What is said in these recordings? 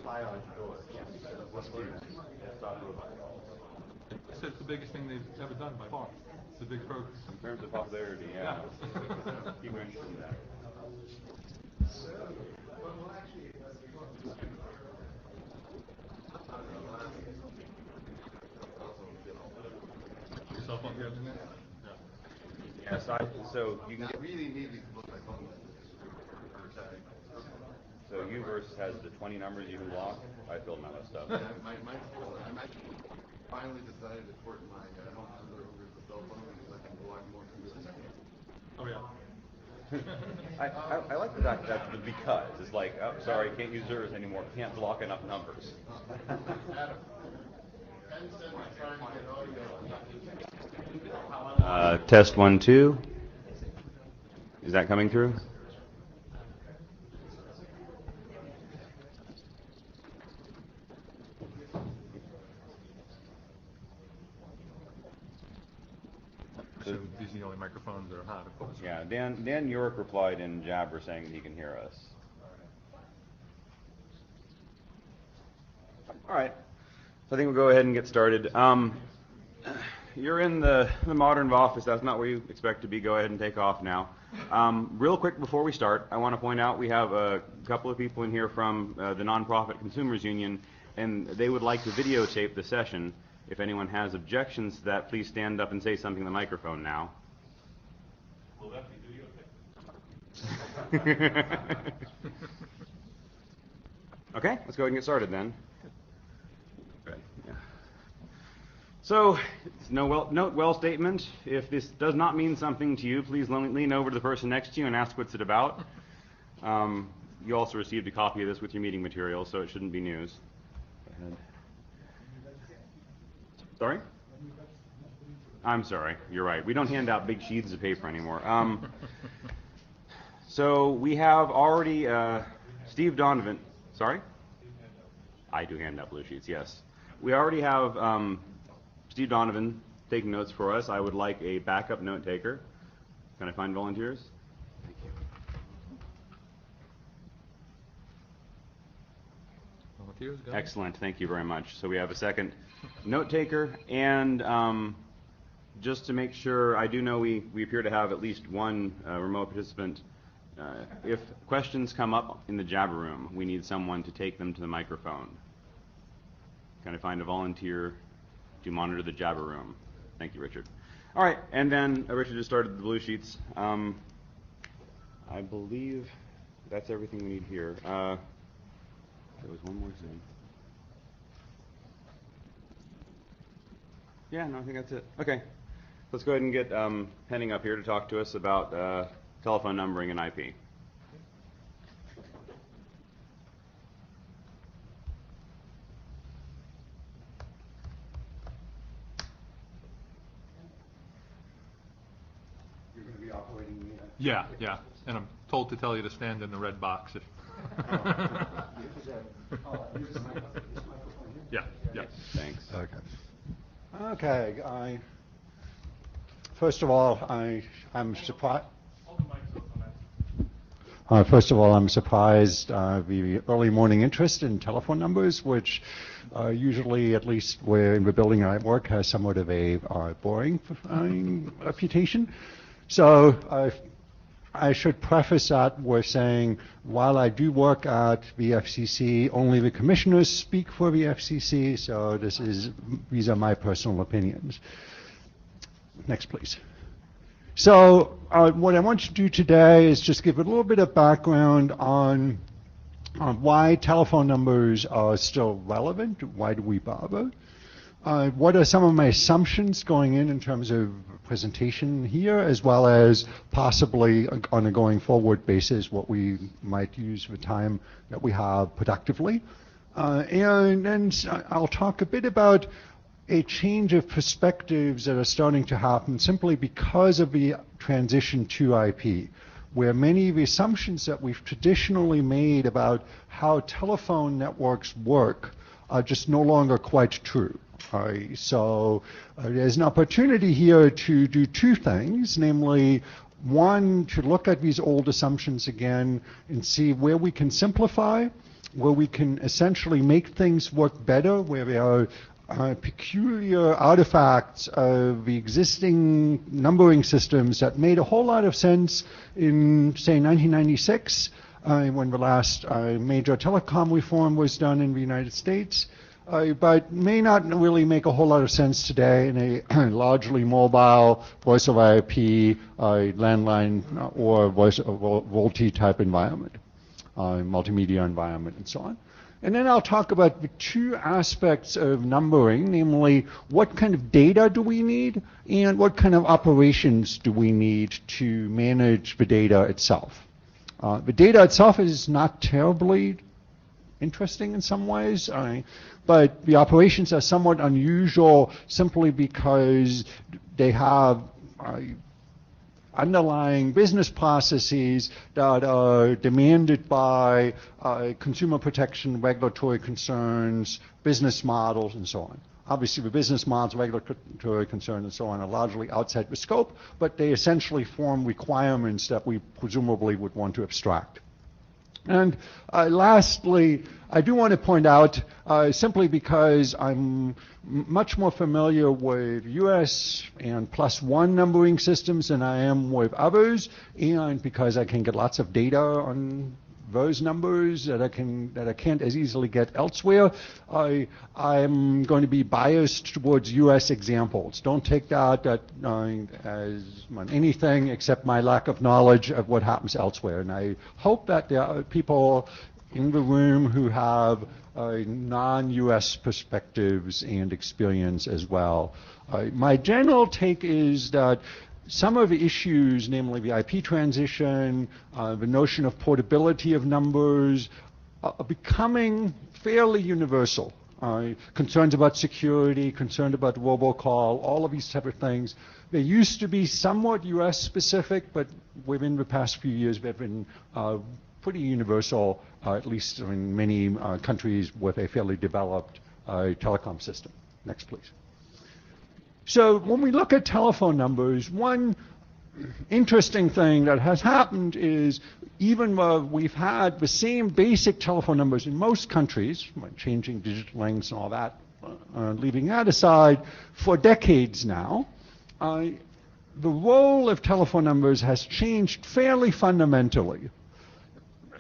I said it's the biggest thing they've ever done by far. It's a big program. In terms of popularity, yeah. You mentioned that. Your cell phone here, Jeanette? Yeah. Yes, so you can get. Really need these look like home. So UVerse has the 20 numbers you can block. I filled my list up. Yeah, I'm actually finally decided to port my home number over to the cell phone because I can block more numbers. Oh, yeah. I like the fact that the because is like, oh, sorry, can't use yours anymore. Can't block enough numbers. Test 1, 2. Is that coming through? So these are the only microphones that are hot, of course. Yeah, Dan York replied in Jabber saying that he can hear us. All right, so I think we'll go ahead and get started. You're in the modern office. That's not where you expect to be. Go ahead and take off now. Real quick before we start, I want to point out we have a couple of people in here from the Nonprofit Consumers Union, and they would like to videotape the session. If anyone has objections to that, please stand up and say something to the microphone now. Will that be videotaped? Okay, let's go ahead and get started then. Good. Yeah. So, note well statement. If this does not mean something to you, please lean over to the person next to you and ask what's it about. You also received a copy of this with your meeting materials, so it shouldn't be news. Go ahead. Sorry? I'm sorry. You're right. We don't hand out big sheets of paper anymore. So we have already Steve Donovan. Sorry? I do hand out blue sheets, yes. We already have Steve Donovan taking notes for us. I would like a backup note taker. Can I find volunteers? Thank you. Volunteers, go. Excellent. Thank you very much. So we have a second note taker, and just to make sure, I do know we appear to have at least one remote participant. If questions come up in the Jabber room, we need someone to take them to the microphone. Can I find a volunteer to monitor the Jabber room? Thank you, Richard. All right, and then Richard just started the blue sheets. I believe that's everything we need here. There was one more thing. Yeah, no, I think that's it. Okay, let's go ahead and get Henning up here to talk to us about telephone numbering and IP. You're going to be operating the... Yeah, and I'm told to tell you to stand in the red box. If yeah. Thanks. Okay. First of all, I'm surprised. First of all, I'm surprised the early morning interest in telephone numbers, which usually, at least where in the building I work, has somewhat of a boring reputation. So I should preface that with saying, while I do work at the FCC, only the commissioners speak for the FCC, so these are my personal opinions. Next, please. So what I want to do today is just give a little bit of background on why telephone numbers are still relevant, why do we bother, what are some of my assumptions going in terms of presentation here, as well as possibly on a going forward basis what we might use the time that we have productively. And I'll talk a bit about a change of perspectives that are starting to happen simply because of the transition to IP, where many of the assumptions that we've traditionally made about how telephone networks work are just no longer quite true. So there's an opportunity here to do two things, namely one, to look at these old assumptions again and see where we can simplify, where we can essentially make things work better, where there are peculiar artifacts of the existing numbering systems that made a whole lot of sense in, say, 1996, when the last major telecom reform was done in the United States, but may not really make a whole lot of sense today in a largely mobile voice over IP, landline, or voice over VoLTE type environment, multimedia environment, and so on. And then I'll talk about the two aspects of numbering, namely what kind of data do we need and what kind of operations do we need to manage the data itself. The data itself is not terribly interesting in some ways, but the operations are somewhat unusual simply because they have underlying business processes that are demanded by consumer protection, regulatory concerns, business models, and so on. Obviously, the business models, regulatory concerns, and so on are largely outside the scope, but they essentially form requirements that we presumably would want to abstract. And lastly, I do want to point out, simply because I'm much more familiar with US and +1 numbering systems than I am with others, and because I can get lots of data on those numbers that I can't as easily get elsewhere, I'm going to be biased towards US examples. Don't take that as anything except my lack of knowledge of what happens elsewhere. And I hope that there are people in the room who have non-US perspectives and experience as well. My general take is that some of the issues, namely the IP transition, the notion of portability of numbers, are becoming fairly universal. Concerns about security, concerns about robocall, all of these type of things. They used to be somewhat US specific, but within the past few years they've been pretty universal, at least in many countries with a fairly developed telecom system. Next, please. So when we look at telephone numbers, one interesting thing that has happened is even though we've had the same basic telephone numbers in most countries, changing digital lengths and all that, leaving that aside, for decades now, the role of telephone numbers has changed fairly fundamentally.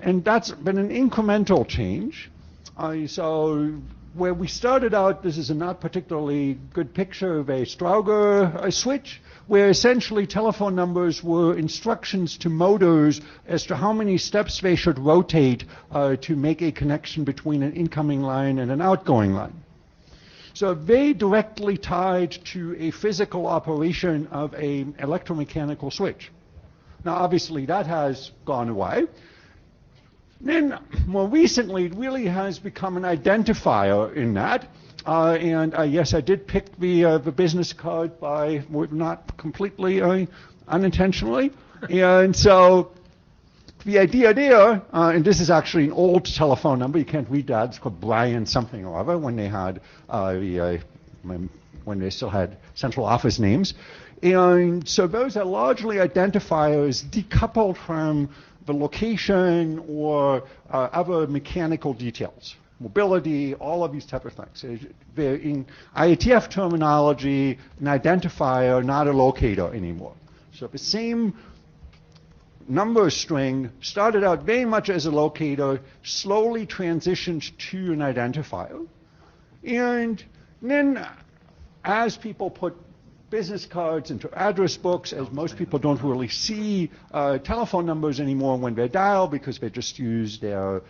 And that's been an incremental change. So where we started out, this is a not particularly good picture of a Strauger switch, where essentially telephone numbers were instructions to motors as to how many steps they should rotate to make a connection between an incoming line and an outgoing line. So they directly tied to a physical operation of an electromechanical switch. Now obviously that has gone away. Then, more recently, it really has become an identifier in that. Yes, I did pick the business card by not completely unintentionally. And so the idea there, and this is actually an old telephone number. You can't read that. It's called Brian something or other when they had when they still had central office names. And so those are largely identifiers decoupled from the location or other mechanical details, mobility, all of these type of things. They're in IETF terminology, an identifier, not a locator anymore. So the same number string started out very much as a locator, slowly transitioned to an identifier. And then as people put business cards into address books, as most people don't really see telephone numbers anymore when they dial because they just use their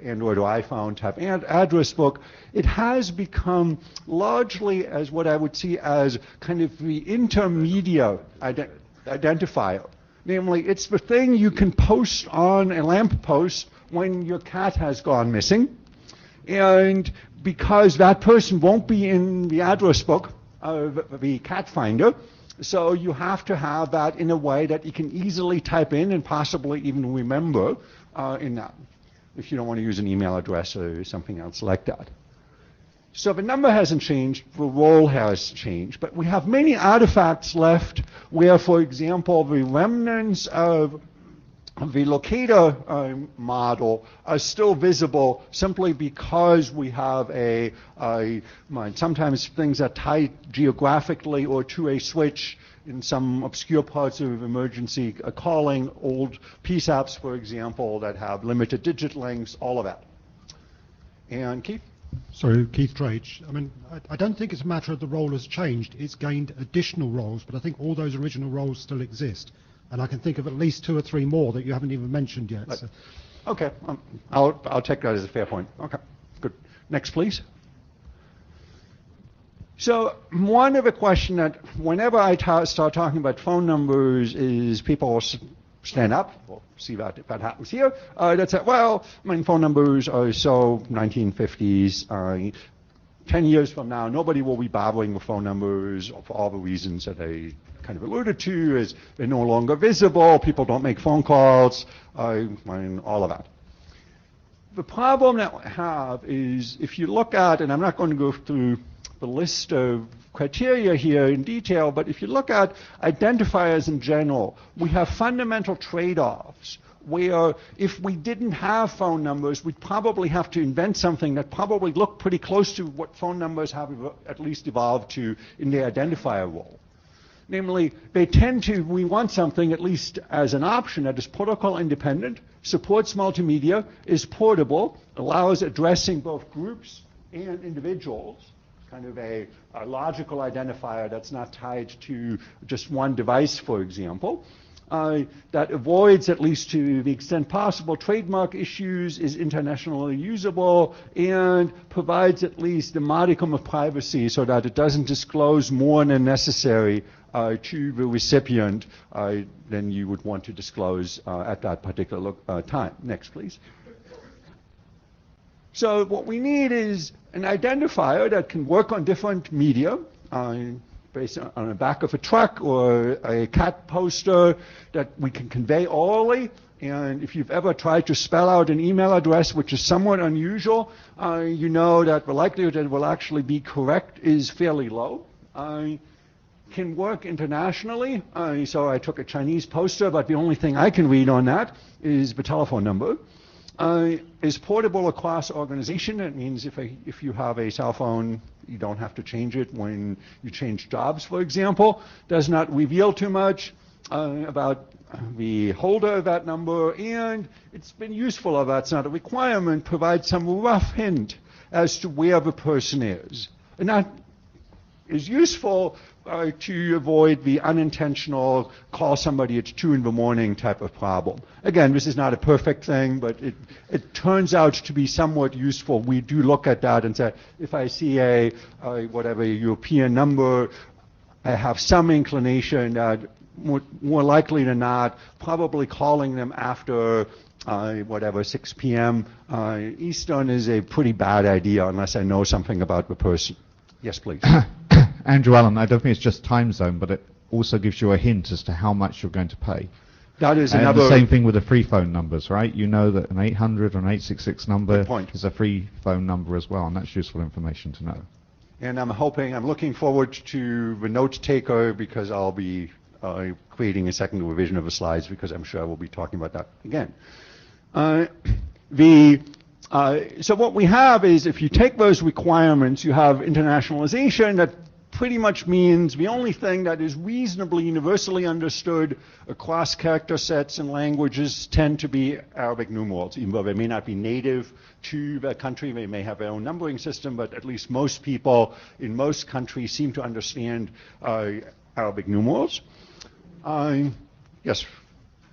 Android or iPhone type address book, it has become largely as what I would see as kind of the intermediate identifier. Namely, it's the thing you can post on a lamppost when your cat has gone missing. And because that person won't be in the address book, the cat finder, so you have to have that in a way that you can easily type in and possibly even remember in that, if you don't want to use an email address or something else like that. So the number hasn't changed, the role has changed, but we have many artifacts left where, for example, the remnants of the locator model are still visible simply because we have sometimes things are tied geographically or to a switch in some obscure parts of emergency calling, old PSAPs, for example, that have limited digit lengths, all of that. And Keith? So, Keith Drage. I mean, I don't think it's a matter of the role has changed. It's gained additional roles, but I think all those original roles still exist. And I can think of at least 2 or 3 more that you haven't even mentioned yet. Right. So. Okay, I'll take that as a fair point. Okay, good. Next, please. So one of the questions that whenever I start talking about phone numbers is people stand up. We'll see if that happens here. That's it. Well, I mean, phone numbers are so 1950s. 10 years from now, nobody will be bothering with phone numbers for all the reasons that I kind of alluded to, is they're no longer visible, people don't make phone calls, all of that. The problem that we have is if you look at, and I'm not going to go through the list of criteria here in detail, but if you look at identifiers in general, we have fundamental trade-offs where if we didn't have phone numbers, we'd probably have to invent something that probably looked pretty close to what phone numbers have at least evolved to in the identifier role. Namely, we want something, at least as an option, that is protocol independent, supports multimedia, is portable, allows addressing both groups and individuals, kind of a logical identifier that's not tied to just one device, for example, that avoids, at least to the extent possible, trademark issues, is internationally usable, and provides at least a modicum of privacy so that it doesn't disclose more than necessary to the recipient than you would want to disclose at that particular time. Next, please. So what we need is an identifier that can work on different media, based on the back of a truck or a cat poster that we can convey orally. And if you've ever tried to spell out an email address, which is somewhat unusual, you know that the likelihood that it will actually be correct is fairly low. Can work internationally. So I took a Chinese poster, but the only thing I can read on that is the telephone number. Is portable across organization. That means if you have a cell phone, you don't have to change it when you change jobs, for example. Does not reveal too much about the holder of that number, and it's been useful, although that's not a requirement, provide some rough hint as to where the person is. And that is useful to avoid the unintentional call somebody at 2 in the morning type of problem. Again, this is not a perfect thing, but it turns out to be somewhat useful. We do look at that and say, if I see a European number, I have some inclination that more likely than not, probably calling them after 6 p.m. Eastern is a pretty bad idea unless I know something about the person. Yes, please. Andrew Allen, I don't think it's just time zone, but it also gives you a hint as to how much you're going to pay. That is and another... the same thing with the free phone numbers, right? You know that an 800 or an 866 number is a free phone number as well, and that's useful information to know. And I'm looking forward to the note taker, because I'll be creating a second revision of the slides, because I'm sure we'll be talking about that again. So what we have is, if you take those requirements, you have internationalization that pretty much means the only thing that is reasonably universally understood across character sets and languages tend to be Arabic numerals, even though they may not be native to the country, they may have their own numbering system, but at least most people in most countries seem to understand Arabic numerals. Yes.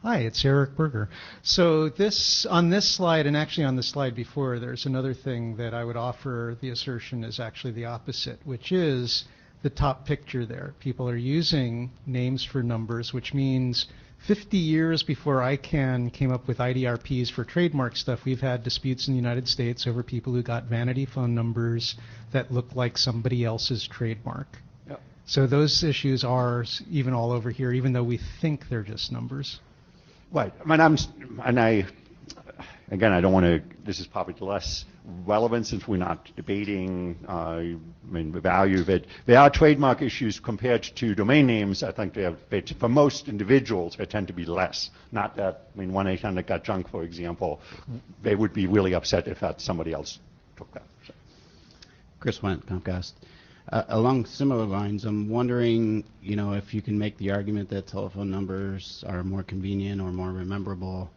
Hi, it's Eric Berger. So on this slide, and actually on the slide before, there's another thing that I would offer the assertion is actually the opposite, which is the top picture there. People are using names for numbers, which means 50 years before ICANN came up with IDRPs for trademark stuff, we've had disputes in the United States over people who got vanity phone numbers that look like somebody else's trademark. Yep. So those issues are even all over here, even though we think they're just numbers. Right. I again, I don't want to, this is probably less relevant since we're not debating, the value of it. There are trademark issues compared to domain names. I think for most individuals, they tend to be less. Not that, 1-800-GOT-JUNK, for example, they would be really upset if somebody else took that. So. Chris Wendt, Comcast. Along similar lines, I'm wondering, if you can make the argument that telephone numbers are more convenient or more rememberable.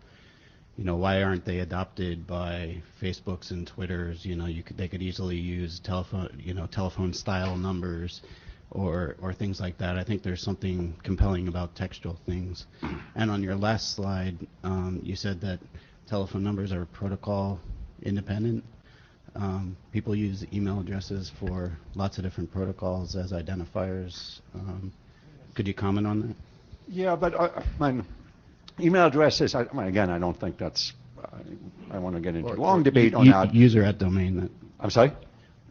Why aren't they adopted by Facebooks and Twitters? They could easily use telephone style numbers or things like that. I think there's something compelling about textual things. And on your last slide, you said that telephone numbers are protocol independent. People use email addresses for lots of different protocols as identifiers. Could you comment on that? Yeah, but email addresses, again, I don't think that's, I want to get into a long debate on that. User at domain. I'm sorry?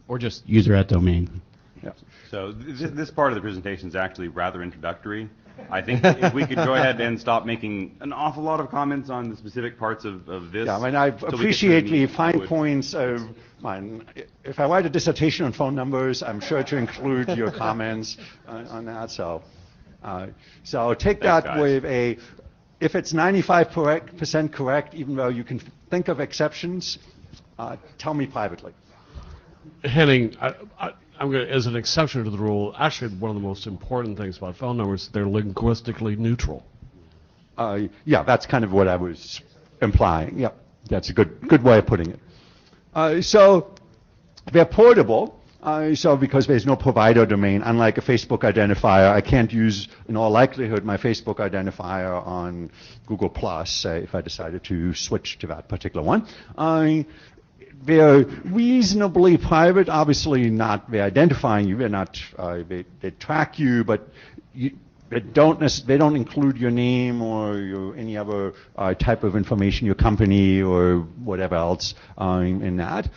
Or just user at domain. Yeah. So this part of the presentation is actually rather introductory. I think if we could go ahead and stop making an awful lot of comments on the specific parts of this. Yeah, I appreciate the fine points of mine. If I write a dissertation on phone numbers, I'm sure to include your comments on that. So take that guys. With a, if it's 95% correct, even though you can think of exceptions, tell me privately. Henning, I'm going to, as an exception to the rule, actually one of the most important things about phone numbers, they're linguistically neutral. Yeah, that's kind of what I was implying. Yeah, that's a good way of putting it. So they're portable. So because there's no provider domain, unlike a Facebook identifier, I can't use, in all likelihood, my Facebook identifier on Google Plus if I decided to switch to that particular one. They're reasonably private, obviously not, they're identifying you, they're not, they track you, but they don't include your name or any other type of information, your company or whatever else in that.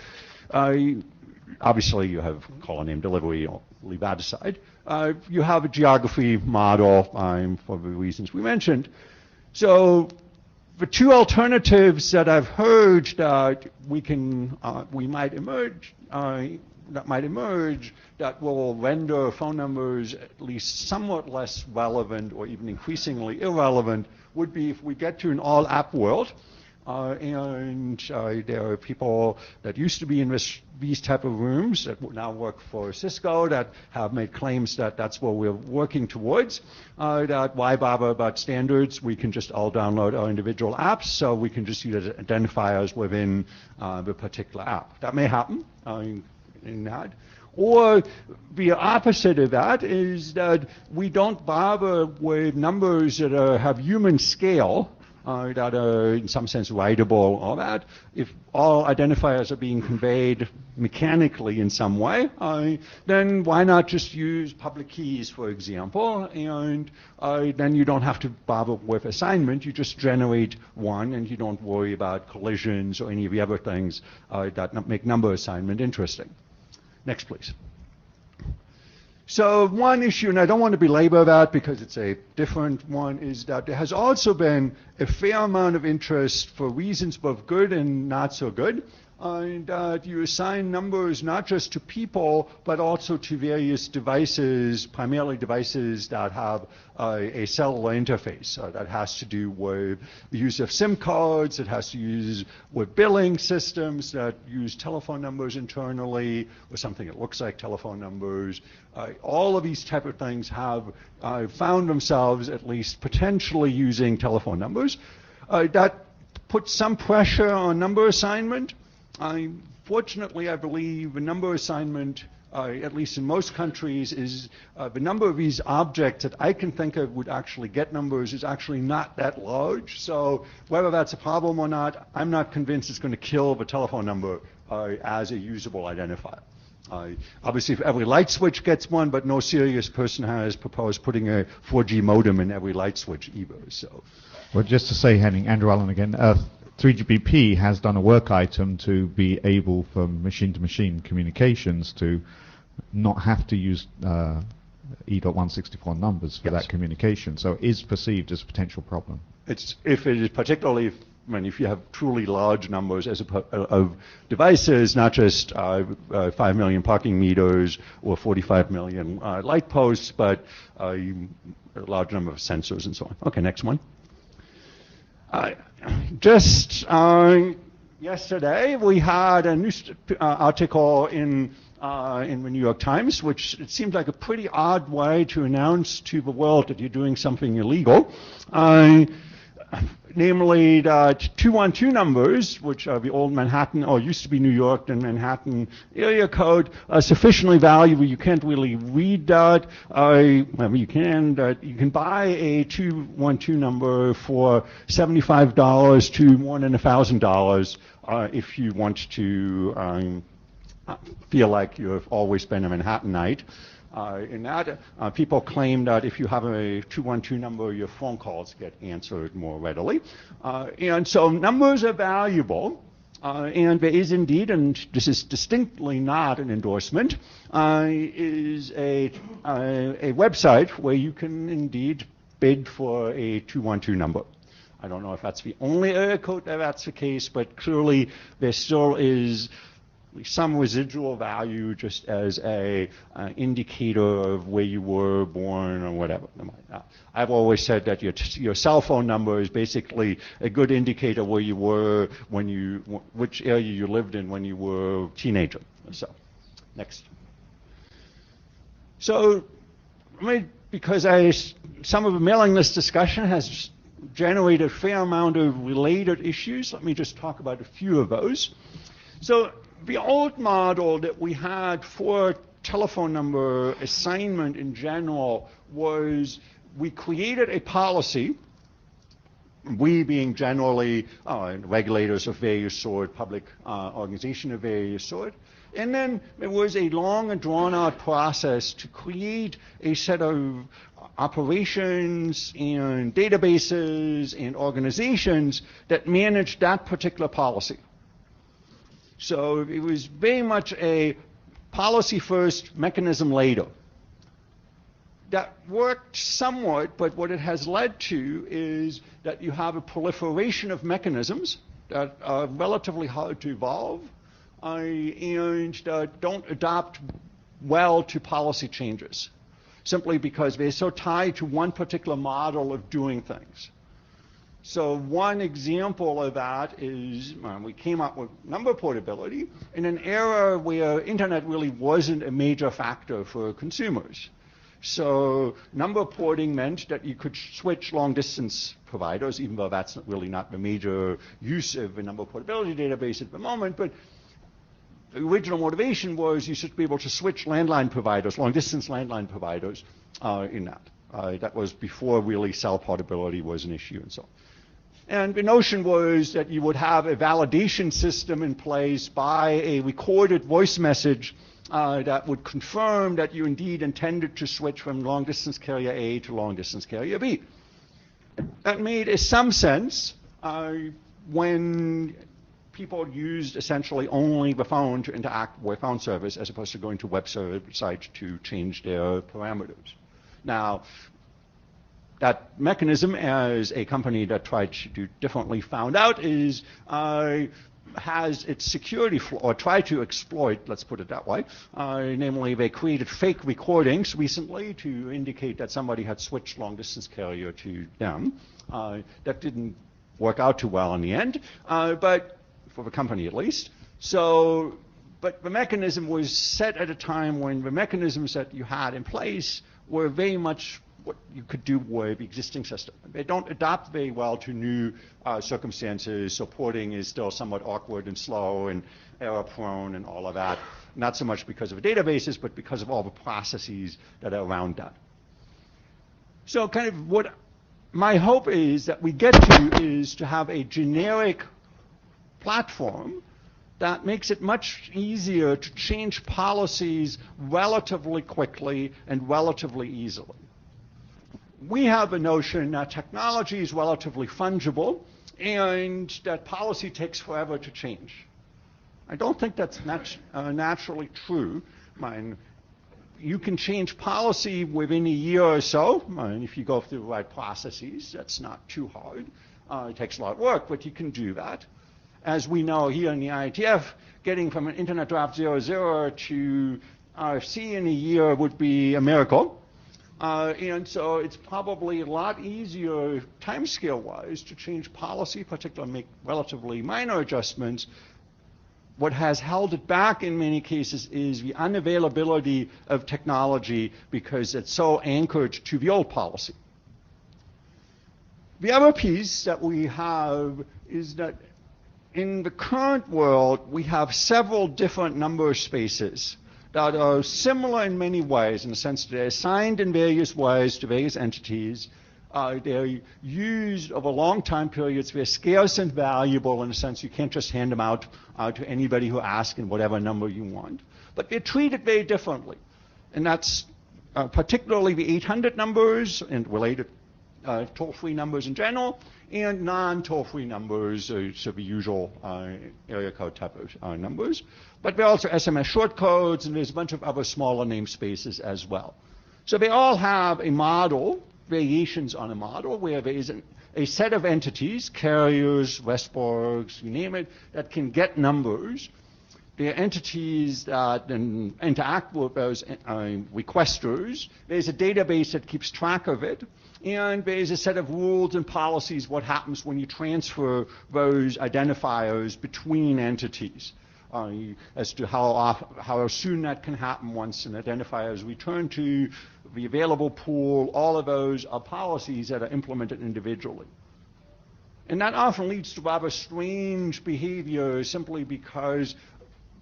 Obviously you have caller name delivery, leave that aside. You have a geography model for the reasons we mentioned. So the two alternatives that I've heard that might emerge that will render phone numbers at least somewhat less relevant or even increasingly irrelevant would be if we get to an all-app world. And there are people that used to be in these type of rooms that now work for Cisco that have made claims that that's what we're working towards. That why bother about standards? We can just all download our individual apps, so we can just use identifiers within the particular app. That may happen in that. Or the opposite of that is that we don't bother with numbers that have human scale, that are in some sense writable, all that. If all identifiers are being conveyed mechanically in some way, then why not just use public keys, for example, and then you don't have to bother with assignment. You just generate one, and you don't worry about collisions or any of the other things that make number assignment interesting. Next, please. So one issue, and I don't want to belabor that because it's a different one, is that there has also been a fair amount of interest for reasons both good and not so good, and that you assign numbers not just to people, but also to various devices, primarily devices that have a cellular interface. That has to do with the use of SIM cards, it has to use with billing systems that use telephone numbers internally, or something that looks like telephone numbers. All of these type of things have found themselves at least potentially using telephone numbers. That puts some pressure on number assignment. Fortunately, I believe the number assignment, at least in most countries, is the number of these objects that I can think of would actually get numbers is actually not that large. So whether that's a problem or not, I'm not convinced it's going to kill the telephone number as a usable identifier. Obviously, if every light switch gets one, but no serious person has proposed putting a 4G modem in every light switch either. So, well, just to say, Henning, Andrew Allen again. 3GPP has done a work item to be able for machine-to-machine communications to not have to use E.164 numbers for that communication. So it is perceived as a potential problem. If it is particularly mean, if you have truly large numbers of devices, not just 5 million parking meters or 45 million light posts, but a large number of sensors and so on. Okay, next one. Just yesterday, we had a news article in the New York Times, which it seemed like a pretty odd way to announce to the world that you're doing something illegal. Namely, that 212 numbers, which are the old Manhattan, or used to be New York and Manhattan area code, are sufficiently valuable. You can't really read that. You can buy a 212 number for $75 to more than $1,000 if you want to feel like you've always been a Manhattanite. In that, people claim that if you have a 212 number, your phone calls get answered more readily. And so numbers are valuable. And there is indeed, and this is distinctly not an endorsement, is a website where you can indeed bid for a 212 number. I don't know if that's the only area code that that's the case, but clearly there still is some residual value just as a indicator of where you were born or whatever. I've always said that your cell phone number is basically a good indicator where you were which area you lived in when you were a teenager. So, next. So, because some of the mailing list discussion has generated a fair amount of related issues, let me just talk about a few of those. So, the old model that we had for telephone number assignment in general was we created a policy, we being generally regulators of various sort, public organization of various sort, and then there was a long and drawn-out process to create a set of operations and databases and organizations that managed that particular policy. So it was very much a policy first, mechanism later. That worked somewhat, but what it has led to is that you have a proliferation of mechanisms that are relatively hard to evolve and that don't adapt well to policy changes, simply because they're so tied to one particular model of doing things. So one example of that is we came up with number portability in an era where internet really wasn't a major factor for consumers. So number porting meant that you could switch long-distance providers, even though that's really not the major use of a number portability database at the moment. But the original motivation was you should be able to switch landline providers, long-distance landline providers in that. That was before really cell portability was an issue and so on. And the notion was that you would have a validation system in place by a recorded voice message that would confirm that you indeed intended to switch from long-distance carrier A to long-distance carrier B. That made some sense when people used essentially only the phone to interact with phone service as opposed to going to websites to change their parameters. Now, that mechanism, as a company that tried to do differently found out, is has its security flaw, or tried to exploit, let's put it that way. Namely, they created fake recordings recently to indicate that somebody had switched long-distance carrier to them. That didn't work out too well in the end, but for the company at least. So, but the mechanism was set at a time when the mechanisms that you had in place were very much what you could do with the existing system. They don't adapt very well to new circumstances, so porting is still somewhat awkward and slow and error-prone and all of that, not so much because of the databases, but because of all the processes that are around that. So kind of what my hope is that we get to is to have a generic platform that makes it much easier to change policies relatively quickly and relatively easily. We have a notion that technology is relatively fungible and that policy takes forever to change. I don't think that's naturally true. You can change policy within a year or so. If you go through the right processes, that's not too hard. It takes a lot of work, but you can do that. As we know here in the IETF, getting from an internet draft 00 to RFC in a year would be a miracle. And so it's probably a lot easier timescale-wise to change policy, particularly make relatively minor adjustments. What has held it back in many cases is the unavailability of technology because it's so anchored to the old policy. The other piece that we have is that in the current world, we have several different number spaces that are similar in many ways, in the sense that they're assigned in various ways to various entities. They're used over long time periods. They're scarce and valuable in the sense you can't just hand them out to anybody who asks in whatever number you want. But they're treated very differently. And that's particularly the 800 numbers and related toll-free numbers in general, and non-toll-free numbers, so the usual area code type of numbers. But there are also SMS short codes, and there's a bunch of other smaller namespaces as well. So they all have a model, variations on a model, where there is a set of entities, carriers, Westborgs, you name it, that can get numbers. There are entities that interact with those requesters. There's a database that keeps track of it. And there's a set of rules and policies what happens when you transfer those identifiers between entities, as to how soon that can happen once an identifier is returned to the available pool. All of those are policies that are implemented individually. And that often leads to rather strange behavior simply because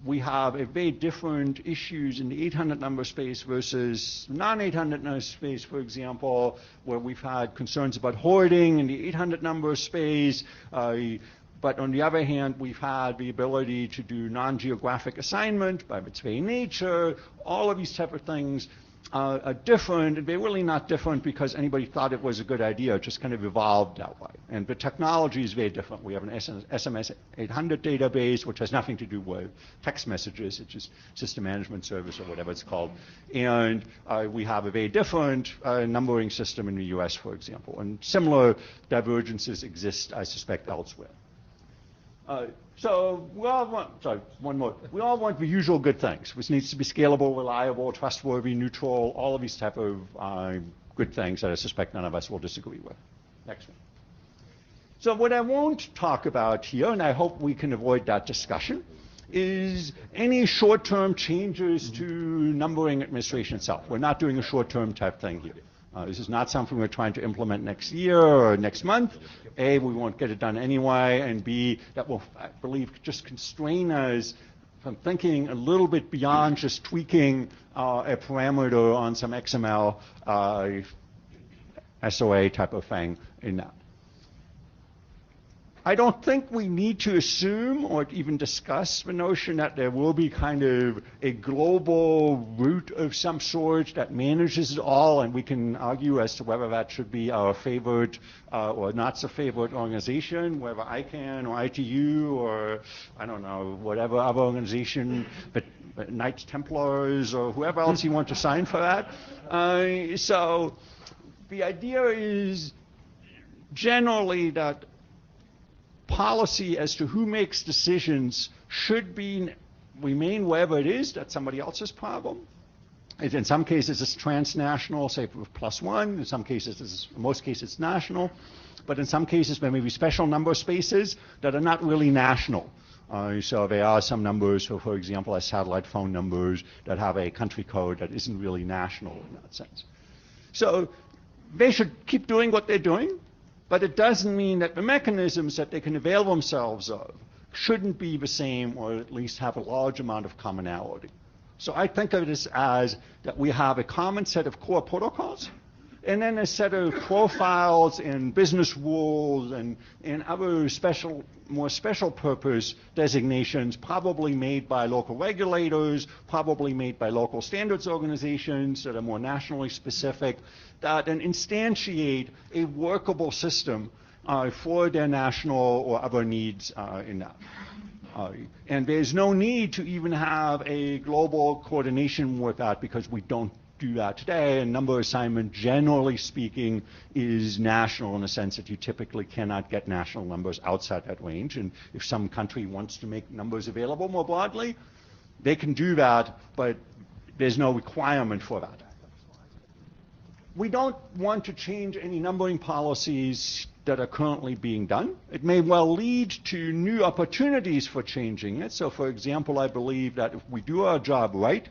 we have a very different issues in the 800 number space versus non-800 number space, for example, where we've had concerns about hoarding in the 800 number space. But on the other hand, we've had the ability to do non-geographic assignment by its very nature. All of these type of things are different, and they're really not different because anybody thought it was a good idea. It just kind of evolved that way. And the technology is very different. We have an SMS 800 database, which has nothing to do with text messages. It's just system management service or whatever it's called. And we have a very different numbering system in the US, for example. And similar divergences exist, I suspect, elsewhere. So we all want, one more. We all want the usual good things, which needs to be scalable, reliable, trustworthy, neutral, all of these type of good things that I suspect none of us will disagree with. Next one. So what I won't talk about here, and I hope we can avoid that discussion, is any short-term changes to numbering administration itself. We're not doing a short-term type thing here. This is not something we're trying to implement next year or next month. A, we won't get it done anyway, and B, that will, I believe, just constrain us from thinking a little bit beyond just tweaking a parameter on some XML SOA type of thing in that. I don't think we need to assume or even discuss the notion that there will be kind of a global root of some sort that manages it all, and we can argue as to whether that should be our favorite or not so favorite organization, whether ICANN or ITU or, I don't know, whatever other organization, but Knights Templars or whoever else you want to sign for that. So the idea is generally that policy as to who makes decisions should remain wherever it is. That's somebody else's problem. In some cases, it's transnational, say with +1. In some cases, in most cases, it's national. But in some cases, there may be special number spaces that are not really national. So there are some numbers, so for example, as satellite phone numbers that have a country code that isn't really national in that sense. So they should keep doing what they're doing. But it doesn't mean that the mechanisms that they can avail themselves of shouldn't be the same or at least have a large amount of commonality. So I think of this as that we have a common set of core protocols and then a set of profiles and business rules and other more special purpose designations probably made by local regulators, probably made by local standards organizations that are more nationally specific, that then instantiate a workable system for their national or other needs in that. And there's no need to even have a global coordination with that because we don't do that today, and number assignment, generally speaking, is national in the sense that you typically cannot get national numbers outside that range. And if some country wants to make numbers available more broadly, they can do that, but there's no requirement for that. We don't want to change any numbering policies that are currently being done. It may well lead to new opportunities for changing it. So, for example, I believe that if we do our job right,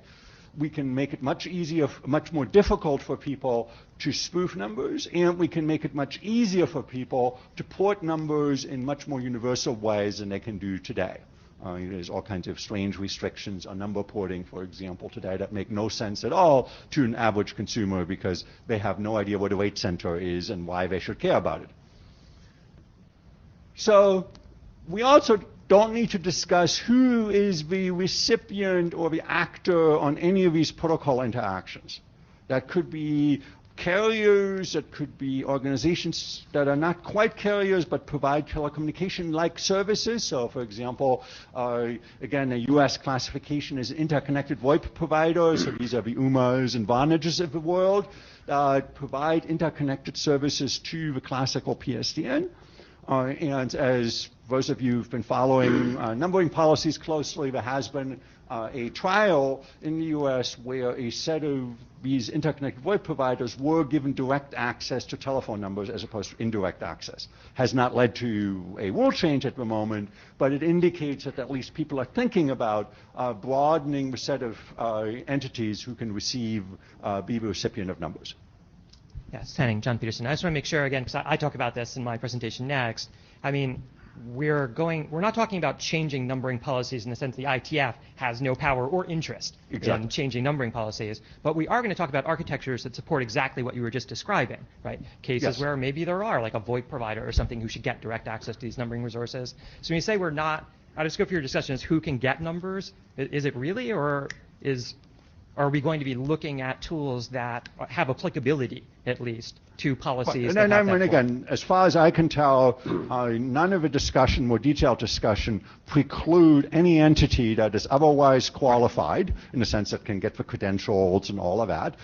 we can make it much easier, much more difficult for people to spoof numbers, and we can make it much easier for people to port numbers in much more universal ways than they can do today. There's all kinds of strange restrictions on number porting, for example, today that make no sense at all to an average consumer because they have no idea what a rate center is and why they should care about it. So we also don't need to discuss who is the recipient or the actor on any of these protocol interactions. That could be carriers, that could be organizations that are not quite carriers but provide telecommunication-like services. So, for example, again, the U.S. classification is interconnected VoIP providers. So these are the UMAs and Vonages of the world that provide interconnected services to the classical PSTN. And as those of you who've been following numbering policies closely, there has been a trial in the U.S. where a set of these interconnected VoIP providers were given direct access to telephone numbers as opposed to indirect access. Has not led to a rule change at the moment, but it indicates that at least people are thinking about broadening the set of entities who can receive, be the recipient of numbers. Yes, Henning, John Peterson. I just want to make sure, again, because I talk about this in my presentation next. I mean, we're not talking about changing numbering policies in the sense the IETF has no power or interest in changing numbering policies, but we are going to talk about architectures that support exactly what you were just describing, right? Cases where maybe there are like a VoIP provider or something who should get direct access to these numbering resources. So when you say we're not, out of scope for your discussion is who can get numbers, is it really, or are we going to be looking at tools that have applicability, at least, to policies? And again, as far as I can tell, none of the discussion, more detailed discussion, preclude any entity that is otherwise qualified, in the sense that can get the credentials and all of that,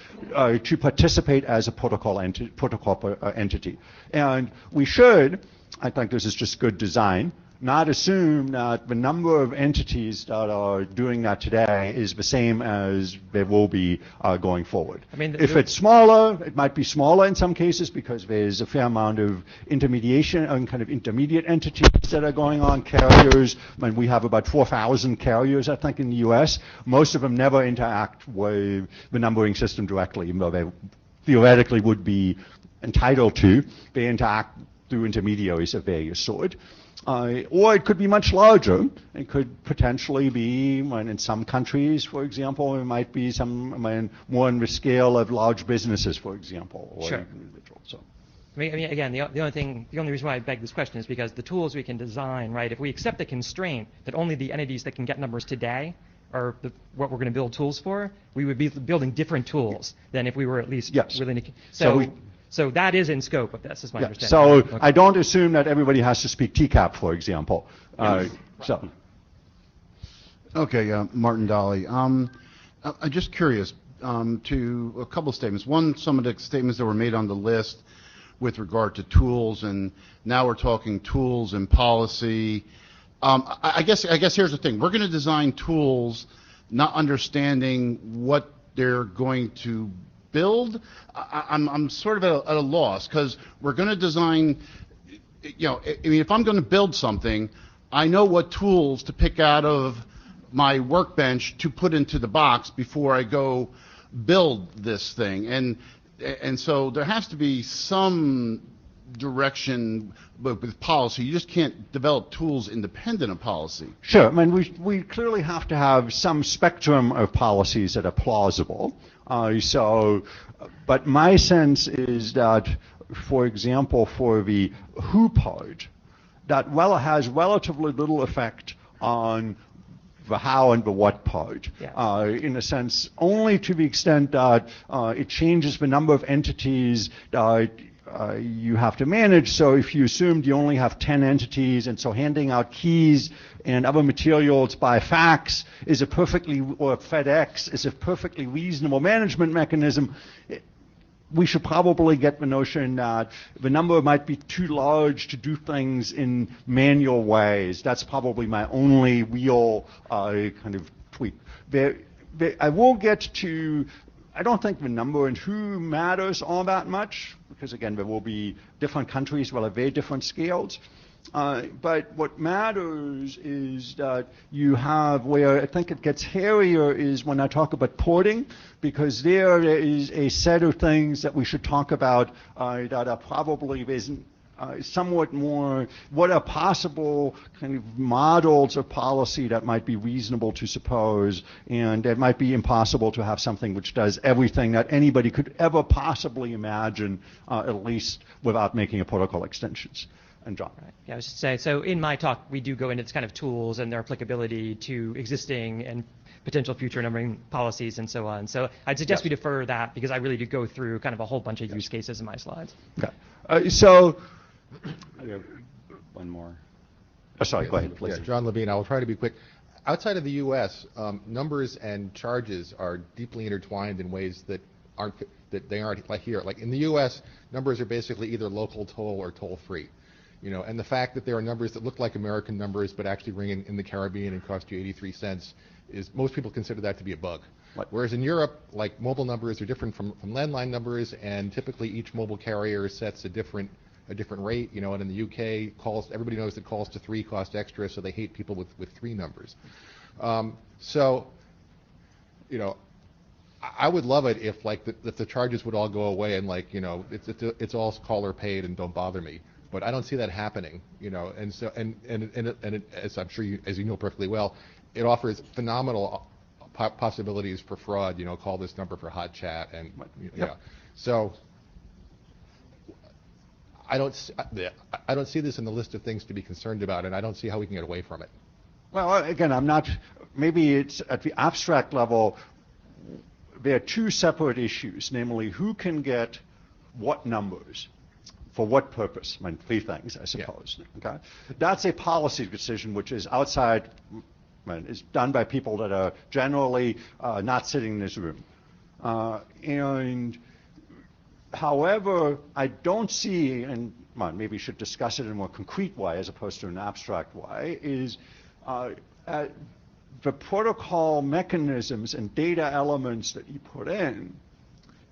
to participate as a protocol entity. And we should, I think this is just good design, not assume that the number of entities that are doing that today is the same as there will be going forward. I mean, if it's smaller, it might be smaller in some cases because there's a fair amount of intermediation and kind of intermediate entities that are going on. Carriers, I mean, we have about 4,000 carriers, I think, in the U.S. Most of them never interact with the numbering system directly, even though they theoretically would be entitled to. They interact through intermediaries of various sort. Or it could be much larger. It could potentially be, in some countries, for example, it might be more on the scale of large businesses, for example, or individuals. So. I mean, again, the only reason why I beg this question is because the tools we can design, right? If we accept the constraint that only the entities that can get numbers today are what we're going to build tools for, we would be building different tools than if we were at least willing to. So that is in scope of this, is my understanding. So I don't assume that everybody has to speak TCAP, for example. Okay, Martin Dolly. I'm just curious to a couple of statements. One, some of the statements that were made on the list with regard to tools, and now we're talking tools and policy. I guess here's the thing. We're going to design tools not understanding what they're going to build. I'm sort of at a loss because we're going to design, I mean, if I'm going to build something, I know what tools to pick out of my workbench to put into the box before I go build this thing. And so there has to be some direction with policy. You just can't develop tools independent of policy. Sure. I mean, we clearly have to have some spectrum of policies that are plausible. But my sense is that, for example, for the who part, that has relatively little effect on the how and the what part. In a sense, only to the extent that it changes the number of entities you have to manage. So if you assumed you only have 10 entities, and so handing out keys and other materials by fax is or FedEx is a perfectly reasonable management mechanism, we should probably get the notion that the number might be too large to do things in manual ways. That's probably my only real kind of tweak. I will get to, I don't think the number and who matters all that much, because again, there will be different countries will have very different scales. But what matters is that you have, where I think it gets hairier is when I talk about porting, because there is a set of things that we should talk about that are probably somewhat more, what are possible kind of models of policy that might be reasonable to suppose, and it might be impossible to have something which does everything that anybody could ever possibly imagine, at least without making a protocol extensions. And John. Right. Yeah, I was just saying, so in my talk, we do go into this kind of tools and their applicability to existing and potential future numbering policies and so on. So I'd suggest we defer that, because I really do go through kind of a whole bunch of use cases in my slides. Okay. So one more. Oh, sorry, go ahead, please. Yeah, John Levine. I will try to be quick. Outside of the U.S., numbers and charges are deeply intertwined in ways that they aren't like here. Like in the U.S., numbers are basically either local toll or toll free. You know, and the fact that there are numbers that look like American numbers but actually ring in the Caribbean and cost you 83 cents is, most people consider that to be a bug. Right. Whereas in Europe, like, mobile numbers are different from landline numbers, and typically each mobile carrier sets a different rate. You know, and in the UK, everybody knows that calls to 3 cost extra, so they hate people with 3 numbers. So, you know, I would love it if the charges would all go away and, like, you know, it's all caller paid and don't bother me. But I don't see that happening, you know, and so and as I'm sure as you know perfectly well, it offers phenomenal possibilities for fraud. You know, call this number for hot chat, and yeah. So I don't see this in the list of things to be concerned about, and I don't see how we can get away from it. Well, again, I'm not. Maybe it's at the abstract level. There are 2 separate issues, namely who can get what numbers. For what purpose? I mean, 3 things, I suppose. Yeah. Okay, that's a policy decision which is outside, is done by people that are generally not sitting in this room. And however, I don't see, and maybe we should discuss it in a more concrete way as opposed to an abstract way, is the protocol mechanisms and data elements that you put in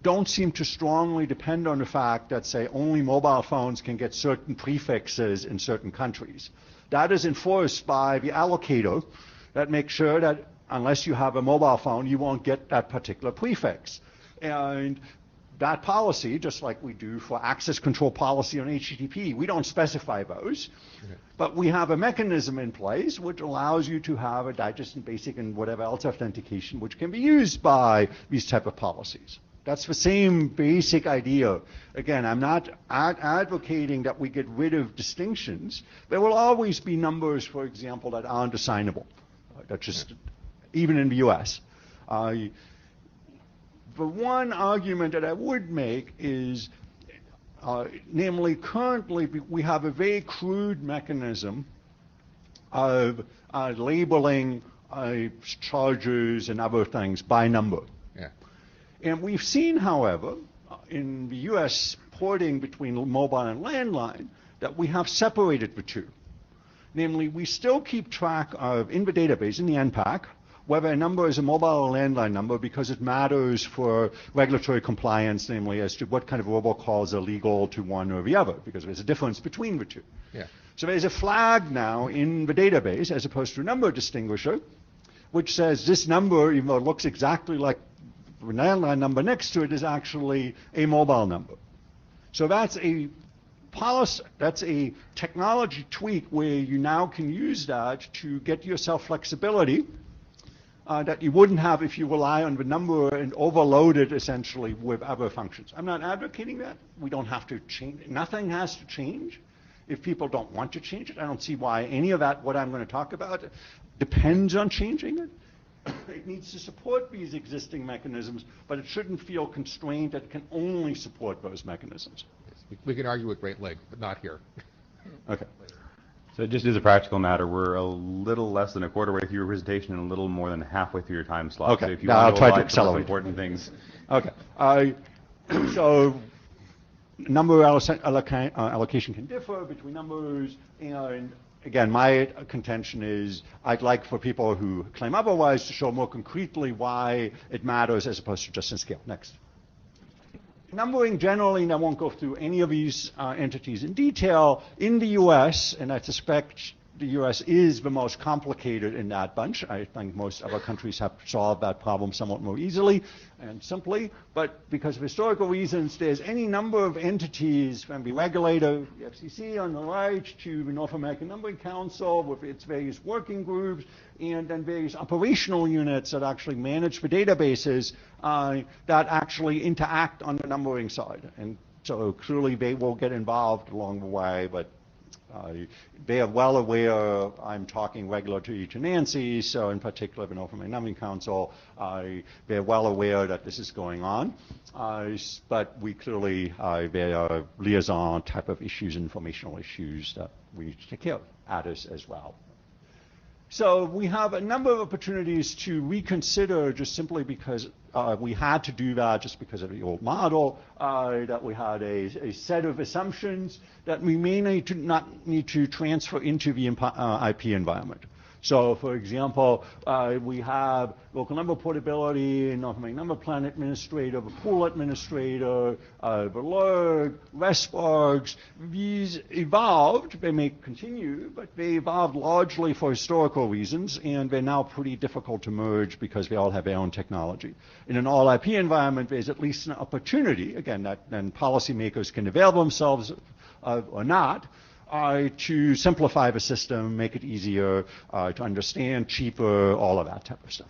don't seem to strongly depend on the fact that, say, only mobile phones can get certain prefixes in certain countries. That is enforced by the allocator that makes sure that unless you have a mobile phone, you won't get that particular prefix. And that policy, just like we do for access control policy on HTTP, we don't specify those, but we have a mechanism in place which allows you to have a digest and basic and whatever else authentication which can be used by these type of policies. That's the same basic idea. Again, I'm not advocating that we get rid of distinctions. There will always be numbers, for example, that aren't assignable. That's just, even in the US. The one argument that I would make is, namely, currently we have a very crude mechanism of labeling charges and other things by number. And we've seen, however, in the U.S. porting between mobile and landline, that we have separated the 2. Namely, we still keep track of, in the database, in the NPAC, whether a number is a mobile or landline number because it matters for regulatory compliance, namely as to what kind of robocalls are legal to one or the other, because there's a difference between the 2. Yeah. So there's a flag now in the database, as opposed to a number distinguisher, which says this number, even though it looks exactly like the landline number next to it, is actually a mobile number. So that's a policy, that's a technology tweak where you now can use that to get yourself flexibility that you wouldn't have if you rely on the number and overload it essentially with other functions. I'm not advocating that. We don't have to change. Nothing has to change. If people don't want to change it, I don't see why any of that, what I'm going to talk about, depends on changing it. It needs to support these existing mechanisms, but it shouldn't feel constrained that it can only support those mechanisms. We can argue at great length, but not here. Okay. So just as a practical matter, we're a little less than a quarter way through your presentation and a little more than halfway through your time slot. Okay. So if you Now want I'll to try to avoid some accelerate. important things. Okay. So number allocation can differ between numbers, and again, my contention is I'd like for people who claim otherwise to show more concretely why it matters as opposed to just in scale. Next. Numbering generally, and I won't go through any of these entities in detail, in the US, and I suspect the US is the most complicated in that bunch. I think most other countries have solved that problem somewhat more easily and simply, but because of historical reasons, there's any number of entities from the regulator, the FCC on the right, to the North American Numbering Council with its various working groups, and then various operational units that actually manage the databases that actually interact on the numbering side. And so clearly they will get involved along the way, but they are well aware I'm talking regulatory to Nancy, so in particular the North American Numbering Council, they're well aware that this is going on. But we clearly, there are liaison type of issues, informational issues that we need to take care of, others as well. So we have a number of opportunities to reconsider just simply because we had to do that just because of the old model, that we had a set of assumptions that we may not need to transfer into the IP environment. So, for example, we have local number portability, North American Number Plan Administrator, the Pool Administrator, the LERG, RESPARGs. These evolved. They may continue, but they evolved largely for historical reasons, and they're now pretty difficult to merge because they all have their own technology. In an all-IP environment, there's at least an opportunity, again, that then policymakers can avail themselves of or not, to simplify the system, make it easier to understand, cheaper, all of that type of stuff.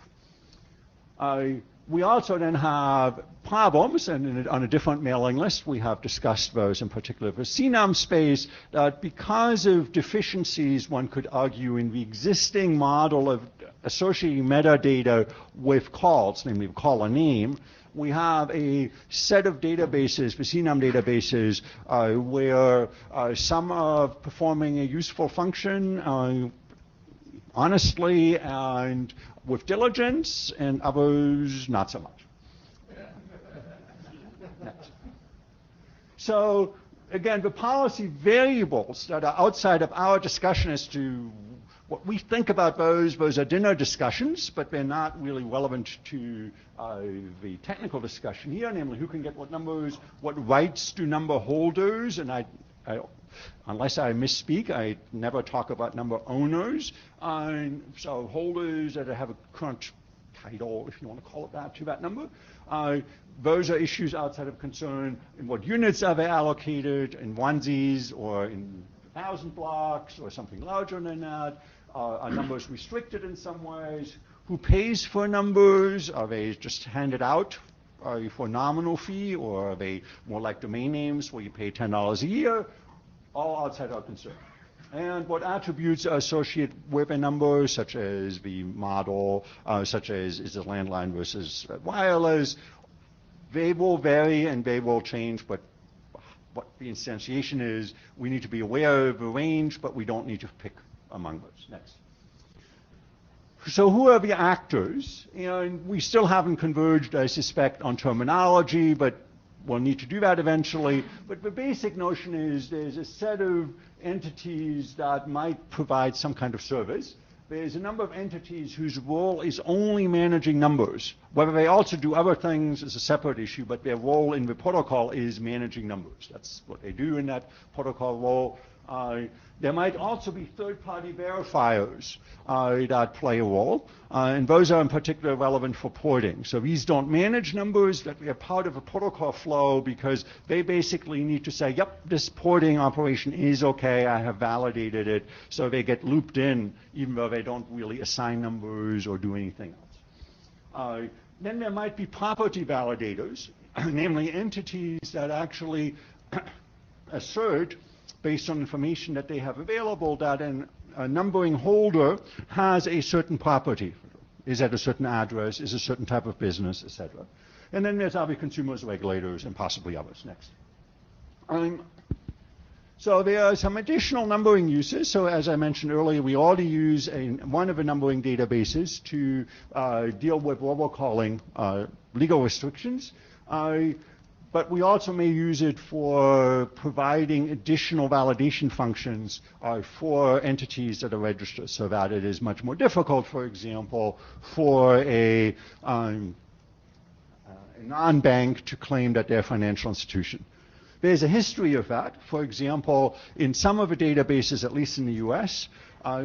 We also then have problems, and on a different mailing list, we have discussed those in particular for CNAM space, that because of deficiencies, one could argue, in the existing model of associating metadata with calls, namely call a name, we have a set of databases, the CNAM databases, where some are performing a useful function honestly and with diligence, and others not so much. Next. So again, the policy variables that are outside of our discussion as to what we think about those are dinner discussions, but they're not really relevant to the technical discussion here, namely who can get what numbers, what rights do number holders, and I unless I misspeak, I never talk about number owners. So holders that have a current title, if you want to call it that, to that number. Those are issues outside of concern. In what units are they allocated, in onesies or in 1,000 blocks or something larger than that? Are numbers restricted in some ways? Who pays for numbers? Are they just handed out for nominal fee, or are they more like domain names where you pay $10 a year? All outside our concern. And what attributes are associated with a number, such as the model, such as is it landline versus wireless, they will vary and they will change, but what the instantiation is, we need to be aware of the range, but we don't need to pick among those. Next. So who are the actors? And we still haven't converged, I suspect, on terminology, but we'll need to do that eventually. But the basic notion is there's a set of entities that might provide some kind of service. There's a number of entities whose role is only managing numbers. Whether they also do other things is a separate issue, but their role in the protocol is managing numbers. That's what they do in that protocol role. There might also be third-party verifiers that play a role, and those are in particular relevant for porting. So these don't manage numbers, but they're part of a protocol flow because they basically need to say, yep, this porting operation is okay, I have validated it, so they get looped in even though they don't really assign numbers or do anything else. Then there might be property validators, namely entities that actually assert, based on information that they have available, that a numbering holder has a certain property, is at a certain address, is a certain type of business, etc. And then there's other consumers, regulators, and possibly others. Next. So there are some additional numbering uses. So as I mentioned earlier, we already use one of the numbering databases to deal with robocalling legal restrictions. But we also may use it for providing additional validation functions for entities that are registered, so that it is much more difficult, for example, for a non-bank to claim that they're a financial institution. There's a history of that. For example, in some of the databases, at least in the US,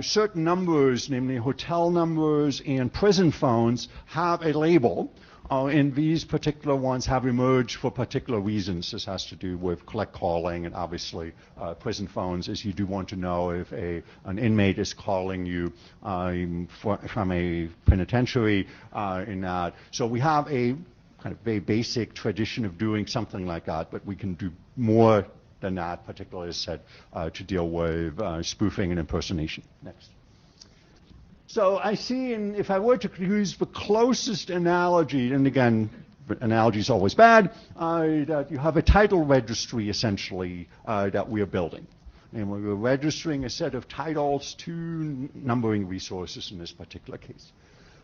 certain numbers, namely hotel numbers and prison phones, have a label. And these particular ones have emerged for particular reasons. This has to do with collect calling, and obviously prison phones, as you do want to know if an inmate is calling you from a penitentiary in that. So we have a kind of very basic tradition of doing something like that, but we can do more than that, particularly as said, to deal with spoofing and impersonation. Next. So I see, if I were to use the closest analogy, and again, analogy is always bad, that you have a title registry, essentially, that we are building. And we're registering a set of titles to numbering resources in this particular case.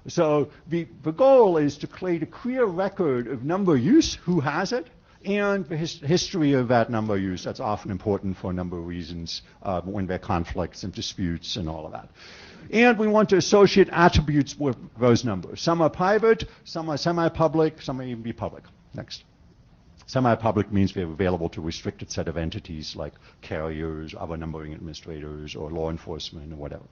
So the goal is to create a clear record of number use, who has it, and the history of that number use. That's often important for a number of reasons when there are conflicts and disputes and all of that. And we want to associate attributes with those numbers. Some are private, some are semi-public, some may even be public. Next. Semi-public means they're available to a restricted set of entities like carriers, other numbering administrators, or law enforcement, or whatever.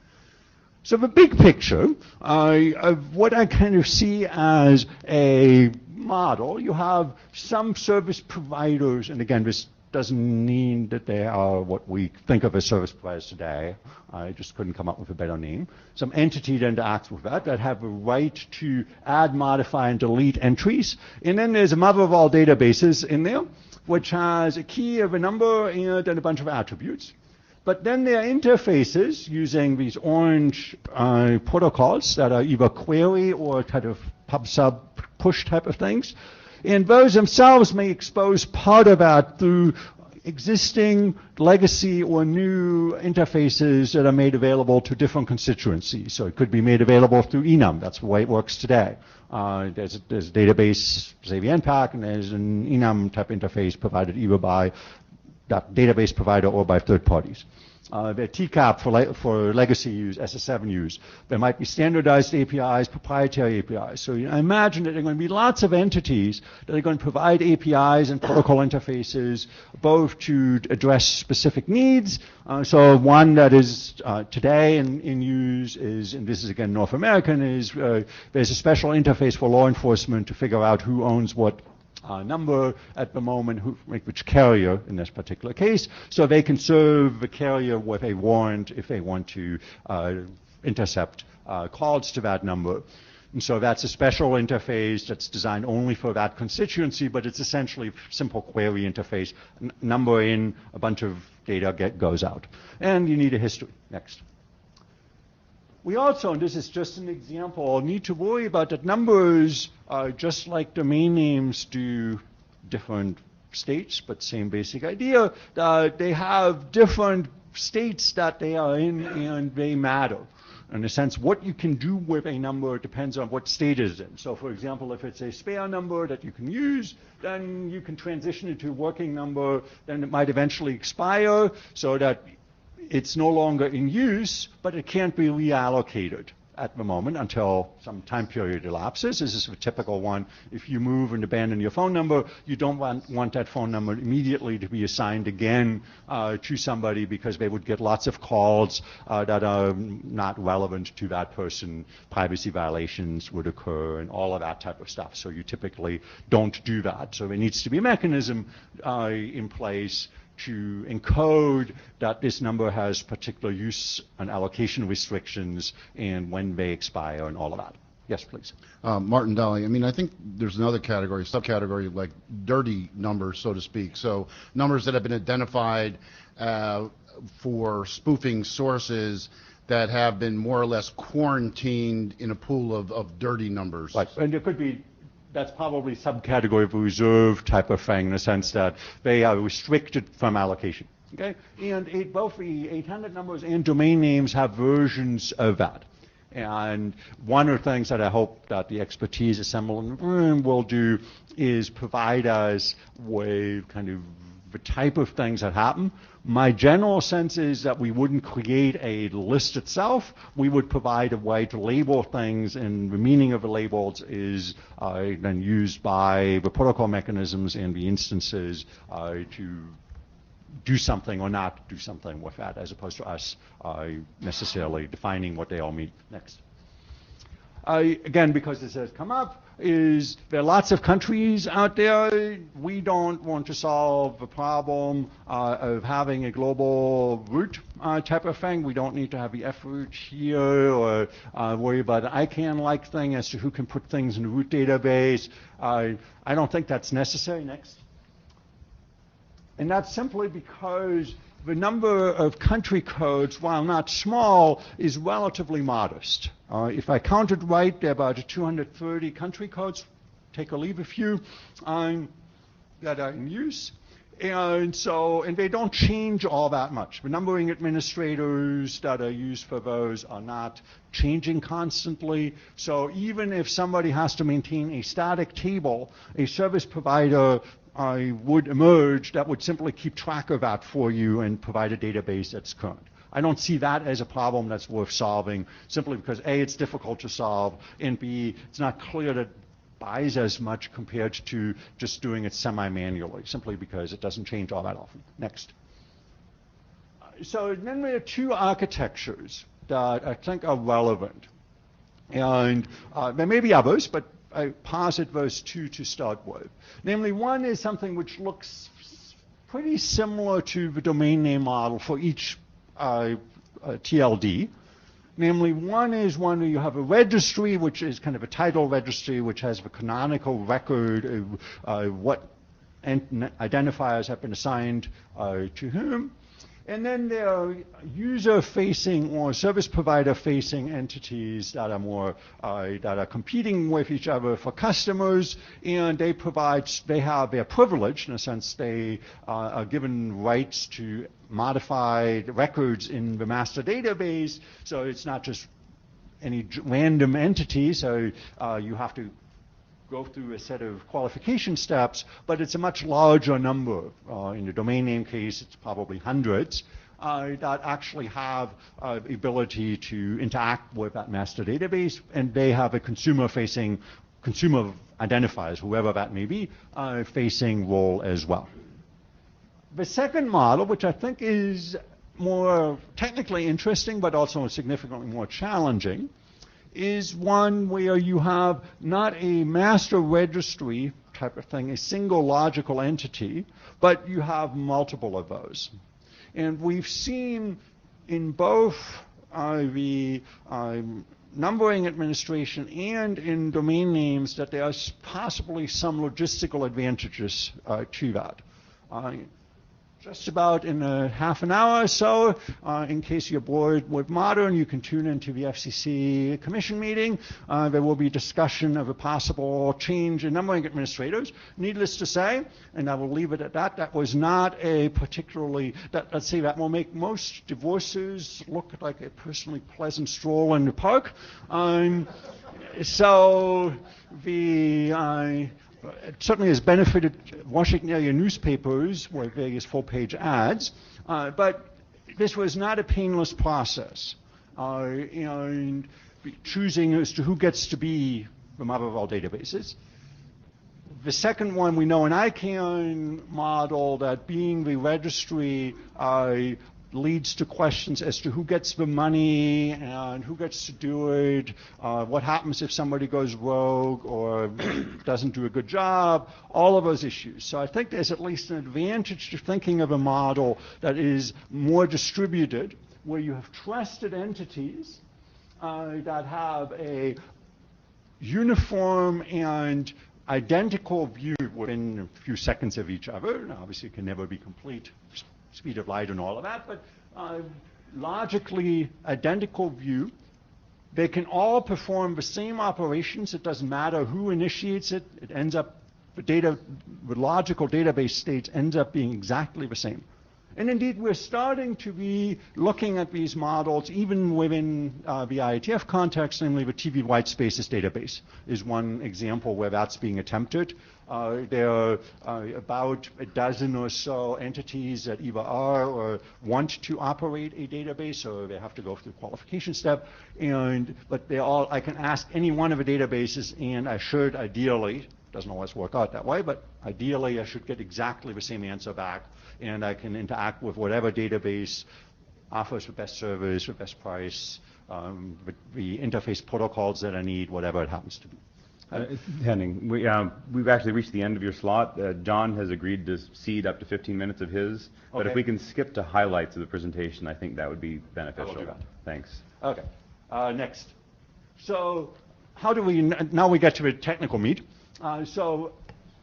So the big picture of what I kind of see as a model, you have some service providers, and again, this doesn't mean that they are what we think of as service providers today. I just couldn't come up with a better name. Some entity that interacts with that have a right to add, modify, and delete entries. And then there's a mother of all databases in there, which has a key of a number and a bunch of attributes. But then there are interfaces using these orange protocols that are either query or kind of pub-sub push type of things. And those themselves may expose part of that through existing legacy or new interfaces that are made available to different constituencies. So it could be made available through enum. That's the way it works today. There's a database, say the NPAC, and there's an enum type interface provided either by that database provider or by third parties. They're TCAP for legacy use, SS7 use. There might be standardized APIs, proprietary APIs. So I imagine that there are going to be lots of entities that are going to provide APIs and protocol interfaces, both to address specific needs. So one that is today in use is, and this is again North American, is there's a special interface for law enforcement to figure out who owns what number at the moment, which carrier in this particular case, so they can serve the carrier with a warrant if they want to intercept calls to that number. And so that's a special interface that's designed only for that constituency, but it's essentially a simple query interface. Number in, a bunch of data goes out. And you need a history. Next. We also, and this is just an example, need to worry about that numbers, just like domain names do different states, but same basic idea. They have different states that they are in, and they matter. In a sense, what you can do with a number depends on what state it is in. So for example, if it's a spare number that you can use, then you can transition it to a working number, then it might eventually expire, so that it's no longer in use, but it can't be reallocated at the moment until some time period elapses. This is a typical one. If you move and abandon your phone number, you don't want that phone number immediately to be assigned again to somebody, because they would get lots of calls that are not relevant to that person. Privacy violations would occur and all of that type of stuff. So you typically don't do that. So there needs to be a mechanism in place to encode that this number has particular use and allocation restrictions and when they expire and all of that. Yes, please. Martin Dolly, I mean, I think there's another category, subcategory, like dirty numbers, so to speak. So numbers that have been identified for spoofing sources that have been more or less quarantined in a pool of dirty numbers. Right, and there could be that's probably subcategory of reserve type of thing in the sense that they are restricted from allocation. Okay? And both the 800 numbers and domain names have versions of that. And one of the things that I hope that the expertise assembled in the room will do is provide us with kind of the type of things that happen. My general sense is that we wouldn't create a list itself. We would provide a way to label things, and the meaning of the labels is then used by the protocol mechanisms and the instances to do something or not do something with that, as opposed to us necessarily defining what they all mean. Next. Again, because this has come up, is there are lots of countries out there. We don't want to solve the problem of having a global root type of thing. We don't need to have the F root here or worry about an ICANN-like thing as to who can put things in the root database. I don't think that's necessary. Next. And that's simply because the number of country codes, while not small, is relatively modest. If I counted right, there are about 230 country codes, take or leave a few, that are in use. And they don't change all that much. The numbering administrators that are used for those are not changing constantly. So even if somebody has to maintain a static table, a service provider would emerge that would simply keep track of that for you and provide a database that's current. I don't see that as a problem that's worth solving, simply because A, it's difficult to solve, and B, it's not clear that it buys as much compared to just doing it semi-manually, simply because it doesn't change all that often. Next. So then there are two architectures that I think are relevant. And there may be others, but I posit those two to start with. Namely, one is something which looks pretty similar to the domain name model for each TLD. Namely, one is one where you have a registry, which is kind of a title registry, which has the canonical record of what identifiers have been assigned to whom. And then there are user-facing or service provider-facing entities that are more that are competing with each other for customers, and they have their privilege in a sense. They are given rights to modify the records in the master database, so it's not just any random entity. So you have to go through a set of qualification steps, but it's a much larger number. In the domain name case, it's probably hundreds that actually have the ability to interact with that master database, and they have a consumer-facing, consumer identifiers, whoever that may be, facing role as well. The second model, which I think is more technically interesting, but also significantly more challenging, is one where you have not a master registry type of thing, a single logical entity, but you have multiple of those. And we've seen in both the numbering administration and in domain names that there are possibly some logistical advantages to that. Just about in a half an hour or so, in case you're bored with modern, you can tune into the FCC commission meeting. There will be discussion of a possible change in numbering administrators. Needless to say, and I will leave it at that, that was not a particularly, let's say that will make most divorces look like a personally pleasant stroll in the park. It certainly has benefited Washington area newspapers with various full-page ads, but this was not a painless process. And choosing as to who gets to be the mother of all databases. The second one, we know an ICANN model that being the registry leads to questions as to who gets the money and who gets to do it, what happens if somebody goes rogue or doesn't do a good job, all of those issues. So I think there's at least an advantage to thinking of a model that is more distributed, where you have trusted entities that have a uniform and identical view within a few seconds of each other. Now, obviously, it can never be complete speed of light and all of that, but logically identical view They can all perform the same operations. It doesn't matter who initiates it. It ends up, the logical database states ends up being exactly the same. And indeed, we're starting to be looking at these models even within the IETF context, namely the TV white spaces database is one example where that's being attempted. There are about a dozen or so entities that either are or want to operate a database, or they have to go through the qualification step. But they're all, I can ask any one of the databases, and I should ideally, doesn't always work out that way, but ideally I should get exactly the same answer back, and I can interact with whatever database offers the best service, the best price, the interface protocols that I need, whatever it happens to be. Henning, we've actually reached the end of your slot. John has agreed to cede up to 15 minutes of his, but Okay. if we can skip to highlights of the presentation, I think that would be beneficial. I will do that. Thanks. Okay, next. So how do we, now we get to the technical meat. So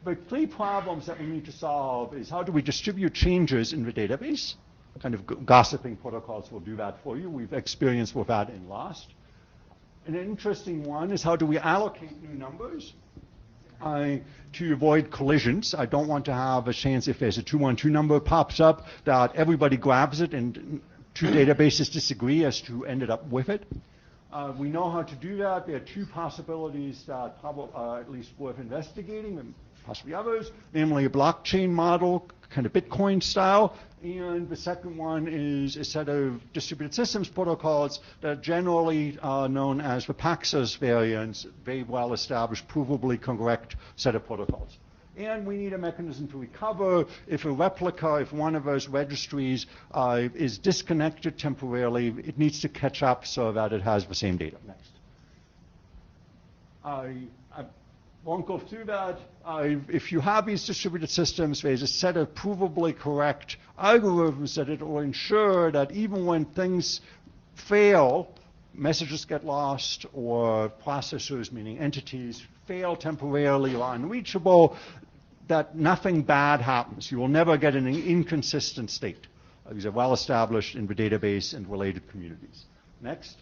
the three problems that we need to solve is how do we distribute changes in the database? Kind of gossiping protocols will do that for you. We've experienced with that in LAST. An interesting one is how do we allocate new numbers to avoid collisions. I don't want to have a chance if there's a 212 number pops up that everybody grabs it and two databases disagree as to who ended up with it. We know how to do that. There are two possibilities that probably are at least worth investigating, and possibly others, namely a blockchain model, kind of Bitcoin style, and the second one is a set of distributed systems protocols that are generally known as the Paxos variants, very well established, provably correct set of protocols. And we need a mechanism to recover if a replica, if one of those registries is disconnected temporarily, it needs to catch up so that it has the same data. Next. I won't go through that. If you have these distributed systems, there's a set of provably correct algorithms that it will ensure that even when things fail, messages get lost, or processors, meaning entities, fail temporarily or are unreachable, that nothing bad happens. You will never get an inconsistent state. These are well established in the database and related communities. Next.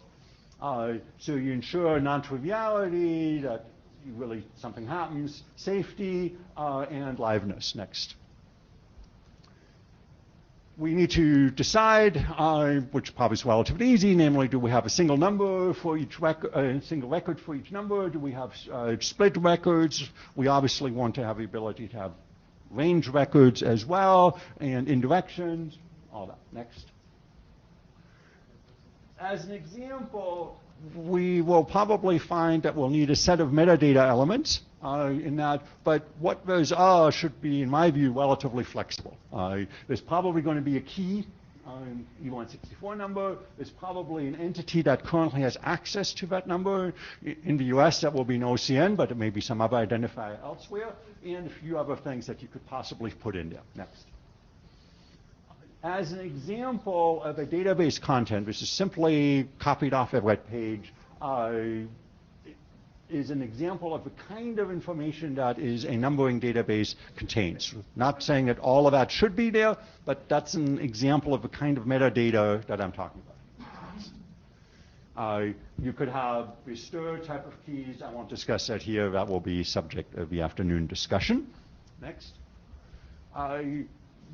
So you ensure non-triviality, that really something happens, safety, and liveness. Next. We need to decide, which probably is relatively easy, namely, do we have a single number for each record, a single record for each number? Do we have split records? We obviously want to have the ability to have range records as well, and indirections, all that. Next. As an example, we will probably find that we'll need a set of metadata elements in that, but what those are should be, in my view, relatively flexible. There's probably going to be a key, E164 number. There's probably an entity that currently has access to that number. In the US, that will be an OCN, but it may be some other identifier elsewhere, and a few other things that you could possibly put in there. Next. As an example of a database content, which is simply copied off a web page, is an example of the kind of information that is a numbering database contains. Not saying that all of that should be there, but that's an example of the kind of metadata that I'm talking about. You could have the stir type of keys. I won't discuss that here. That will be subject of the afternoon discussion. Next.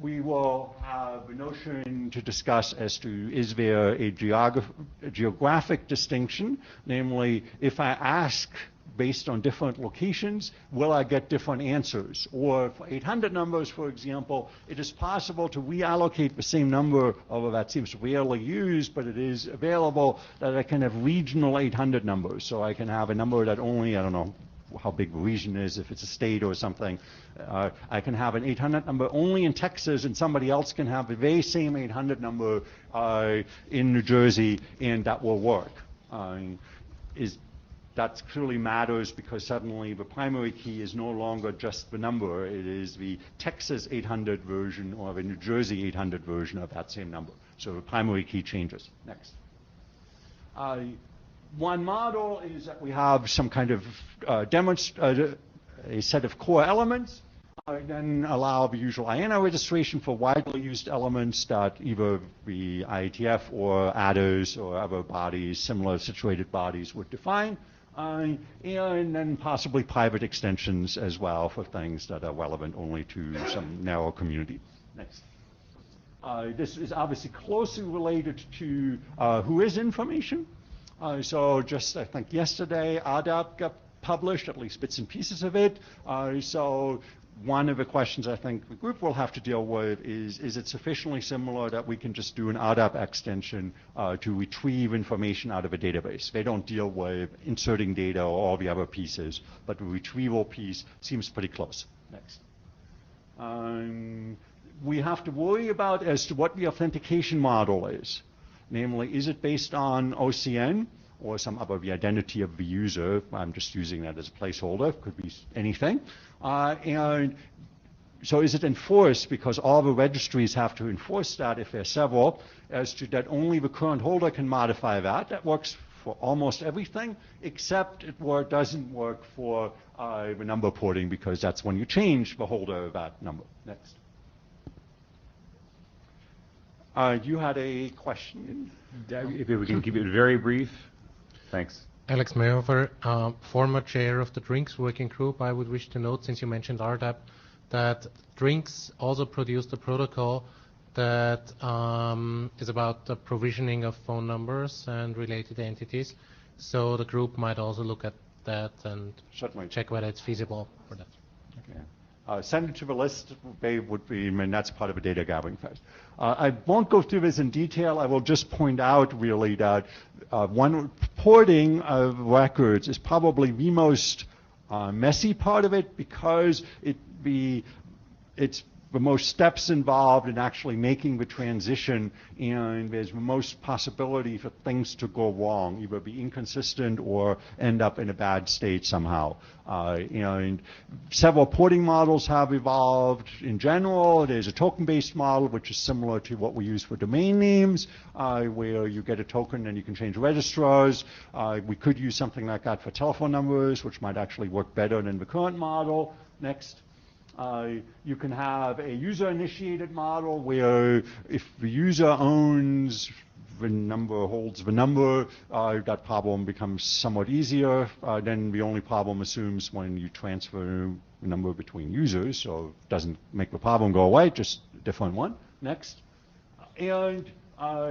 We will have a notion to discuss as to, is there a geographic distinction? Namely, if I ask based on different locations, will I get different answers? Or for 800 numbers, for example, it is possible to reallocate the same number, although that seems rarely used, but it is available that I can have regional 800 numbers. So I can have a number that only, I don't know how big the region is, if it's a state or something. I can have an 800 number only in Texas, and somebody else can have the very same 800 number in New Jersey, and that will work. That clearly matters because suddenly the primary key is no longer just the number. It is the Texas 800 version or the New Jersey 800 version of that same number. So the primary key changes. Next. One model is that we have some kind of a set of core elements. Then allow the usual INO registration for widely used elements that either the IETF or adders or other bodies, similar situated bodies would define. And then possibly private extensions as well for things that are relevant only to some narrow community. Next. This is obviously closely related to who is information. So just I think yesterday, RDAP got published, at least bits and pieces of it. So one of the questions I think the group will have to deal with is it sufficiently similar that we can just do an RDAP extension to retrieve information out of a database? They don't deal with inserting data or all the other pieces, but the retrieval piece seems pretty close. Next. We have to worry about as to what the authentication model is. Namely, is it based on OCN or some other the identity of the user? I'm just using that as a placeholder. Could be anything. And so is it enforced because all the registries have to enforce that if there are several, as to that only the current holder can modify that? That works for almost everything, except it doesn't work for the number porting, because that's when you change the holder of that number. Next. You had a question. If we can keep it very brief. Thanks. Alex Mayhofer, former chair of the Drinks working group. I would wish to note, since you mentioned RDAP, that Drinks also produced a protocol that is about the provisioning of phone numbers and related entities. So the group might also look at that and certainly check whether it's feasible for that. Okay. Send it to the list. They would be, I mean, that's part of a data gathering phase. I won't go through this in detail. I will just point out really that porting of records is probably the most messy part of it, because it's the most steps involved in actually making the transition, and there's the most possibility for things to go wrong, either be inconsistent or end up in a bad state somehow. And several porting models have evolved in general. There's a token-based model, which is similar to what we use for domain names, where you get a token and you can change registrars. We could use something like that for telephone numbers, which might actually work better than the current model. Next. You can have a user-initiated model where if the user owns the number, holds the number, that problem becomes somewhat easier. Then the only problem assumes when you transfer the number between users, so it doesn't make the problem go away, just a different one. Next. And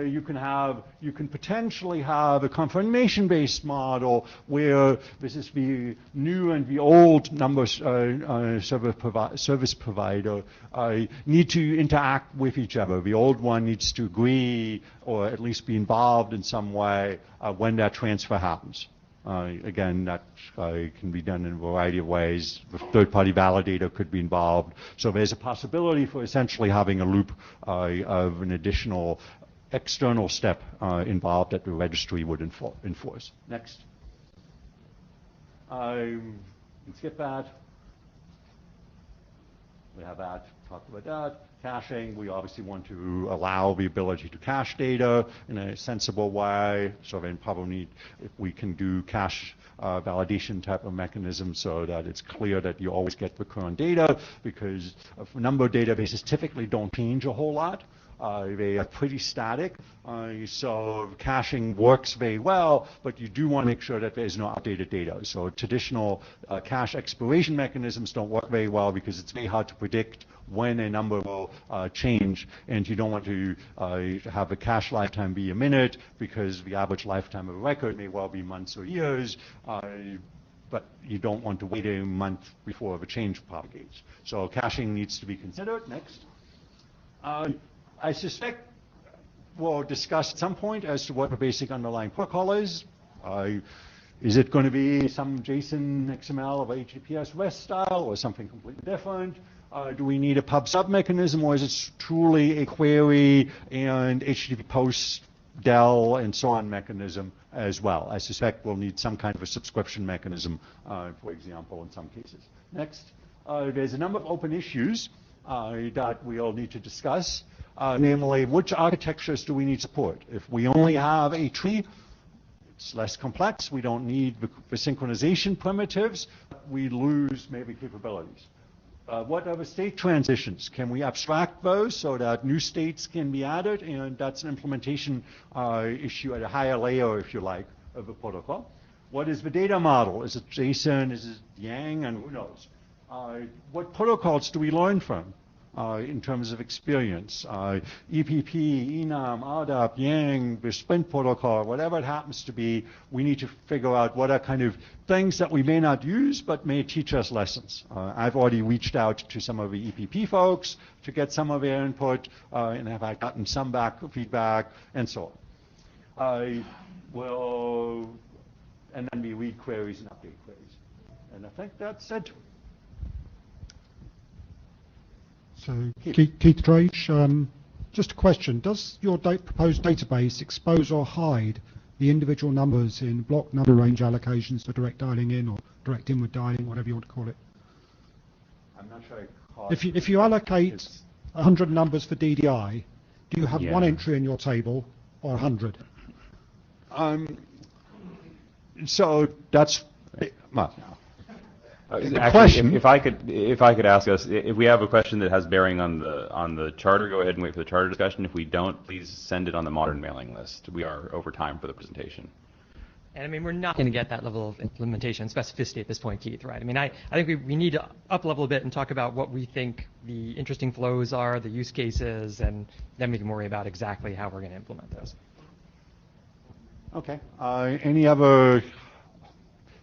you can potentially have a confirmation-based model where this is the new and the old service provider need to interact with each other. The old one needs to agree or at least be involved in some way when that transfer happens. Again, that can be done in a variety of ways. The third-party validator could be involved. So there's a possibility for essentially having a loop of an additional external step involved that the registry would enforce. Next. Let's skip that. We have that. Talked about that. Caching, we obviously want to allow the ability to cache data in a sensible way. So then probably if we can do cache validation type of mechanism so that it's clear that you always get the current data, because a number of databases typically don't change a whole lot. They are pretty static, so caching works very well, but you do want to make sure that there's no outdated data. So traditional cache expiration mechanisms don't work very well because it's very hard to predict when a number will change, and you don't want to have a cache lifetime be a minute, because the average lifetime of a record may well be months or years, but you don't want to wait a month before the change propagates. So caching needs to be considered. Next. I suspect we'll discuss at some point as to what the basic underlying protocol is. Is it going to be some JSON XML of HTTPS REST style or something completely different? Do we need a pub-sub mechanism, or is it truly a query and HTTP post, DEL, and so on mechanism as well? I suspect we'll need some kind of a subscription mechanism, for example, in some cases. Next, there's a number of open issues that we'll need to discuss. Namely, which architectures do we need support? If we only have a tree, it's less complex. We don't need the synchronization primitives. We lose maybe capabilities. What are the state transitions? Can we abstract those so that new states can be added? And that's an implementation issue at a higher layer, if you like, of the protocol. What is the data model? Is it JSON? Is it Yang? And who knows? What protocols do we learn from in terms of experience? EPP, ENAM, RDAP, Yang, the Sprint protocol, whatever it happens to be, we need to figure out what are kind of things that we may not use but may teach us lessons. I've already reached out to some of the EPP folks to get some of their input, and have gotten some feedback, and so on. I will, and then we read queries and update queries. And I think that's it. So, Keith Drage, just a question. Does your proposed database expose or hide the individual numbers in block number range allocations for direct dialing in or direct inward dialing, whatever you want to call it? I'm not sure I caught If you allocate 100 numbers for DDI, do you have one entry in your table or 100? So that's well. Actually, if I could ask us, if we have a question that has bearing on the charter, go ahead and wait for the charter discussion. If we don't, please send it on the modern mailing list. We are over time for the presentation. And I mean, we're not going to get that level of implementation specificity at this point, Keith, right? I mean, I think we need to up-level a bit and talk about what we think the interesting flows are, the use cases, and then we can worry about exactly how we're going to implement those. Okay. Any other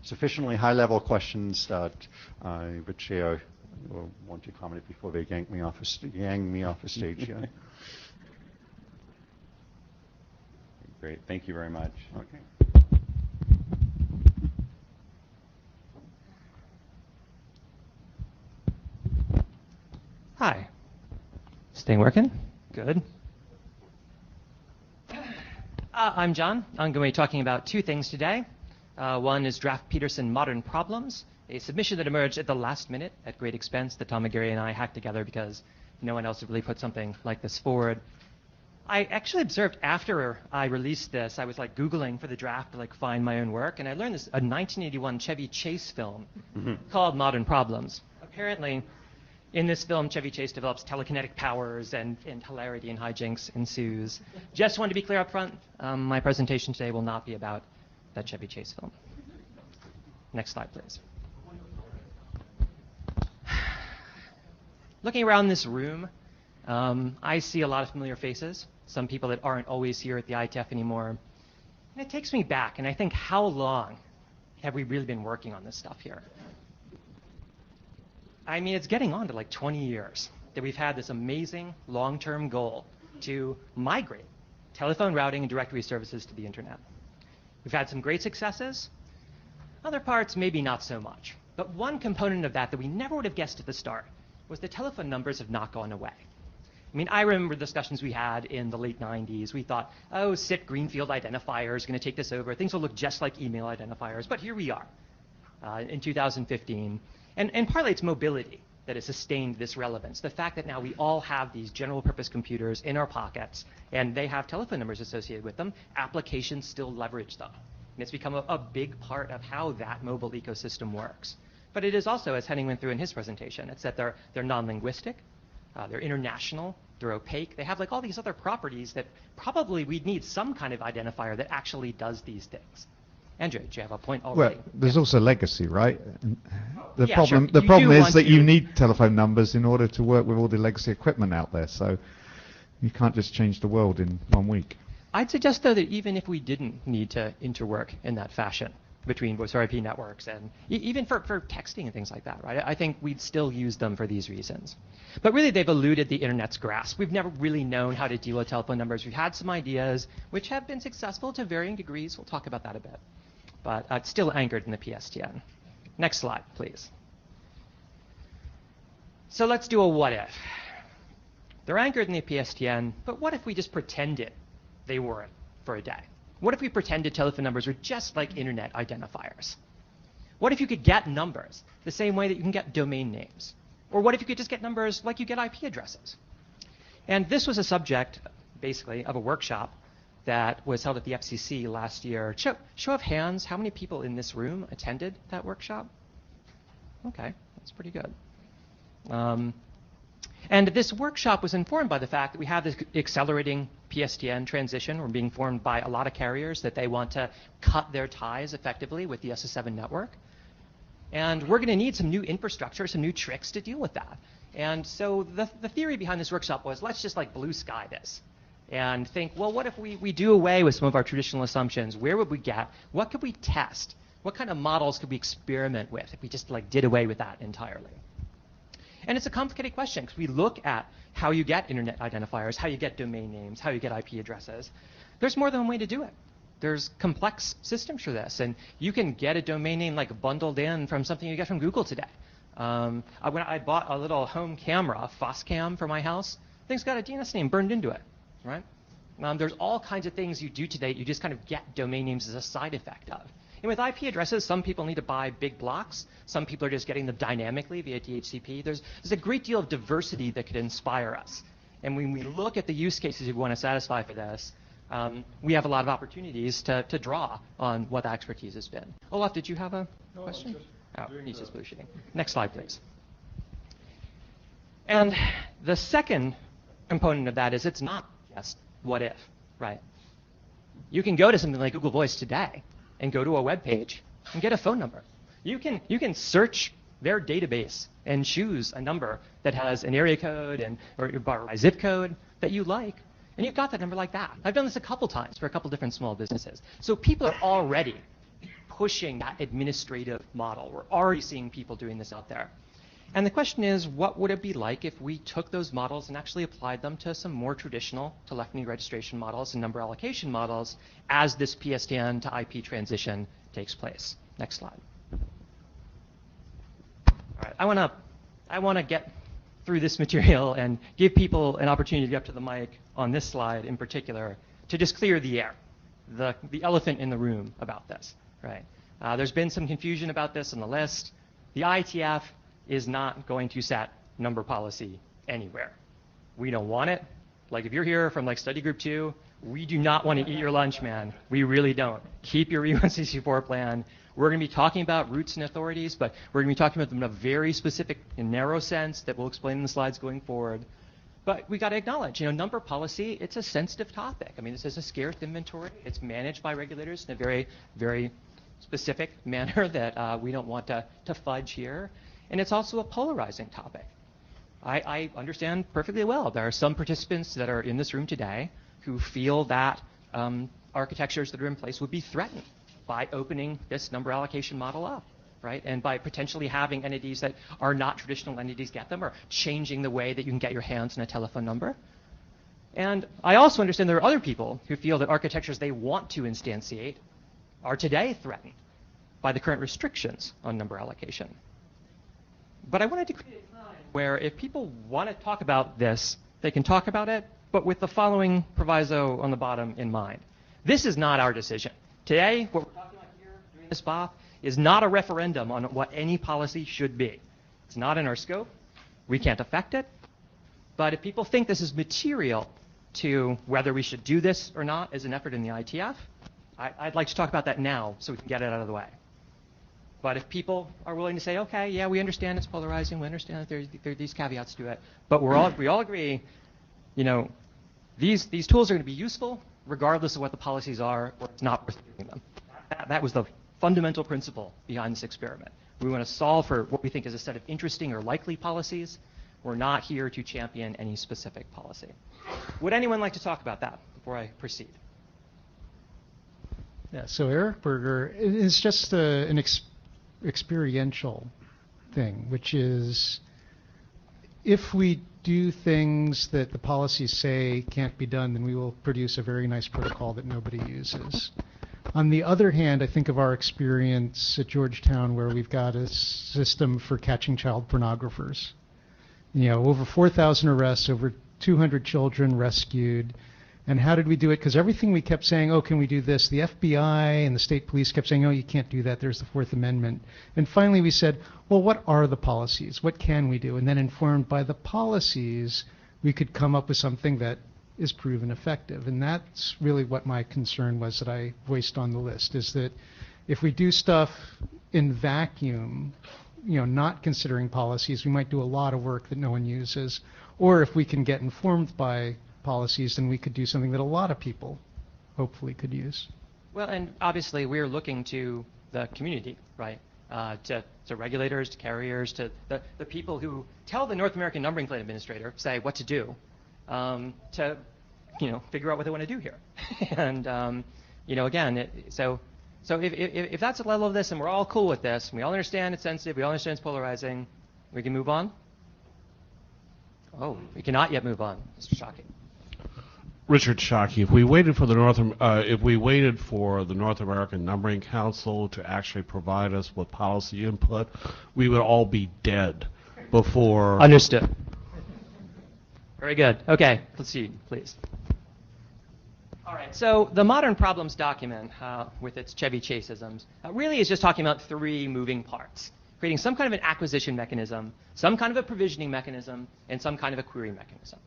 sufficiently high-level questions that the chair will want to comment before they yank me off the stage here? Great. Thank you very much. Okay. Hi. This thing working? Good. I'm John. I'm going to be talking about two things today. One is Draft Peterson Modern Problems, a submission that emerged at the last minute at great expense that Tom McGarry and I hacked together because no one else had really put something like this forward. I actually observed after I released this, I was like Googling for the draft to like find my own work, and I learned this a 1981 Chevy Chase film called Modern Problems. Apparently, in this film, Chevy Chase develops telekinetic powers and hilarity and hijinks ensues. Just wanted to be clear up front, my presentation today will not be about that Chevy Chase film. Next slide, please. Looking around this room, I see a lot of familiar faces, some people that aren't always here at the IETF anymore. And it takes me back, and I think, how long have we really been working on this stuff here? I mean, it's getting on to like 20 years that we've had this amazing long-term goal to migrate telephone routing and directory services to the internet. We've had some great successes. Other parts, maybe not so much. But one component of that we never would have guessed at the start was the telephone numbers have not gone away. I mean, I remember discussions we had in the late 90s. We thought, oh, SIP Greenfield identifier is going to take this over. Things will look just like email identifiers. But here we are in 2015. And partly it's mobility that has sustained this relevance. The fact that now we all have these general purpose computers in our pockets and they have telephone numbers associated with them, applications still leverage them. And it's become a big part of how that mobile ecosystem works. But it is also, as Henning went through in his presentation, it's that they're non-linguistic, they're international, they're opaque. They have like all these other properties that probably we'd need some kind of identifier that actually does these things. Andrew, do you have a point already? Well, there's also legacy, right? The Yeah, problem, sure. the problem do is want that you to- need telephone numbers in order to work with all the legacy equipment out there. So you can't just change the world in 1 week. I'd suggest, though, that even if we didn't need to interwork in that fashion between voice over IP networks and even for texting and things like that, right? I think we'd still use them for these reasons. But really, they've eluded the Internet's grasp. We've never really known how to deal with telephone numbers. We've had some ideas which have been successful to varying degrees. We'll talk about that a bit. But it's still anchored in the PSTN. Next slide, please. So let's do a what if. They're anchored in the PSTN, but what if we just pretended they weren't for a day? What if we pretended telephone numbers were just like internet identifiers? What if you could get numbers the same way that you can get domain names? Or what if you could just get numbers like you get IP addresses? And this was a subject, basically, of a workshop that was held at the FCC last year. Show of hands, how many people in this room attended that workshop? Okay, that's pretty good. And this workshop was informed by the fact that we have this accelerating PSTN transition. We're being informed by a lot of carriers that they want to cut their ties effectively with the SS7 network. And we're going to need some new infrastructure, some new tricks to deal with that. And so the theory behind this workshop was, let's just like blue sky this and think, well, what if we do away with some of our traditional assumptions? Where would we get? What could we test? What kind of models could we experiment with if we just like did away with that entirely? And it's a complicated question because we look at how you get internet identifiers, how you get domain names, how you get IP addresses. There's more than one way to do it. There's complex systems for this, and you can get a domain name like bundled in from something you get from Google today. When I bought a little home camera, Foscam, for my house, thing's got a DNS name burned into it, right? There's all kinds of things you do today you just kind of get domain names as a side effect of. And with IP addresses, some people need to buy big blocks. Some people are just getting them dynamically via DHCP. There's a great deal of diversity that could inspire us. And when we look at the use cases we want to satisfy for this, we have a lot of opportunities to draw on what the expertise has been. Olaf, did you have a question? Oh, he's just bullshitting. Next slide, please. And the second component of that is it's not just what if, right? You can go to something like Google Voice today and go to a web page and get a phone number. You can search their database and choose a number that has an area code or a zip code that you like, and you've got that number like that. I've done this a couple times for a couple different small businesses. So people are already pushing that administrative model. We're already seeing people doing this out there. And the question is, what would it be like if we took those models and actually applied them to some more traditional telephony registration models and number allocation models as this PSTN to IP transition takes place? Next slide. All right, I want to get through this material and give people an opportunity to get up to the mic on this slide in particular to just clear the air, the elephant in the room about this, right? There's been some confusion about this on the list. The IETF is not going to set number policy anywhere. We don't want it. Like if you're here from like study group 2, we do not want to eat your lunch, man. We really don't. Keep your E164 plan. We're going to be talking about routes and authorities, but we're going to be talking about them in a very specific and narrow sense that we'll explain in the slides going forward. But we got to acknowledge, number policy, it's a sensitive topic. I mean, this is a scarce inventory. It's managed by regulators in a very, very specific manner that we don't want to fudge here. And it's also a polarizing topic. I understand perfectly well. There are some participants that are in this room today who feel that architectures that are in place would be threatened by opening this number allocation model up, right? And by potentially having entities that are not traditional entities get them, or changing the way that you can get your hands on a telephone number. And I also understand there are other people who feel that architectures they want to instantiate are today threatened by the current restrictions on number allocation. But I wanted to create a time where if people want to talk about this, they can talk about it, but with the following proviso on the bottom in mind. This is not our decision. Today, what we're talking about here during this BOP is not a referendum on what any policy should be. It's not in our scope. We can't affect it. But if people think this is material to whether we should do this or not as an effort in the IETF, I'd like to talk about that now so we can get it out of the way. But if people are willing to say, okay, yeah, we understand it's polarizing, we understand that there are these caveats to it, but we all agree, these tools are going to be useful regardless of what the policies are, or it's not worth doing them. That was the fundamental principle behind this experiment. We want to solve for what we think is a set of interesting or likely policies. We're not here to champion any specific policy. Would anyone like to talk about that before I proceed? Yeah, so Eric Berger is just an experiential thing, which is if we do things that the policies say can't be done, then we will produce a very nice protocol that nobody uses. On the other hand, I think of our experience at Georgetown where we've got a system for catching child pornographers. Over 4,000 arrests, over 200 children rescued. And how did we do it? Because everything we kept saying, oh, can we do this? The FBI and the state police kept saying, oh, you can't do that. There's the Fourth Amendment. And finally we said, well, what are the policies? What can we do? And then informed by the policies, we could come up with something that is proven effective. And that's really what my concern was that I voiced on the list, is that if we do stuff in vacuum, not considering policies, we might do a lot of work that no one uses. Or if we can get informed by policies, then we could do something that a lot of people hopefully could use. Well, and obviously we're looking to the community, right? To regulators, to carriers, to the people who tell the North American Numbering Plate Administrator, say what to do, to figure out what they want to do here. And again, so if that's the level of this, and we're all cool with this, and we all understand it's sensitive, we all understand it's polarizing, we can move on. Oh, we cannot yet move on. Mr. Shockey. Richard Shockey, if we waited for the North American Numbering Council to actually provide us with policy input, we would all be dead before. Understood. Very good. Okay, let's see, please. All right, so the Modern Problems document, with its Chevy Chase-isms, really is just talking about three moving parts: creating some kind of an acquisition mechanism, some kind of a provisioning mechanism, and some kind of a query mechanism.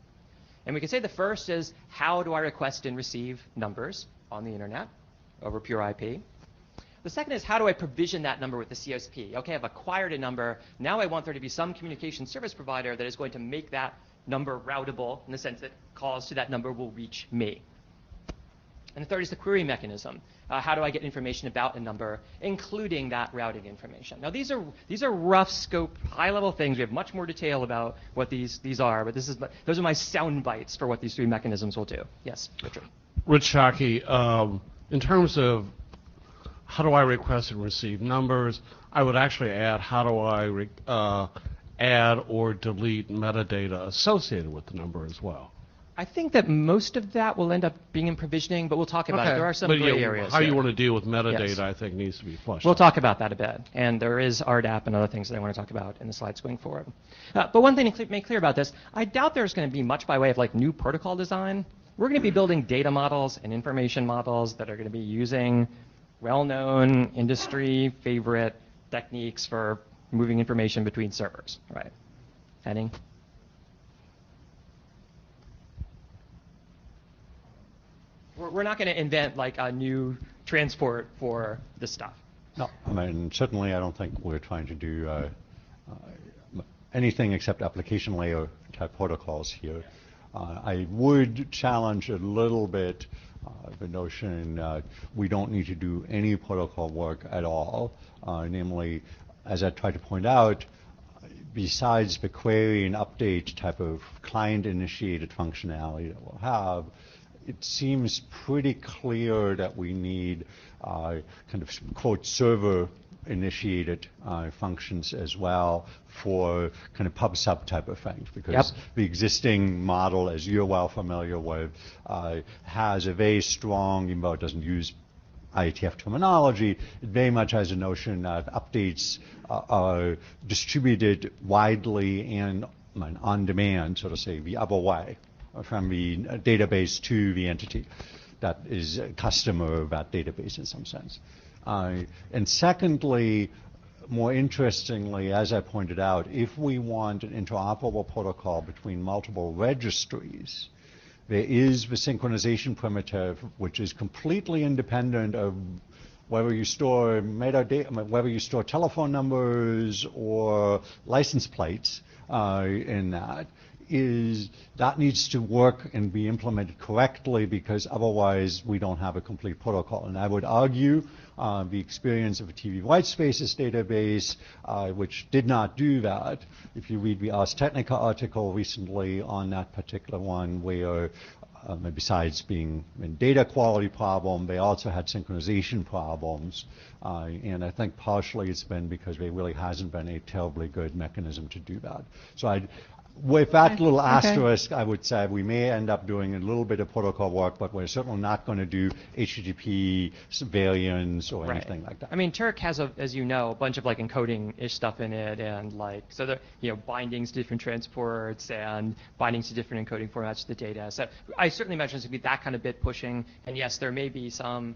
And we can say the first is, how do I request and receive numbers on the internet over pure IP? The second is, how do I provision that number with the CSP? Okay, I've acquired a number. Now I want there to be some communication service provider that is going to make that number routable in the sense that calls to that number will reach me. And the third is the query mechanism. How do I get information about a number, including that routing information? Now, these are rough scope, high-level things. We have much more detail about what these are, but those are my sound bites for what these three mechanisms will do. Yes, Richard. Rich Shockey, in terms of how do I request and receive numbers, I would actually add how do I add or delete metadata associated with the number as well. I think that most of that will end up being in provisioning, but we'll talk about it. There are some gray areas. How here. you want to deal with metadata, Yes. I think, needs to be flushed We'll out. talk about that a bit, and there is RDAP and other things that I want to talk about in the slides going forward. But one thing to make clear about this, I doubt there's going to be much by way of new protocol design. We're going to be building data models and information models that are going to be using well-known industry favorite techniques for moving information between servers, right? Henning? We're not going to invent a new transport for this stuff. No, certainly I don't think we're trying to do anything except application layer type protocols here. I would challenge a little bit the notion we don't need to do any protocol work at all. Namely, as I tried to point out, besides the query and update type of client-initiated functionality that we'll have, it seems pretty clear that we need kind of quote server-initiated functions as well for kind of pub-sub type of things, because the existing model, as you're well familiar with, has a very strong, even though it doesn't use IETF terminology, it very much has a notion that updates are distributed widely and on demand, so to say, the other way, from the database to the entity that is a customer of that database in some sense. And secondly, more interestingly, as I pointed out, if we want an interoperable protocol between multiple registries, there is the synchronization primitive, which is completely independent of whether you store metadata, whether you store telephone numbers or license plates in that. That needs to work and be implemented correctly, because otherwise we don't have a complete protocol. And I would argue the experience of a TV white spaces database, which did not do that. If you read the Ars Technica article recently on that particular one, where besides being a data quality problem, they also had synchronization problems. And I think partially it's been because there really hasn't been a terribly good mechanism to do that. So with that little asterisk, I would say we may end up doing a little bit of protocol work, but we're certainly not going to do HTTP variants or anything like that. I mean, Turk has, as you know, a bunch of encoding-ish stuff in it, and so the bindings to different transports and bindings to different encoding formats of the data. So I certainly imagine it's going to be that kind of bit pushing. And yes, there may be some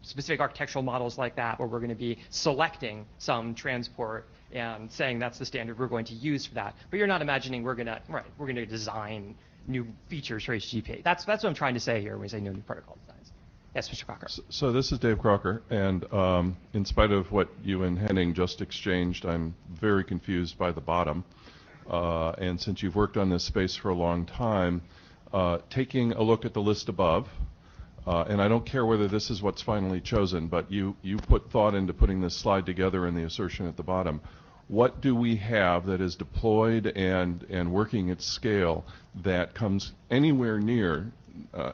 specific architectural models like that where we're going to be selecting some transport and saying that's the standard we're going to use for that. But you're not imagining we're going to design new features for HTTP. That's what I'm trying to say here when we say no new protocol designs. Yes, Mr. Crocker. So this is Dave Crocker, and in spite of what you and Henning just exchanged, I'm very confused by the bottom. And since you've worked on this space for a long time, taking a look at the list above, and I don't care whether this is what's finally chosen, but you put thought into putting this slide together in the assertion at the bottom. What do we have that is deployed and working at scale that comes anywhere near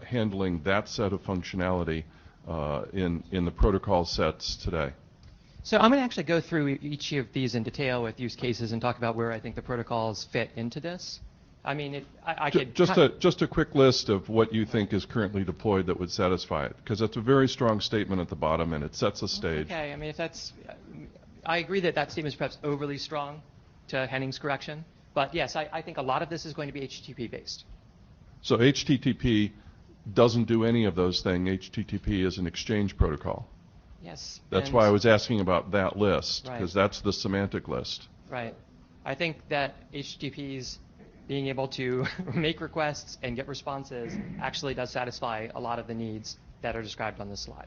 handling that set of functionality in the protocol sets today? So I'm going to actually go through each of these in detail with use cases and talk about where I think the protocols fit into this. I mean, I could... Just a quick list of what you think is currently deployed that would satisfy it, because that's a very strong statement at the bottom and it sets a stage. Okay, I mean, if that's... I agree that that statement is perhaps overly strong to Henning's correction, but yes, I think a lot of this is going to be HTTP based. So HTTP doesn't do any of those things. HTTP is an exchange protocol. Yes. That's why I was asking about that list, because Right. that's the semantic list. Right. I think that HTTP's being able to make requests and get responses actually does satisfy a lot of the needs that are described on this slide.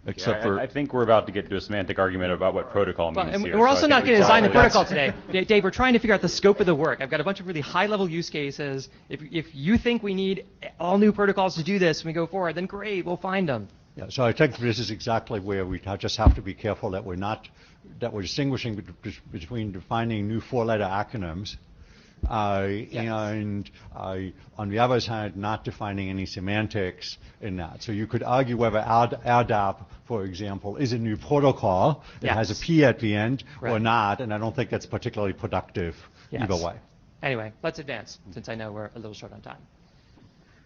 Except for I think we're about to get to a semantic argument about what protocol means And here. we're also not going to design the protocol today. today. Dave, we're trying to figure out the scope of the work. I've got a bunch of really high-level use cases. If you think we need all new protocols to do this when we go forward, then great, we'll find them. Yeah, so I think this is exactly where we just have to be careful that we're distinguishing between defining new four-letter acronyms and on the other hand, not defining any semantics in that. So you could argue whether RDAP, for example, is a new protocol that has a P at the end or not, and I don't think that's particularly productive either way. Anyway, let's advance, since I know we're a little short on time.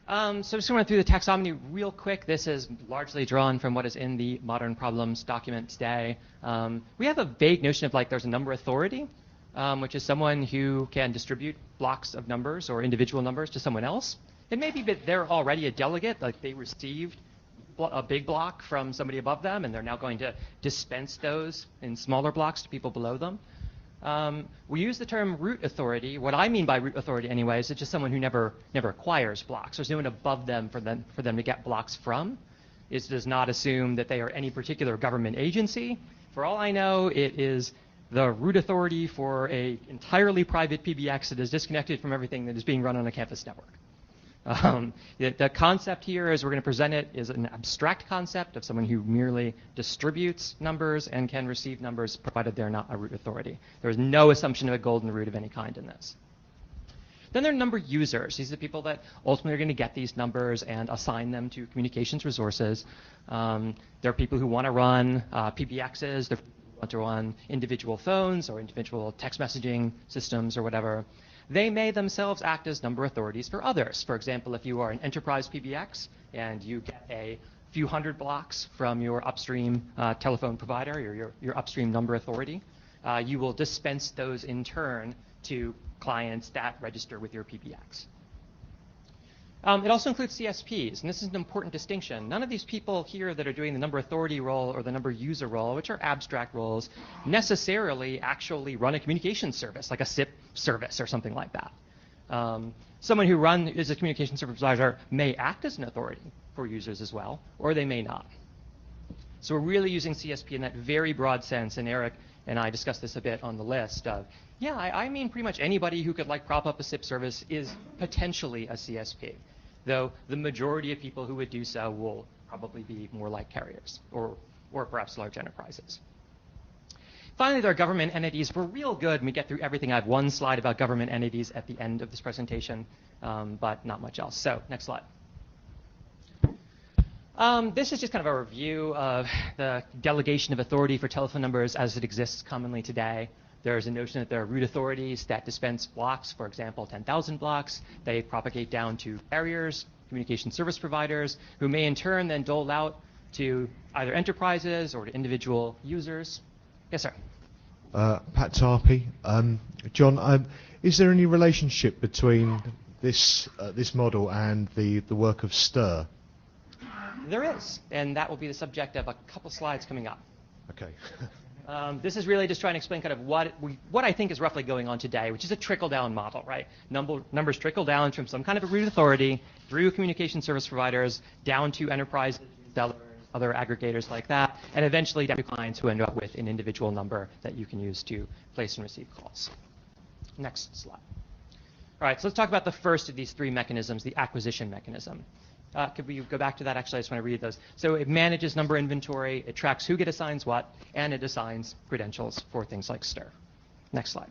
So I'm just going to run through the taxonomy real quick. This is largely drawn from what is in the Modern Problems document today. We have a vague notion of like there's a number authority, which is someone who can distribute blocks of numbers or individual numbers to someone else. It may be that they're already a delegate, like they received a big block from somebody above them, and they're now going to dispense those in smaller blocks to people below them. We use the term root authority. What I mean by root authority anyway is it's just someone who never acquires blocks. There's no one above them for them to get blocks from. It does not assume that they are any particular government agency. For all I know, it is the root authority for a entirely private PBX that is disconnected from everything that is being run on a campus network. The concept here, as we're going to present it, is an abstract concept of someone who merely distributes numbers and can receive numbers, provided they're not a root authority. There is no assumption of a golden root of any kind in this. Then there are number users. These are the people that ultimately are going to get these numbers and assign them to communications resources. There are people who want to run PBXs. There are people who want to run individual phones or individual text messaging systems or whatever. They may themselves act as number authorities for others. For example, if you are an enterprise PBX and you get a few hundred blocks from your upstream telephone provider or your upstream number authority, you will dispense those in turn to clients that register with your PBX. It also includes CSPs, and this is an important distinction. None of these people here that are doing the number authority role or the number user role, which are abstract roles, necessarily actually run a communication service, like a SIP service or something like that. Someone who is a communication service provider may act as an authority for users as well, or they may not. So we're really using CSP in that very broad sense, and Eric and I discussed this a bit on the list of, I mean pretty much anybody who could like prop up a SIP service is potentially a CSP, though the majority of people who would do so will probably be more like carriers or perhaps large enterprises. Finally, there are government entities. We're real good when we get through everything. I have one slide about government entities at the end of this presentation, but not much else. So next slide. This is just kind of a review of the delegation of authority for telephone numbers as it exists commonly today. There's a notion that there are root authorities that dispense blocks, for example, 10,000 blocks. They propagate down to carriers, communication service providers, who may in turn then dole out to either enterprises or to individual users. Yes, sir. Pat Tarpey. John, is there any relationship between this model and the work of STIR? There is, and that will be the subject of a couple slides coming up. Okay. This is really just trying to explain kind of what I think is roughly going on today, which is a trickle-down model, right? Numbers trickle down from some kind of a root authority through communication service providers down to enterprises, sellers, other aggregators like that, and eventually down to clients who end up with an individual number that you can use to place and receive calls. Next slide. All right, so let's talk about the first of these three mechanisms, the acquisition mechanism. Could we go back to that? Actually, I just want to read those. So it manages number inventory, it tracks who gets assigns what, and it assigns credentials for things like STIR. Next slide.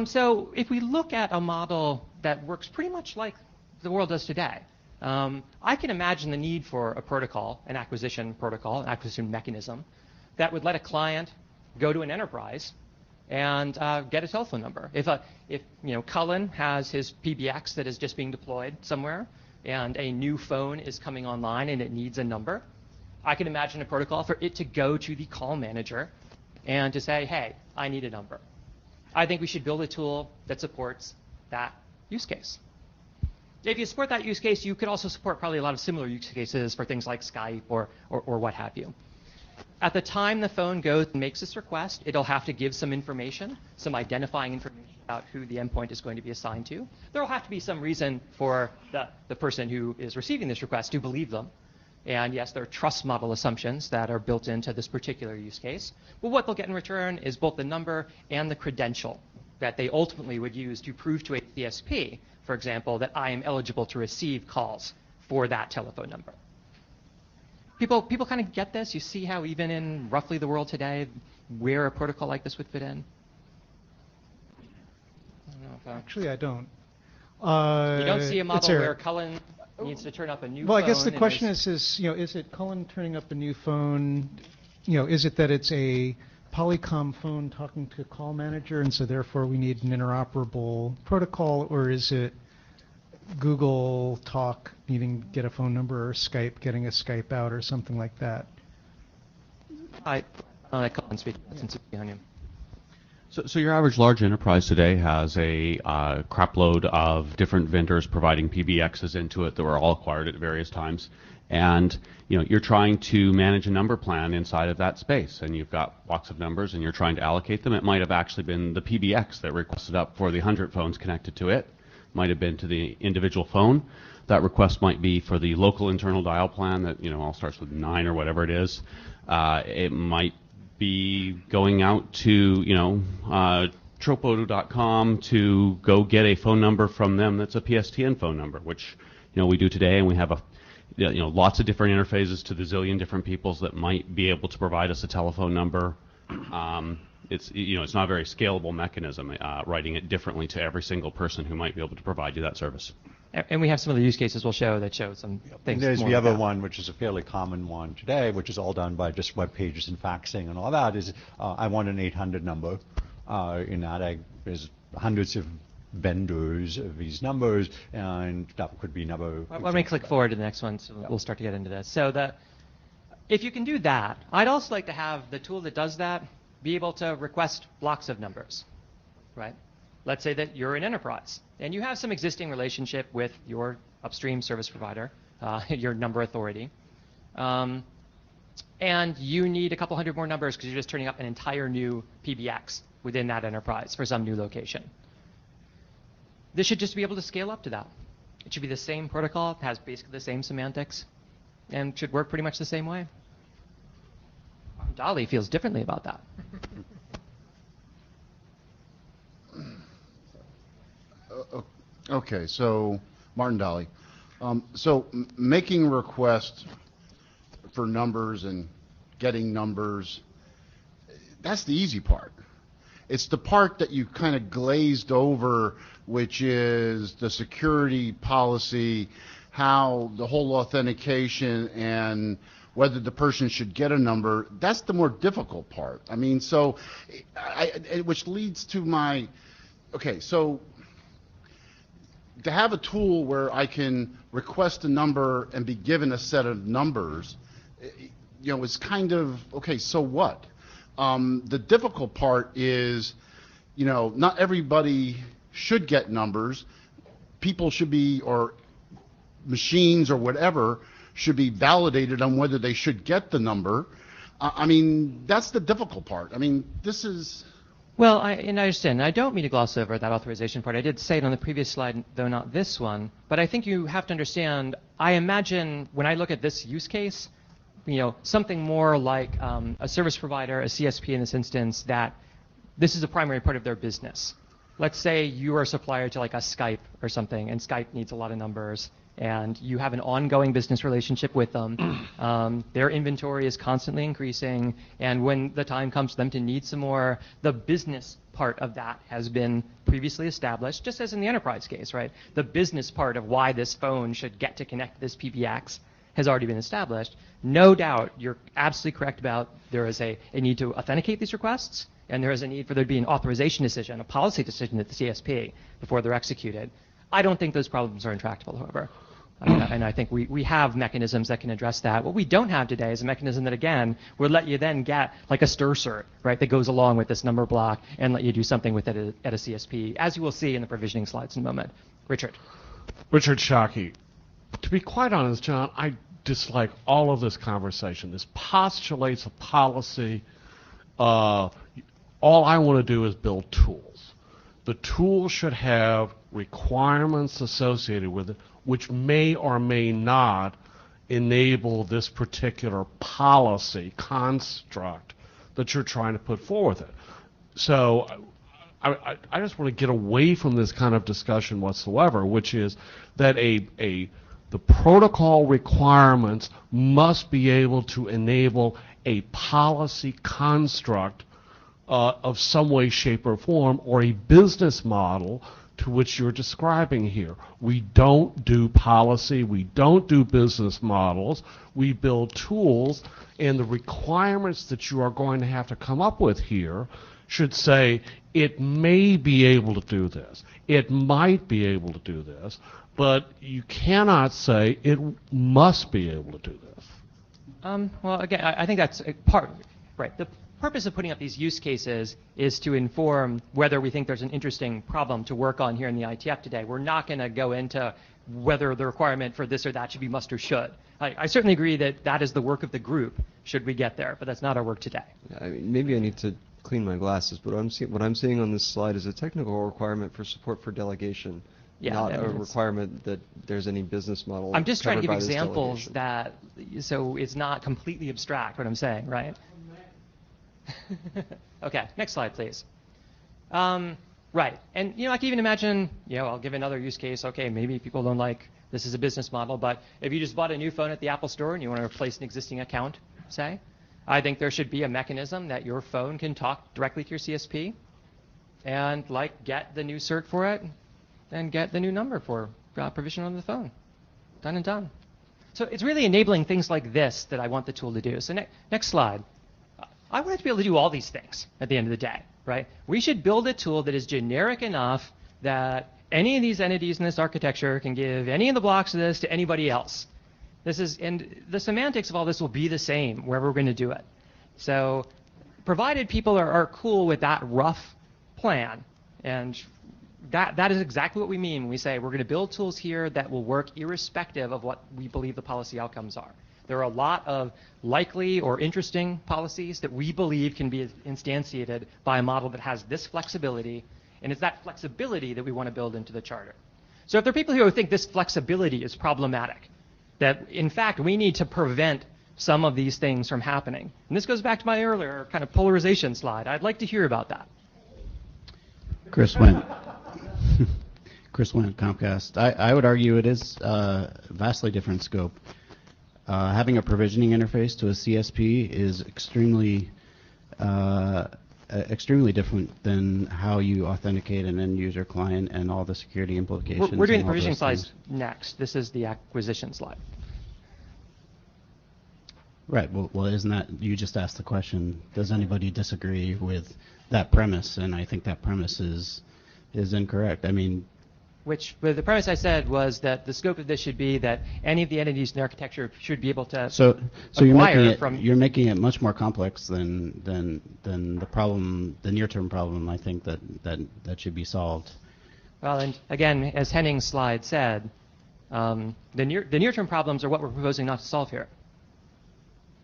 So if we look at a model that works pretty much like the world does today, I can imagine the need for a protocol, an acquisition mechanism, that would let a client go to an enterprise and get a telephone number. If Cullen has his PBX that is just being deployed somewhere, and a new phone is coming online and it needs a number, I can imagine a protocol for it to go to the call manager and to say, hey, I need a number. I think we should build a tool that supports that use case. If you support that use case, you could also support probably a lot of similar use cases for things like Skype or what have you. At the time the phone goes and makes this request, it'll have to give some information, some identifying information about who the endpoint is going to be assigned to. There will have to be some reason for the person who is receiving this request to believe them. And yes, there are trust model assumptions that are built into this particular use case. But what they'll get in return is both the number and the credential that they ultimately would use to prove to a CSP, for example, that I am eligible to receive calls for that telephone number. People kind of get this. You see how even in roughly the world today, where a protocol like this would fit in? Actually, I don't. You don't see a model where Cullen needs to turn up a new phone. Well, I guess the question is it Cullen turning up a new phone? Is it that it's a Polycom phone talking to a call manager, and so therefore we need an interoperable protocol, or is it Google Talk needing to get a phone number, or Skype getting a Skype out, or something like that? I can't speak since it's behind you. So your average large enterprise today has a crapload of different vendors providing PBXs into it that were all acquired at various times, and you're trying to manage a number plan inside of that space, and you've got blocks of numbers, and you're trying to allocate them. It might have actually been the PBX that requested up for the 100 phones connected to it. Might have been to the individual phone. That request might be for the local internal dial plan that all starts with 9 or whatever it is. It might be going out to tropodo.com to go get a phone number from them that's a PSTN phone number, which we do today, and we have lots of different interfaces to the zillion different peoples that might be able to provide us a telephone number. It's not a very scalable mechanism, writing it differently to every single person who might be able to provide you that service. And we have some of the use cases we'll show that show some things. There's more the other like one, which is a fairly common one today, which is all done by just web pages and faxing and all that, is I want an 800 number. In that, there's hundreds of vendors of these numbers, and that could be another. Let me click forward to the next one, so we'll start to get into this. So if you can do that, I'd also like to have the tool that does that be able to request blocks of numbers, right? Let's say that you're an enterprise and you have some existing relationship with your upstream service provider, your number authority, and you need a couple hundred more numbers because you're just turning up an entire new PBX within that enterprise for some new location. This should just be able to scale up to that. It should be the same protocol, has basically the same semantics, and should work pretty much the same way. Dolly feels differently about that. Okay, so Martin Dolly. Making requests for numbers and getting numbers, that's the easy part. It's the part that you kind of glazed over, which is the security policy, how the whole authentication and whether the person should get a number. That's the more difficult part. I mean, which leads to my, okay, so to have a tool where I can request a number and be given a set of numbers, is kind of, okay, so what? The difficult part is, not everybody should get numbers. People should be, or machines or whatever, should be validated on whether they should get the number. I mean, that's the difficult part. I mean, this is... Well, I understand. I don't mean to gloss over that authorization part. I did say it on the previous slide, though not this one. But I think you have to understand, I imagine when I look at this use case, something more like a service provider, a CSP in this instance, that this is a primary part of their business. Let's say you are a supplier to like a Skype or something, and Skype needs a lot of numbers, and you have an ongoing business relationship with them. Their inventory is constantly increasing, and when the time comes for them to need some more, the business part of that has been previously established, just as in the enterprise case, right? The business part of why this phone should get to connect this PBX has already been established. No doubt, you're absolutely correct about there is a need to authenticate these requests, and there is a need for there to be an authorization decision, a policy decision at the CSP before they're executed. I don't think those problems are intractable, however. And I think we have mechanisms that can address that. What we don't have today is a mechanism that, again, would let you then get like a stir cert, right, that goes along with this number block and let you do something with it at a CSP, as you will see in the provisioning slides in a moment. Richard. Richard Shockey. To be quite honest, John, I dislike all of this conversation. This postulates a policy. All I want to do is build tools. The tool should have requirements associated with it, which may or may not enable this particular policy construct that you're trying to put forth. So I just want to get away from this kind of discussion whatsoever, which is that the protocol requirements must be able to enable a policy construct of some way, shape, or form, or a business model to which you're describing here. We don't do policy, we don't do business models, we build tools, and the requirements that you are going to have to come up with here should say it may be able to do this, it might be able to do this, but you cannot say it must be able to do this. Well, again, I think that's a part, right. The purpose of putting up these use cases is to inform whether we think there's an interesting problem to work on here in the IETF today. We're not going to go into whether the requirement for this or that should be must or should. I certainly agree that that is the work of the group, should we get there, but that's not our work today. I mean, maybe I need to clean my glasses, but what I'm seeing on this slide is a technical requirement for support for delegation, not a requirement that there's any business model. I'm just trying to give examples that, so it's not completely abstract what I'm saying, right? Okay, next slide, please. Right, and I can even imagine, I'll give another use case. Okay, maybe people don't like this as a business model, but if you just bought a new phone at the Apple Store and you want to replace an existing account, say, I think there should be a mechanism that your phone can talk directly to your CSP and get the new cert for it and get the new number for provision on the phone. Done and done. So it's really enabling things like this that I want the tool to do. So next slide. I want it to be able to do all these things at the end of the day, right? We should build a tool that is generic enough that any of these entities in this architecture can give any of the blocks of this to anybody else. And the semantics of all this will be the same wherever we're going to do it. So provided people are cool with that rough plan, and that is exactly what we mean when we say we're going to build tools here that will work irrespective of what we believe the policy outcomes are. There are a lot of likely or interesting policies that we believe can be instantiated by a model that has this flexibility, and it's that flexibility that we want to build into the charter. So if there are people who think this flexibility is problematic, that in fact we need to prevent some of these things from happening, and this goes back to my earlier kind of polarization slide, I'd like to hear about that. Chris Wendt, Comcast. I would argue it is a vastly different scope. Having a provisioning interface to a CSP is extremely different than how you authenticate an end user client and all the security implications. We're doing the provisioning slides next. This is the acquisition slide. Right. Well, isn't that, you just asked the question, does anybody disagree with that premise? And I think that premise is incorrect. I mean, the premise I said was that the scope of this should be that any of the entities in the architecture should be able to So you're making it much more complex than the problem, the near-term problem. I think that should be solved. Well, and again, as Henning's slide said, the near-term problems are what we're proposing not to solve here.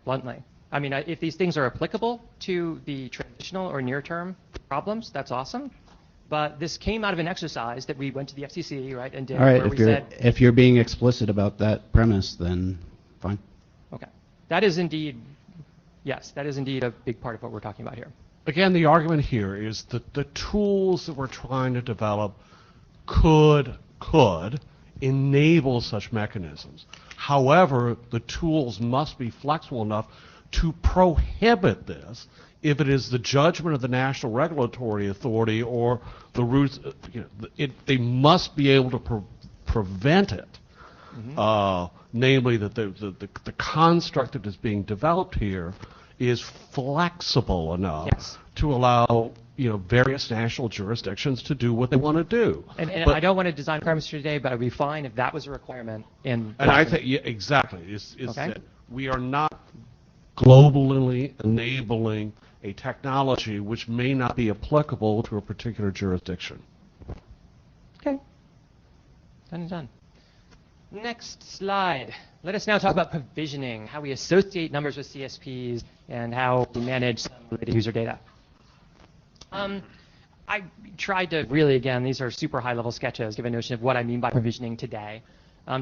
Bluntly, I mean, if these things are applicable to the transitional or near-term problems, that's awesome. But this came out of an exercise that we went to the FCC, right, and did All right, where we said, if you're being explicit about that premise, then fine. okay, that is indeed, yes, that is indeed a big part of what we're talking about here. Again, the argument here is that the tools that we're trying to develop could enable such mechanisms. However, the tools must be flexible enough to prohibit this if it is the judgment of the National Regulatory Authority or the root, they must be able to prevent it. Namely, that the construct that is being developed here is flexible enough to allow various national jurisdictions to do what they want to do. And I don't want to design requirements for today, but it would be fine if that was a requirement in. And I think exactly is Okay. that we are not globally enabling a technology which may not be applicable to a particular jurisdiction. Okay. Done and done. Next slide. Let us now talk about provisioning, how we associate numbers with CSPs, and how we manage some related user data. I tried to really, again, these are super high-level sketches, give a notion of what I mean by provisioning today.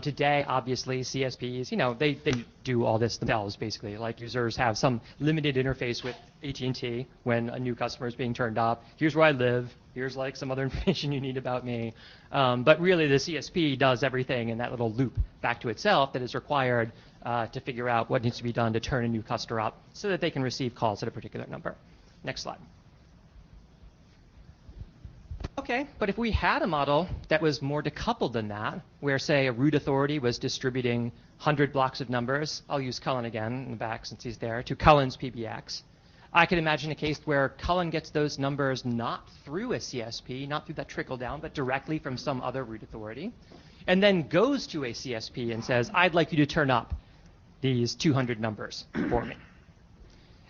Today, obviously, CSPs, they do all this themselves, basically. Like users have some limited interface with AT&T when a new customer is being turned up. Here's where I live. Here's like some other information you need about me. But really, the CSP does everything in that little loop back to itself that is required to figure out what needs to be done to turn a new customer up so that they can receive calls at a particular number. Next slide. Okay, but if we had a model that was more decoupled than that, where, say, a root authority was distributing 100 blocks of numbers, I'll use Cullen again in the back since he's there, to Cullen's PBX, I could imagine a case where Cullen gets those numbers not through a CSP, not through that trickle down, but directly from some other root authority, and then goes to a CSP and says, I'd like you to turn up these 200 numbers for me.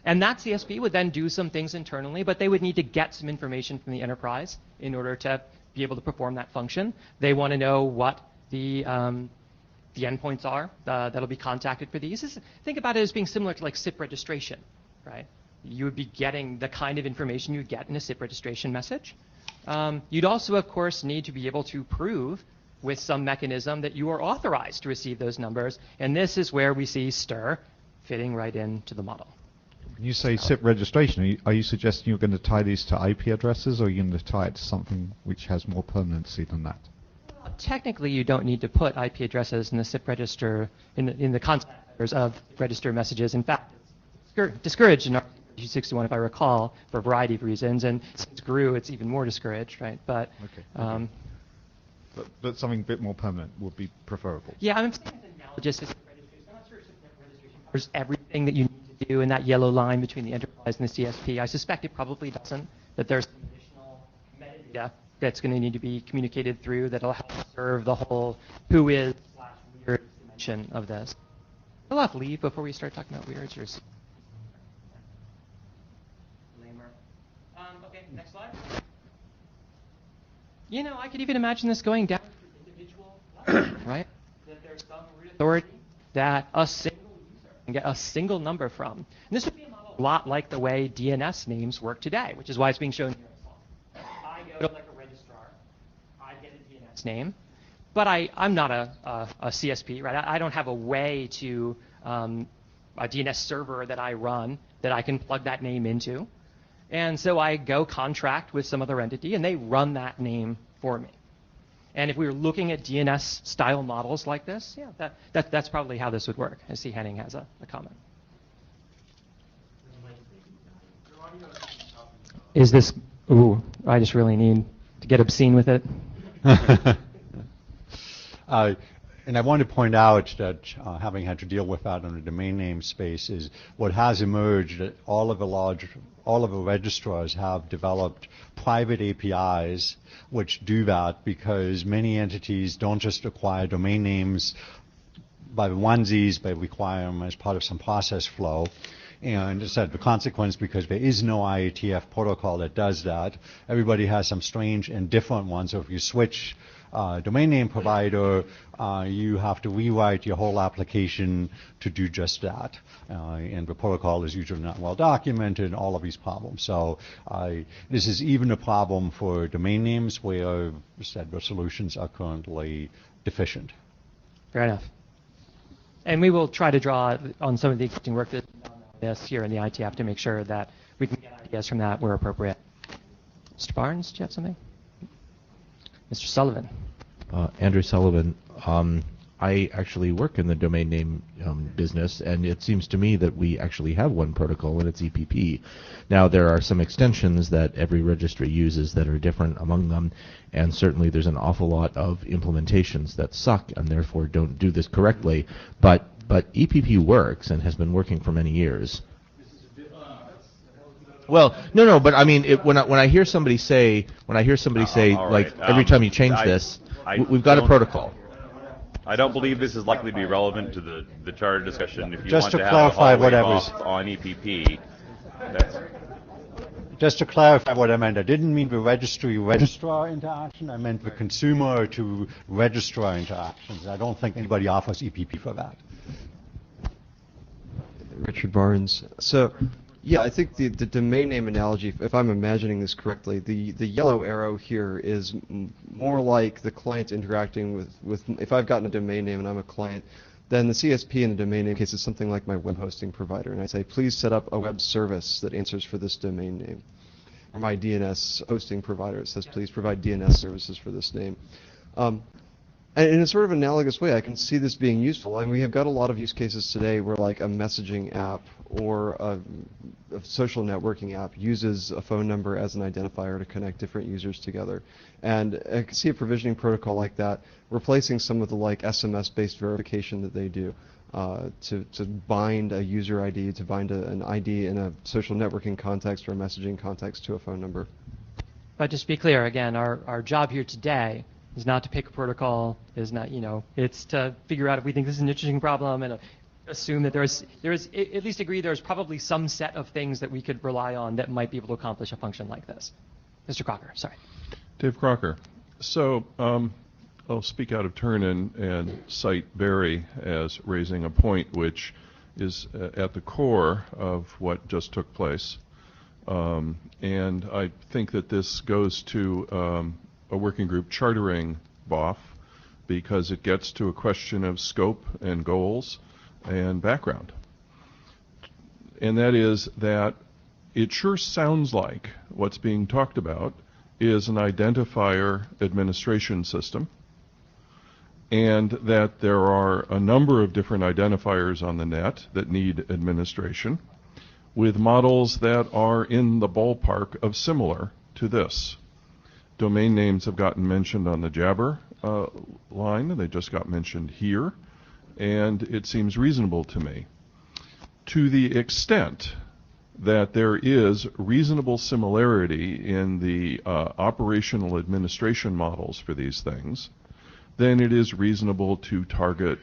And that CSP would then do some things internally, but they would need to get some information from the enterprise in order to be able to perform that function. They want to know what the endpoints are that'll be contacted for these. Think about it as being similar to like SIP registration, right? You would be getting the kind of information you'd get in a SIP registration message. You'd also, of course, need to be able to prove with some mechanism that you are authorized to receive those numbers, and this is where we see STIR fitting right into the model. When you say SIP registration, are you suggesting you're going to tie these to IP addresses, or are you going to tie it to something which has more permanency than that? Well, technically, you don't need to put IP addresses in the SIP register, in the contact of register messages. In fact, it's discouraged in RG61, if I recall, for a variety of reasons. And since GRU, it's even more discouraged, right? But, okay. But something a bit more permanent would be preferable. Yeah, I'm saying it's analogous to SIP registration. I'm not sure SIP registration covers everything that you need to do in that yellow line between the enterprise and the CSP. I suspect it probably doesn't, that there's some additional metadata that's going to need to be communicated through that'll help serve the whole who is / weird dimension of this. I'll have to leave before we start talking about weirds. Or lamer. Okay, next slide. I could even imagine this going down to individual level, right? That there's some root authority that a single user can get a single number from. And this would be a lot like the way DNS names work today, which is why it's being shown here. I go to like a registrar, I get a DNS name, but I'm not a CSP, right? I don't have a way to a DNS server that I run that I can plug that name into. And so I go contract with some other entity, and they run that name for me. And if we were looking at DNS style models like this, yeah, that's probably how this would work. I see Henning has a comment. Is this, ooh, I just really need to get obscene with it. And I want to point out that having had to deal with that in the domain name space is what has emerged that all of the registrars have developed private APIs which do that, because many entities don't just acquire domain names by the onesies, but require them as part of some process flow. And as I said, the consequence, because there is no IETF protocol that does that, everybody has some strange and different ones. So if you switch domain name provider, you have to rewrite your whole application to do just that. And the protocol is usually not well documented, all of these problems. So this is even a problem for domain names where the solutions are currently deficient. Fair enough. And we will try to draw on some of the existing work that's done on this here in the IETF to make sure that we can get ideas from that where appropriate. Mr. Barnes, do you have something? Mr. Sullivan. Andrew Sullivan. I actually work in the domain name business, and it seems to me that we actually have one protocol, and it's EPP. Now, there are some extensions that every registry uses that are different among them, and certainly there's an awful lot of implementations that suck and therefore don't do this correctly. But EPP works and has been working for many years. Well, no, but I mean, when I hear somebody say, like, every time you change this, we've got a protocol. I don't believe this is likely to be relevant to the charter discussion. If you Just want to to clarify have a whatever's off on EPP, that's... Just to clarify what I meant, I didn't mean the registrar interaction, I meant the consumer to registrar interactions. I don't think anybody offers EPP for that. Richard Barnes. So, yeah, I think the domain name analogy, if I'm imagining this correctly, the yellow arrow here is more like the client interacting with, if I've gotten a domain name and I'm a client, then the CSP in the domain name case is something like my web hosting provider. And I say, please set up a web service that answers for this domain name. Or my DNS hosting provider says, please provide DNS services for this name. And in a sort of analogous way, I can see this being useful. I mean, we have got a lot of use cases today where like a messaging app or a social networking app uses a phone number as an identifier to connect different users together. And I can see a provisioning protocol like that replacing some of the like SMS-based verification that they do to bind a user ID, to bind an ID in a social networking context or a messaging context to a phone number. But just to be clear, again, our job here today is not to pick a protocol, is not, it's to figure out if we think this is an interesting problem and assume that there is at least agree there's probably some set of things that we could rely on that might be able to accomplish a function like this. Mr. Crocker, sorry. Dave Crocker. So I'll speak out of turn and cite Barry as raising a point which is at the core of what just took place. And I think that this goes to a working group chartering BOF because it gets to a question of scope and goals and background. And that is that it sure sounds like what's being talked about is an identifier administration system, and that there are a number of different identifiers on the net that need administration with models that are in the ballpark of similar to this. Domain names have gotten mentioned on the Jabber line. They just got mentioned here, and it seems reasonable to me. To the extent that there is reasonable similarity in the operational administration models for these things, then it is reasonable to target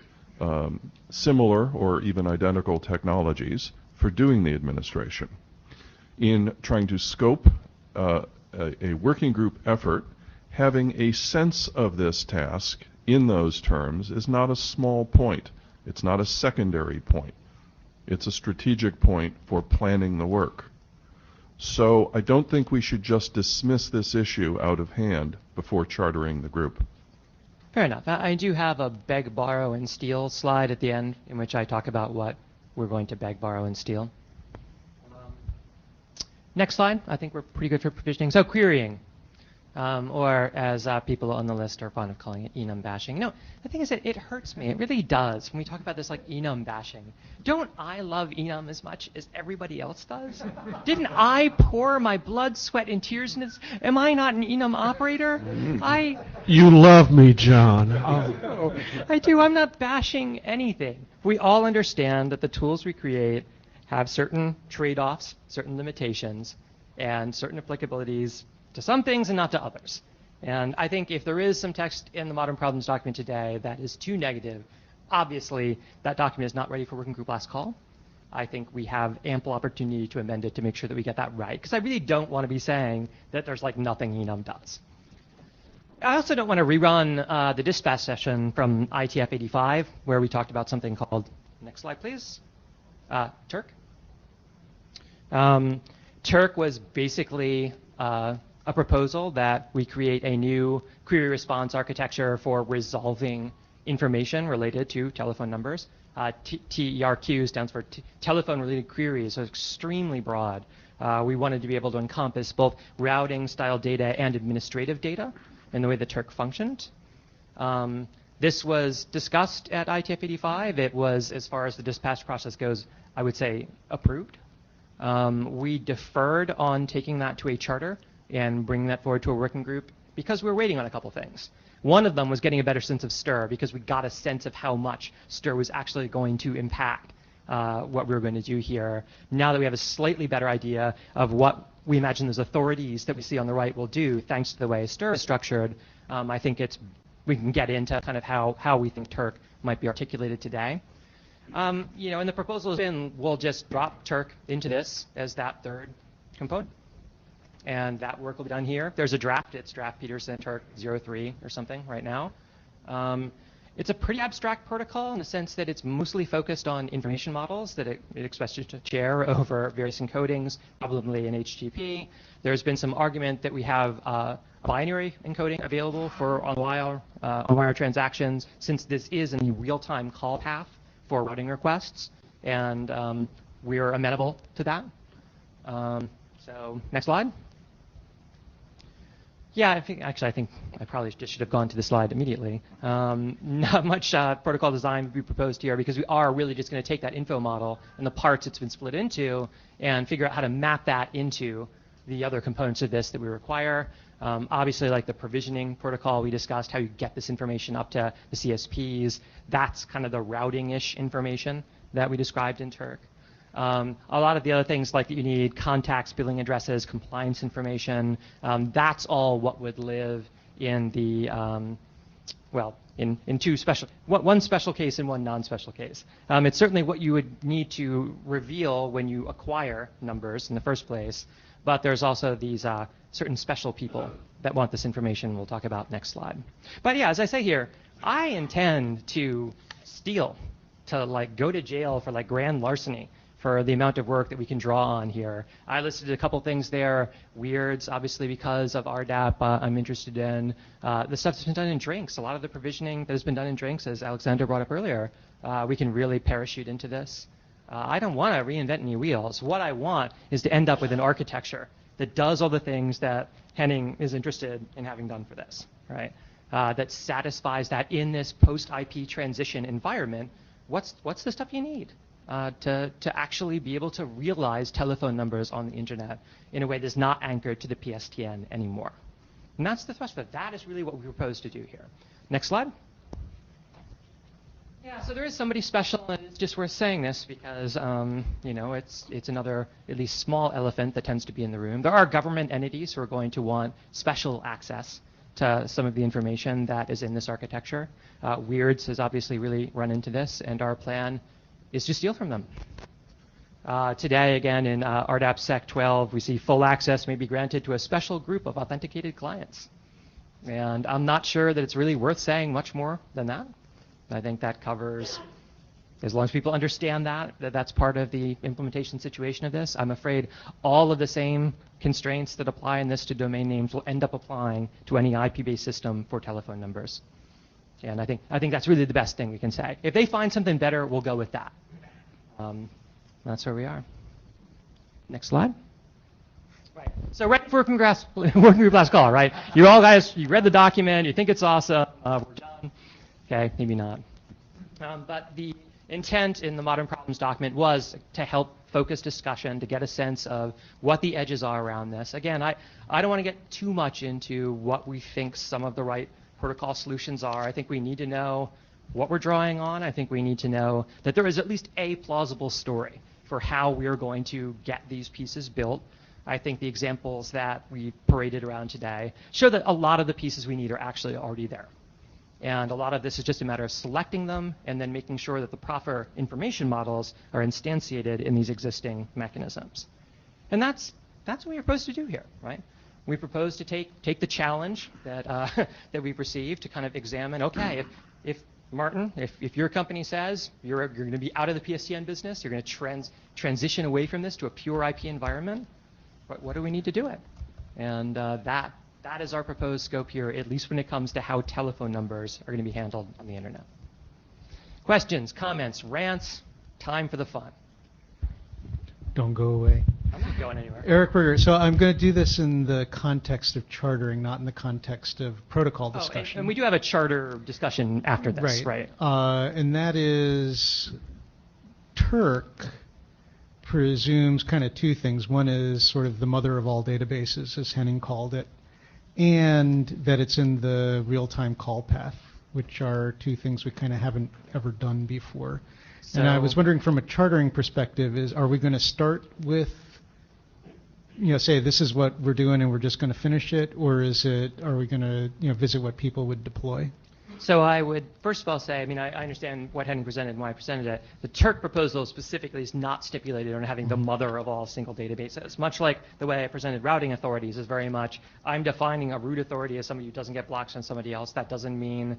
similar or even identical technologies for doing the administration. In trying to scope a working group effort, having a sense of this task in those terms is not a small point. It's not a secondary point. It's a strategic point for planning the work. So I don't think we should just dismiss this issue out of hand before chartering the group. Fair enough. I do have a beg, borrow, and steal slide at the end in which I talk about what we're going to beg, borrow, and steal. Next slide. I think we're pretty good for provisioning. So querying, or as people on the list are fond of calling it, enum bashing. No, the thing is that it hurts me. It really does when we talk about this like enum bashing. Don't I love enum as much as everybody else does? Didn't I pour my blood, sweat, and tears into this? Am I not an enum operator? You love me, John. I do. I'm not bashing anything. We all understand that the tools we create have certain trade-offs, certain limitations, and certain applicabilities to some things and not to others. And I think if there is some text in the Modern Problems document today that is too negative, obviously that document is not ready for working group last call. I think we have ample opportunity to amend it to make sure that we get that right, because I really don't want to be saying that there's like nothing enum does. I also don't want to rerun the dispatch session from IETF 85, where we talked about something called, next slide please, Turk. Turk was basically a proposal that we create a new query response architecture for resolving information related to telephone numbers. TERQ stands for telephone-related queries, so it's extremely broad. We wanted to be able to encompass both routing style data and administrative data in the way that Turk functioned. This was discussed at IETF 85. It was, as far as the dispatch process goes, I would say approved. We deferred on taking that to a charter and bringing that forward to a working group because we were waiting on a couple things. One of them was getting a better sense of STIR because we got a sense of how much STIR was actually going to impact what we were going to do here. Now that we have a slightly better idea of what we imagine those authorities that we see on the right will do, thanks to the way STIR is structured, I think we can get into kind of how we think Turk might be articulated today. You know, in the proposal we'll just drop Turk into this as that third component. And that work will be done here. There's a draft. It's draft Peterson Turk 03 or something right now. It's a pretty abstract protocol in the sense that it's mostly focused on information models that it expects you to share over various encodings, probably in HTTP. There's been some argument that we have binary encoding available for on-wire transactions, since this is a real-time call path for routing requests, and we're amenable to that. So next slide. Yeah, I think I probably just should have gone to the slide immediately. Not much protocol design would be proposed here because we are really just going to take that info model and the parts it's been split into and figure out how to map that into the other components of this that we require. Obviously, like the provisioning protocol we discussed, how you get this information up to the CSPs, that's kind of the routing-ish information that we described in Turk. A lot of the other things like that you need contacts, billing addresses, compliance information, that's all what would live in the, in two special, one special case and one non-special case. It's certainly what you would need to reveal when you acquire numbers in the first place, but there's also these certain special people that want this information we'll talk about next slide. But yeah, as I say here, I intend to steal, to like go to jail for like grand larceny for the amount of work that we can draw on here. I listed a couple things there. Weirds, obviously because of RDAP, I'm interested in. The stuff that's been done in drinks, a lot of the provisioning that has been done in drinks, as Alexander brought up earlier, we can really parachute into this. I don't want to reinvent any wheels. What I want is to end up with an architecture that does all the things that Henning is interested in having done for this, right? That satisfies that in this post-IP transition environment, what's the stuff you need? To actually be able to realize telephone numbers on the internet in a way that's not anchored to the PSTN anymore. And that's the thrust of it. That is really what we propose to do here. Next slide. Yeah, so there is somebody special, and it's just worth saying this because, you know, it's another, at least small elephant that tends to be in the room. There are government entities who are going to want special access to some of the information that is in this architecture. Weirds has obviously really run into this, and our plan is to steal from them. Today, again, in RDAP Sec 12, we see full access may be granted to a special group of authenticated clients. And I'm not sure that it's really worth saying much more than that. I think that covers, as long as people understand that that's part of the implementation situation of this. I'm afraid all of the same constraints that apply in this to domain names will end up applying to any IP-based system for telephone numbers. And I think that's really the best thing we can say. If they find something better, we'll go with that. That's where we are. Next slide. Right. So ready for working group last call, right? You all guys, you read the document, you think it's awesome, we're done. Okay, maybe not. But the intent in the Modern Problems document was to help focus discussion, to get a sense of what the edges are around this. Again, I don't want to get too much into what we think some of the right protocol solutions are. I think we need to know what we're drawing on. I think we need to know that there is at least a plausible story for how we're going to get these pieces built. I think the examples that we paraded around today show that a lot of the pieces we need are actually already there. And a lot of this is just a matter of selecting them and then making sure that the proper information models are instantiated in these existing mechanisms. And that's what we're supposed to do here, right? we propose to take the challenge that that we've received to kind of examine, okay, if Martin, if your company says you're going to be out of the PSTN business, you're going to transition away from this to a pure IP environment, what do we need to do it? And that is our proposed scope here, at least when it comes to how telephone numbers are going to be handled on the internet. Questions, comments, rants, time for the fun. Don't go away. I'm not going anywhere. Eric Berger. So I'm going to do this in the context of chartering, not in the context of protocol discussion. And we do have a charter discussion after this, right? And that is Turk presumes kind of two things. One is sort of the mother of all databases, as Henning called it, and that it's in the real-time call path, which are two things we kind of haven't ever done before. And I was wondering, from a chartering perspective, are we going to start with, say this is what we're doing and we're just going to finish it, or are we going to visit what people would deploy? So I would first of all say, I understand what Henning presented and why I presented it. The Turk proposal specifically is not stipulated on having the mother of all single databases. Much like the way I presented routing authorities is very much, I'm defining a root authority as somebody who doesn't get blocks on somebody else. That doesn't mean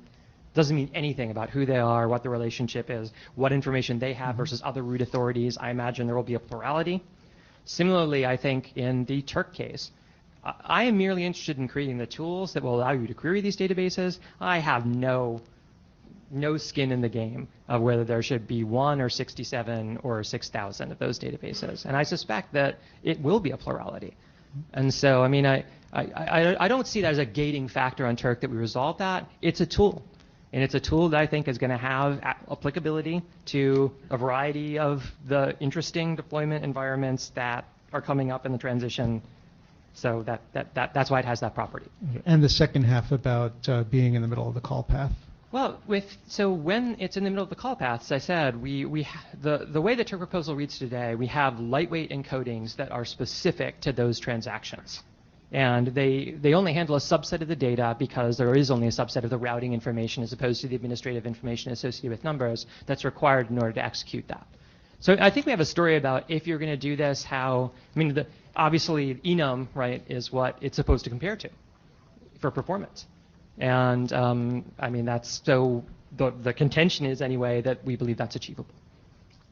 anything about who they are, what the relationship is, what information they have versus other root authorities. I imagine there will be a plurality. Similarly, I think in the Turk case, I am merely interested in creating the tools that will allow you to query these databases. I have no skin in the game of whether there should be 1 or 67 or 6,000 of those databases. And I suspect that it will be a plurality. And so, I don't see that as a gating factor on Turk that we resolve that. It's a tool. And it's a tool that I think is going to have applicability to a variety of the interesting deployment environments that are coming up in the transition. So that's why it has that property. And the second half about being in the middle of the call path. Well, when it's in the middle of the call path, as I said, the way the Turk proposal reads today, we have lightweight encodings that are specific to those transactions. And they only handle a subset of the data because there is only a subset of the routing information as opposed to the administrative information associated with numbers that's required in order to execute that. So I think we have a story about if you're going to do this, obviously enum, right, is what it's supposed to compare to for performance. And that's so the contention is anyway that we believe that's achievable.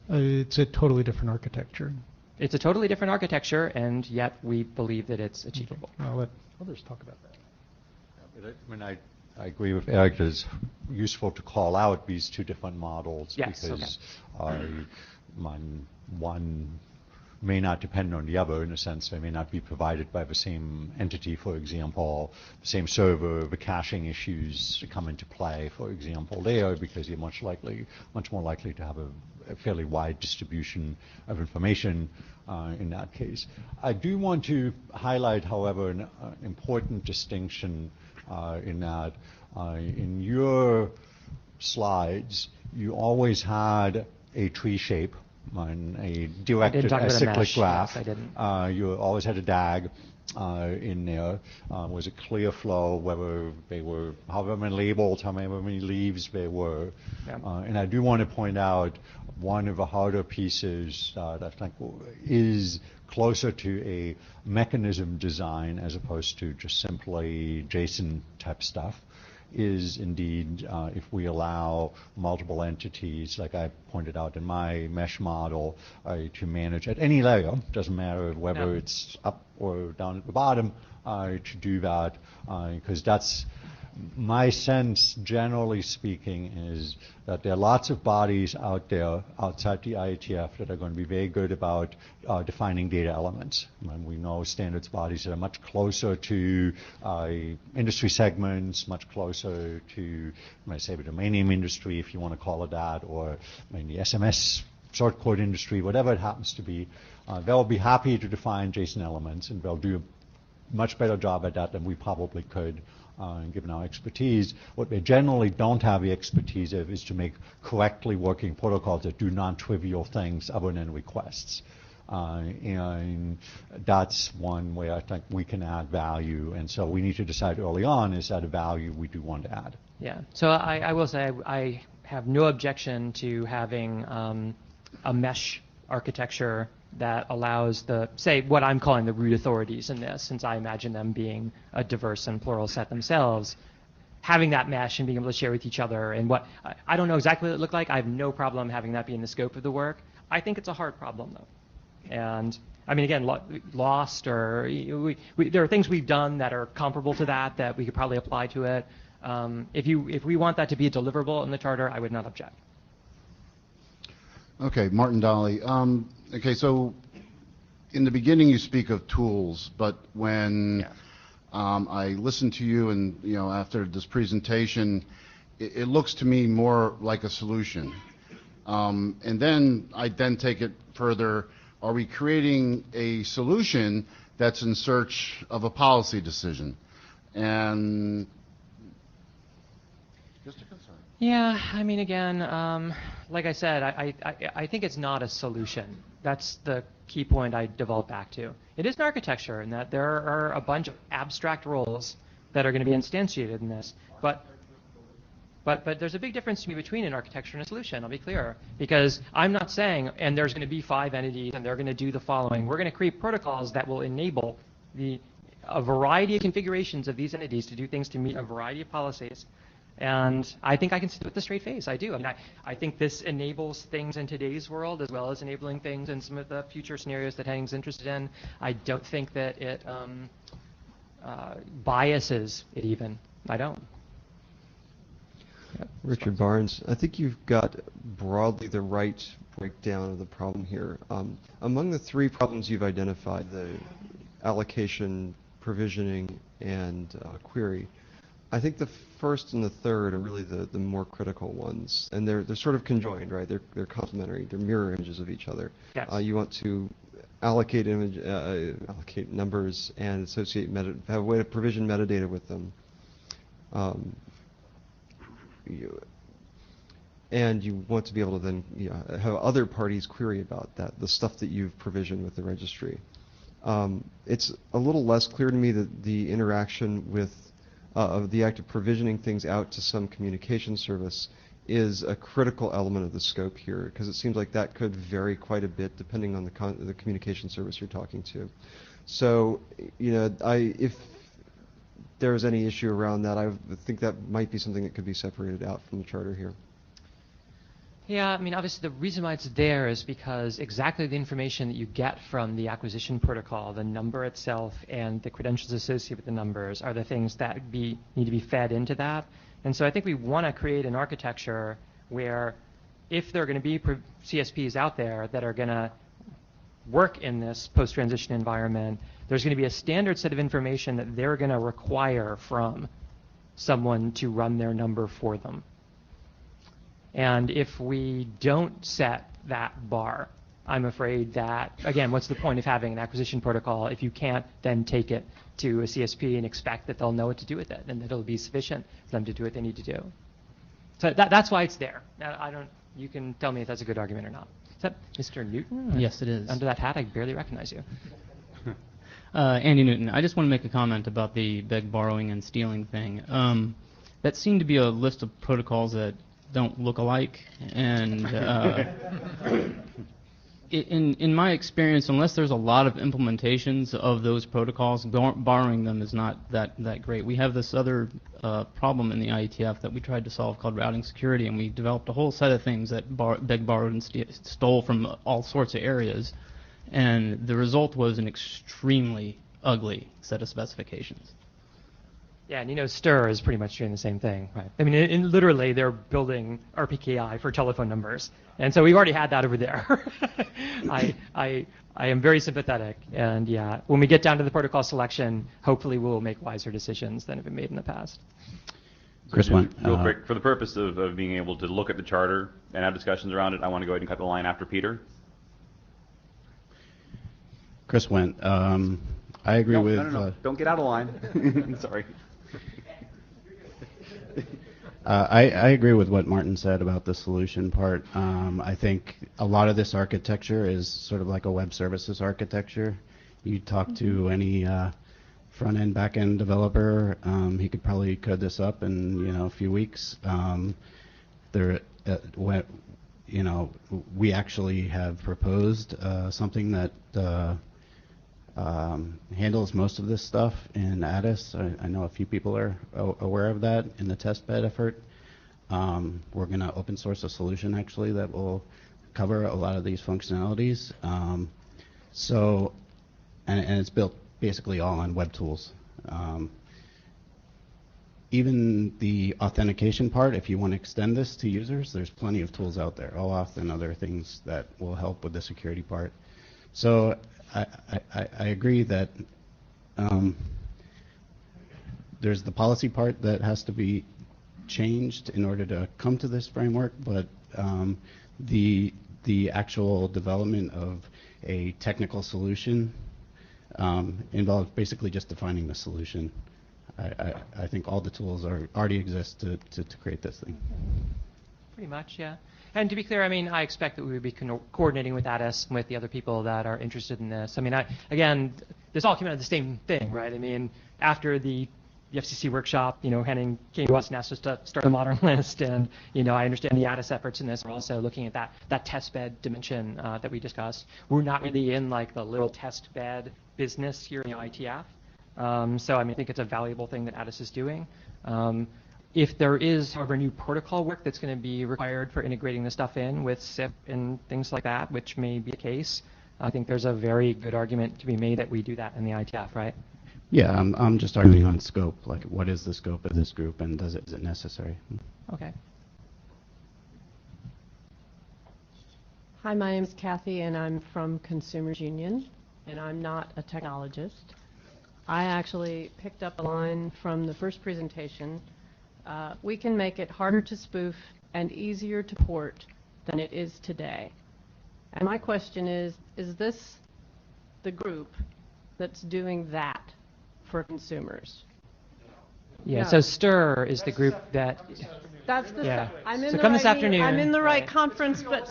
It's a totally different architecture. It's a totally different architecture, and yet we believe that it's achievable. I'll let others talk about that. I agree with Eric. It's useful to call out these two different models because one may not depend on the other in a sense. They may not be provided by the same entity, for example, the same server, the caching issues come into play, for example, there because you're much more likely to have a fairly wide distribution of information in that case. I do want to highlight, however, an important distinction in that in your slides, you always had a tree shape on a directed acyclic graph. Yes, I didn't. You always had a DAG in there. Was a clear flow, whether they were however many labels, however many leaves they were. Yeah. And I do want to point out one of the harder pieces that I think is closer to a mechanism design as opposed to just simply JSON type stuff is indeed if we allow multiple entities, like I pointed out in my mesh model, to manage at any layer, doesn't matter whether it's up or down at the bottom, to do that, because that's my sense, generally speaking, is that there are lots of bodies out there outside the IETF that are going to be very good about defining data elements. And we know standards bodies that are much closer to industry segments, much closer to, say, the domain name industry, if you want to call it that, or the SMS short code industry, whatever it happens to be. They'll be happy to define JSON elements, and they'll do a much better job at that than we probably could. Given our expertise, what they generally don't have the expertise of is to make correctly working protocols that do non-trivial things other than requests. And that's one where I think we can add value. And so we need to decide early on, is that a value we do want to add? Yeah. So I will say I have no objection to having a mesh architecture that allows the, say, what I'm calling the root authorities in this, since I imagine them being a diverse and plural set themselves, having that mesh and being able to share with each other. And what I don't know exactly what it looked like. I have no problem having that be in the scope of the work. I think it's a hard problem, though. And I mean, again, lost or there are things we've done that are comparable to that we could probably apply to it. If we want that to be a deliverable in the charter, I would not object. Okay, Martin Dolly. Okay, so in the beginning you speak of tools, but when I listen to you and, you know, after this presentation, it looks to me more like a solution. And then I take it further. Are we creating a solution that's in search of a policy decision? And just a concern. Yeah, I mean, again, like I said, I think it's not a solution. That's the key point I developed back to. It is an architecture in that there are a bunch of abstract roles that are going to be instantiated in this. But there's a big difference to me between an architecture and a solution, I'll be clear. Because I'm not saying, and there's going to be 5 entities and they're going to do the following. We're going to create protocols that will enable a variety of configurations of these entities to do things to meet a variety of policies. And I think I can sit with a straight face. I do. I mean, I think this enables things in today's world as well as enabling things in some of the future scenarios that Henning's interested in. I don't think that it biases it even. I don't. Richard Barnes, I think you've got broadly the right breakdown of the problem here. Among the 3 problems you've identified, the allocation, provisioning, and query, I think the first and the third are really the more critical ones, and they're sort of conjoined, right? They're complementary. They're mirror images of each other. Yes. You want to allocate allocate numbers and associate have a way to provision metadata with them. And you want to be able to then have other parties query about that, the stuff that you've provisioned with the registry. It's a little less clear to me that the interaction with of the act of provisioning things out to some communication service is a critical element of the scope here, because it seems like that could vary quite a bit depending on the communication service you're talking to. So, if there's any issue around that, I think that might be something that could be separated out from the charter here. Yeah, I mean, obviously the reason why it's there is because exactly the information that you get from the acquisition protocol, the number itself and the credentials associated with the numbers, are the things that need to be fed into that. And so I think we want to create an architecture where if there are going to be CSPs out there that are going to work in this post-transition environment, there's going to be a standard set of information that they're going to require from someone to run their number for them. And if we don't set that bar, I'm afraid that, again, what's the point of having an acquisition protocol if you can't then take it to a CSP and expect that they'll know what to do with it and that it'll be sufficient for them to do what they need to do. So that's why it's there. Now, you can tell me if that's a good argument or not. Is that Mr. Newton? Yes, it is. Under that hat, I barely recognize you. Andy Newton, I just want to make a comment about the beg, borrowing, and stealing thing. That seemed to be a list of protocols that don't look alike, and in my experience, unless there's a lot of implementations of those protocols, borrowing them is not that great. We have this other problem in the IETF that we tried to solve called routing security, and we developed a whole set of things that begged, borrowed, and stole from all sorts of areas, and the result was an extremely ugly set of specifications. Yeah, and Stir is pretty much doing the same thing, right? I mean, literally, they're building RPKI for telephone numbers, and so we've already had that over there. I am very sympathetic, and yeah, when we get down to the protocol selection, hopefully we'll make wiser decisions than have been made in the past. Chris Went. Real quick, for the purpose of being able to look at the charter and have discussions around it, I want to go ahead and cut the line after Peter. Chris Went. I agree with. No. Don't get out of line. Sorry. I agree with what Martin said about the solution part. I think a lot of this architecture is sort of like a web services architecture. You talk to any front-end, back-end developer, he could probably code this up in a few weeks. we actually have proposed something that handles most of this stuff in Addis. I know a few people are aware of that in the testbed effort. We're going to open source a solution actually that will cover a lot of these functionalities. And it's built basically all on web tools. Even the authentication part, if you want to extend this to users, there's plenty of tools out there, OAuth and other things that will help with the security part. So I agree that there's the policy part that has to be changed in order to come to this framework, but the actual development of a technical solution involves basically just defining the solution. I think all the tools already exist to create this thing. Pretty much, yeah. And to be clear, I mean, I expect that we would be coordinating with Addis and with the other people that are interested in this. I mean, again, this all came out of the same thing, right? I mean, after the FCC workshop, Henning came to us and asked us to start a modern list, and I understand the Addis efforts in this. We're also looking at that test bed dimension that we discussed. We're not really in like the little test bed business here in the IETF. So I mean, I think it's a valuable thing that Addis is doing. If there is, however, new protocol work that's going to be required for integrating the stuff in with SIP and things like that, which may be the case, I think there's a very good argument to be made that we do that in the IETF, right? Yeah, I'm just arguing on scope. Like, what is the scope of this group, and is it necessary? Okay. Hi, my name is Kathy, and I'm from Consumers Union, and I'm not a technologist. I actually picked up a line from the first presentation. We can make it harder to spoof and easier to port than it is today. And my question is this the group that's doing that for consumers? Yeah, No. so STIR is the group that... That's the Yeah. I'm in So the come right this afternoon. I'm in the right conference, but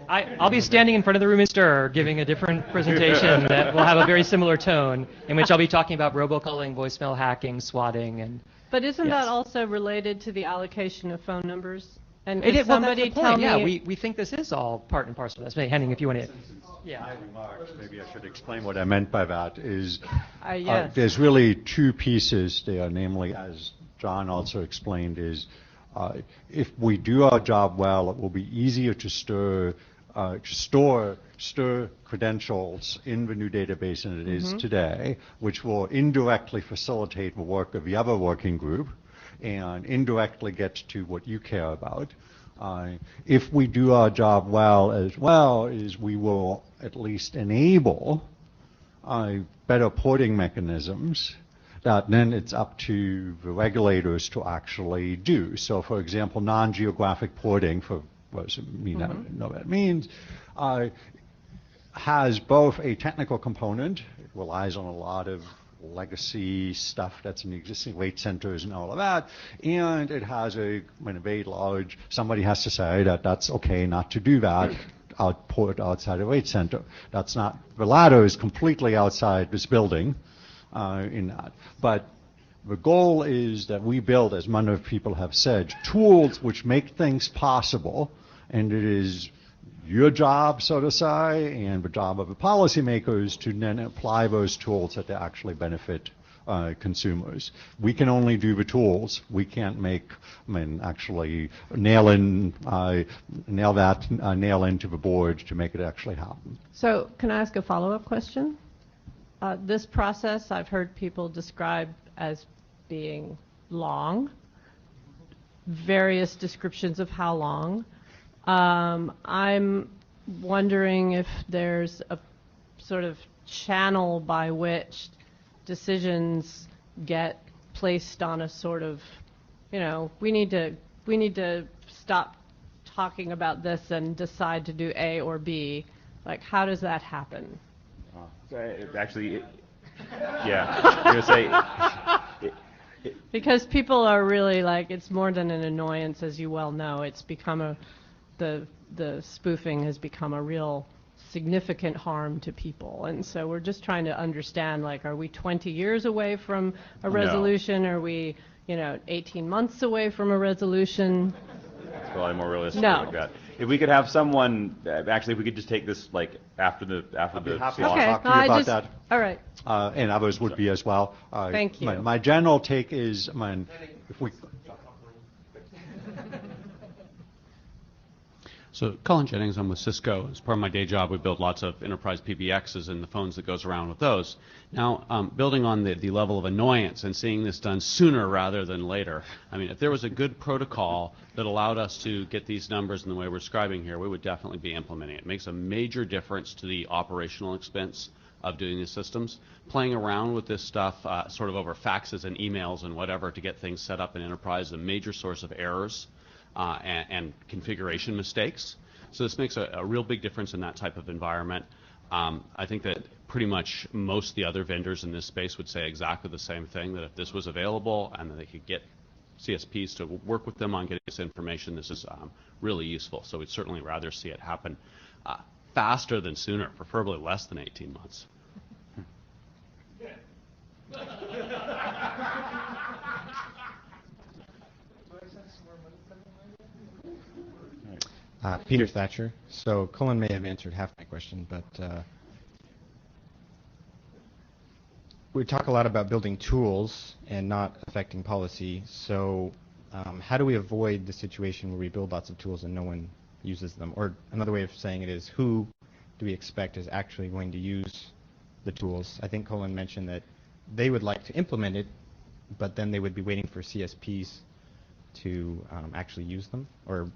I'll be standing in front of the room in STIR giving a different presentation that will have a very similar tone, in which I'll be talking about robocalling, voicemail hacking, swatting, and... But isn't Yes. that also related to the allocation of phone numbers? And It could is, well, that's somebody the point. tell Yeah, me? we think this is all part and parcel of this. Henning, if you want to... Yeah. My remarks, maybe I should explain what I meant by that, is Yes. there's really two pieces there, namely, as John also explained, is if we do our job well, it will be easier to store credentials in the new database than it is today, which will indirectly facilitate the work of the other working group and indirectly get to what you care about. If we do our job well, is we will at least enable better porting mechanisms that then it's up to the regulators to actually do. So, for example, non-geographic porting, for what you know what that means, has both a technical component. It relies on a lot of legacy stuff that's in the existing weight centers and all of that, and it has a very large, somebody has to say that that's okay not to do that, port outside the weight center. That's not, the latter is completely outside this building in that. But the goal is that we build, as many people have said, tools which make things possible, and it is your job, so to say, and the job of the policymakers to then apply those tools that they actually benefit consumers. We can only do the tools. We can't actually nail into the board to make it actually happen. So can I ask a follow-up question? This process I've heard people describe as being long, various descriptions of how long. I'm wondering if there's a sort of channel by which decisions get placed on a sort of, we need to stop talking about this and decide to do A or B. Like, how does that happen? Actually, yeah, I was going to say... Because people are really like, it's more than an annoyance, as you well know. It's become the spoofing has become a real significant harm to people. And so we're just trying to understand, like, are we 20 years away from a resolution? No. Are we, 18 months away from a resolution? probably more realistic No. like that. If we could have someone, actually, if we could just take this like after the I'd be happy slot. to talk to you about that. All right. And others would be as well. Thank you. My general take is, if we... So Colin Jennings, I'm with Cisco. As part of my day job, we build lots of enterprise PBXs and the phones that goes around with those. Now, building on the level of annoyance and seeing this done sooner rather than later, I mean, if there was a good protocol that allowed us to get these numbers in the way we're describing here, we would definitely be implementing it. It makes a major difference to the operational expense of doing these systems. Playing around with this stuff sort of over faxes and emails and whatever to get things set up in enterprise is a major source of errors and configuration mistakes. So this makes a real big difference in that type of environment. I think that pretty much most of the other vendors in this space would say exactly the same thing, that if this was available and that they could get CSPs to work with them on getting this information, this is really useful. So we'd certainly rather see it happen faster than sooner, preferably less than 18 months. Peter Thatcher. So Colin may have answered half my question, but we talk a lot about building tools and not affecting policy. So how do we avoid the situation where we build lots of tools and no one uses them? Or another way of saying it is, who do we expect is actually going to use the tools? I think Colin mentioned that they would like to implement it, but then they would be waiting for CSPs to actually use them or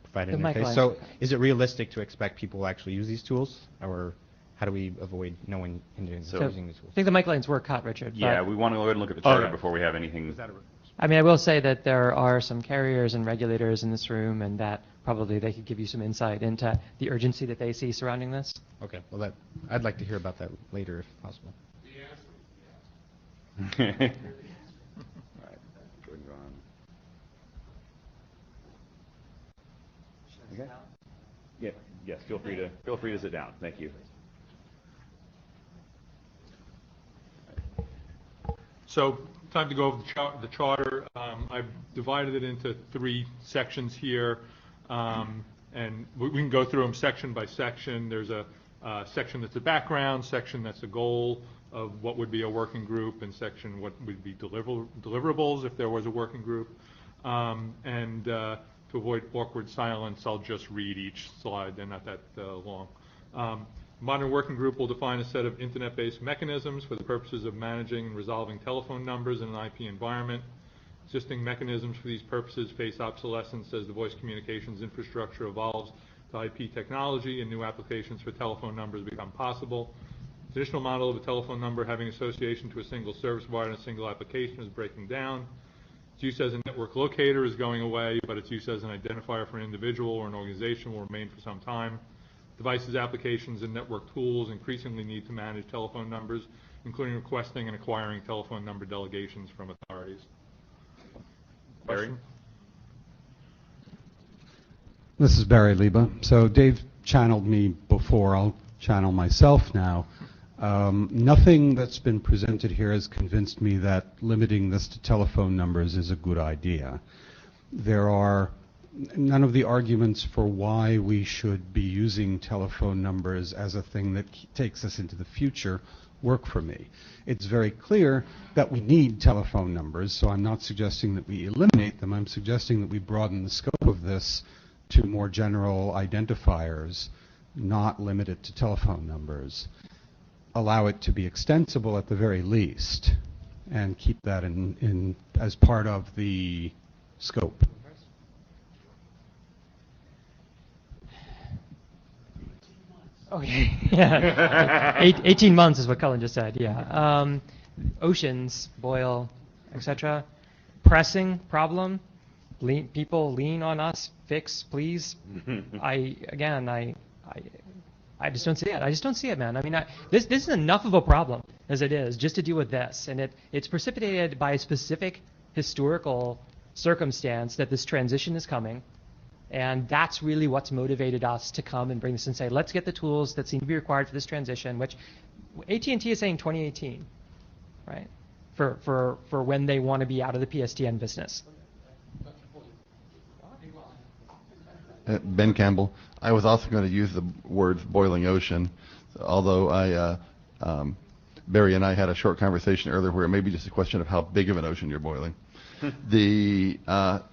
provide an interface. So is it realistic to expect people will actually use these tools, or how do we avoid no one using the tools? I think the mic lines were cut, Richard. Yeah, we want to go ahead and look at the charter before we have anything. I mean, I will say that there are some carriers and regulators in this room, and that probably they could give you some insight into the urgency that they see surrounding this. Okay, well, I'd like to hear about that later if possible. All right. Go ahead and go on. Okay. Yeah. Yes. Feel free to sit down. Thank you. So, time to go over the charter. I've divided it into 3 sections here, and we can go through them section by section. There's a section that's a background, section that's a goal of what would be a working group, and section what would be deliverables if there was a working group. To avoid awkward silence, I'll just read each slide. They're not that long. Modern Working Group will define a set of internet-based mechanisms for the purposes of managing and resolving telephone numbers in an IP environment. Existing mechanisms for these purposes face obsolescence as the voice communications infrastructure evolves to IP technology and new applications for telephone numbers become possible. The traditional model of a telephone number having association to a single service provider and a single application is breaking down. Its use as a network locator is going away, but its use as an identifier for an individual or an organization will remain for some time. Devices, applications, and network tools increasingly need to manage telephone numbers, including requesting and acquiring telephone number delegations from authorities. Barry? This is Barry Lieba. So Dave channeled me before. I'll channel myself now. Nothing that's been presented here has convinced me that limiting this to telephone numbers is a good idea. There are none of the arguments for why we should be using telephone numbers as a thing that takes us into the future work for me. It's very clear that we need telephone numbers, so I'm not suggesting that we eliminate them. I'm suggesting that we broaden the scope of this to more general identifiers, not limit it to telephone numbers. Allow it to be extensible at the very least, and keep that in as part of the scope. Okay. Yeah. 18 months is what Cullen just said. Yeah. Oceans boil, etc. Pressing problem. People lean on us. Fix, please. I just don't see it. I just don't see it, man. I mean, this is enough of a problem as it is just to deal with this, and it's precipitated by a specific historical circumstance that this transition is coming. And that's really what's motivated us to come and bring this and say, let's get the tools that seem to be required for this transition, which AT&T is saying 2018, right? For when they want to be out of the PSTN business. Ben Campbell. I was also going to use the word boiling ocean, although Barry and I had a short conversation earlier where it may be just a question of how big of an ocean you're boiling. The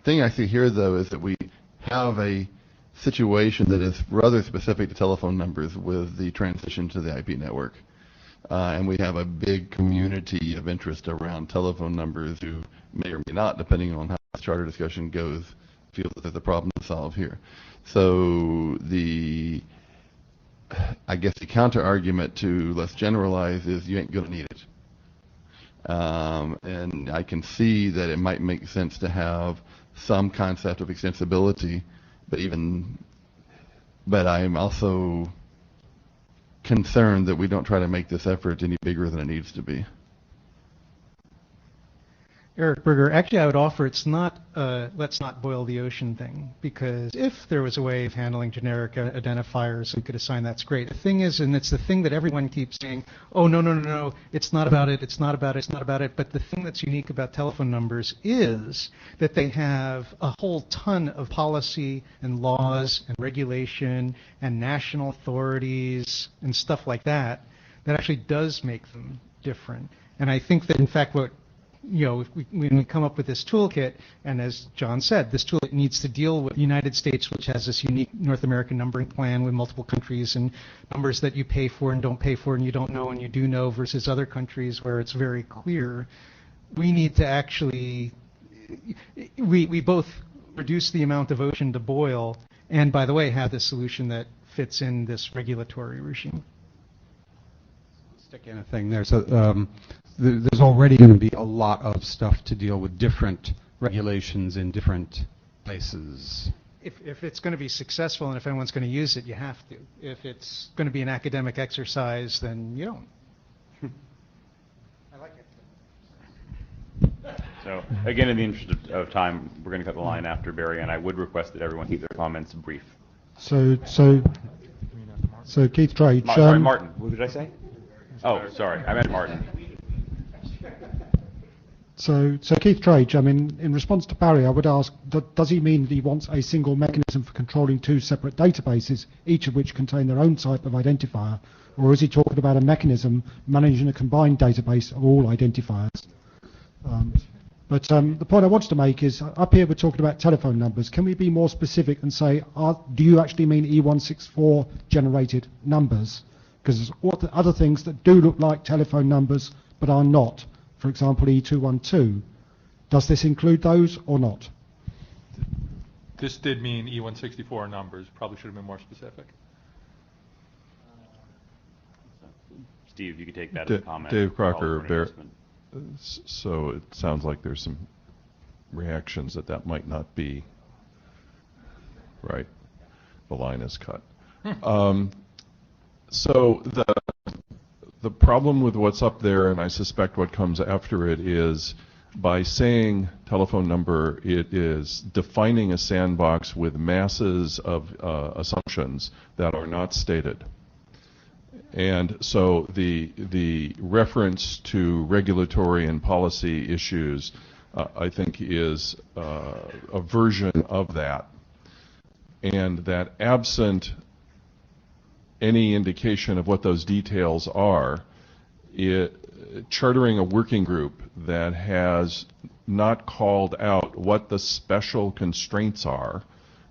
thing I see here, though, is that we have a situation that is rather specific to telephone numbers with the transition to the IP network. And we have a big community of interest around telephone numbers who may or may not, depending on how this charter discussion goes, feel that there's a problem to solve here. So I guess the counter argument to let's generalize is you ain't going to need it. And I can see that it might make sense to have some concept of extensibility, but I'm also concerned that we don't try to make this effort any bigger than it needs to be. Eric Berger, actually I would offer it's not let's not boil the ocean thing, because if there was a way of handling generic identifiers we could assign, that's great. The thing is, and it's the thing that everyone keeps saying, oh no, it's not about it, it's not about it, it's not about it, but the thing that's unique about telephone numbers is that they have a whole ton of policy and laws and regulation and national authorities and stuff like that that actually does make them different. And I think that in fact when we come up with this toolkit, and as John said, this toolkit needs to deal with the United States, which has this unique North American numbering plan with multiple countries and numbers that you pay for and don't pay for and you don't know and you do know, versus other countries where it's very clear. We need to actually, we both reduce the amount of ocean to boil and, by the way, have this solution that fits in this regulatory regime. Stick in a thing there. So there's already going to be a lot of stuff to deal with different regulations in different places. If it's going to be successful and if anyone's going to use it, you have to. If it's going to be an academic exercise, then you don't. I like it. So, again, in the interest of time, we're going to cut the line after Barry, and I would request that everyone keep their comments brief. So Keith Drage. Sorry, Martin. What did I say? Oh, sorry. I meant Martin. So Keith Drage, I mean, in response to Barry, I would ask, does he mean that he wants a single mechanism for controlling two separate databases, each of which contain their own type of identifier, or is he talking about a mechanism managing a combined database of all identifiers? But the point I wanted to make is, up here we're talking about telephone numbers. Can we be more specific and say, do you actually mean E164 generated numbers? Because there's other things that do look like telephone numbers but are not. For example, E212. Does this include those or not? This did mean E164 numbers. Probably should have been more specific. Steve, you could take that as a comment. Dave Crocker, so it sounds like there's some reactions that might not be right. The line is cut. So the problem with what's up there, and I suspect what comes after it, is by saying telephone number, it is defining a sandbox with masses of assumptions that are not stated. And so the reference to regulatory and policy issues, I think, is a version of that. And that absent any indication of what those details are, chartering a working group that has not called out what the special constraints are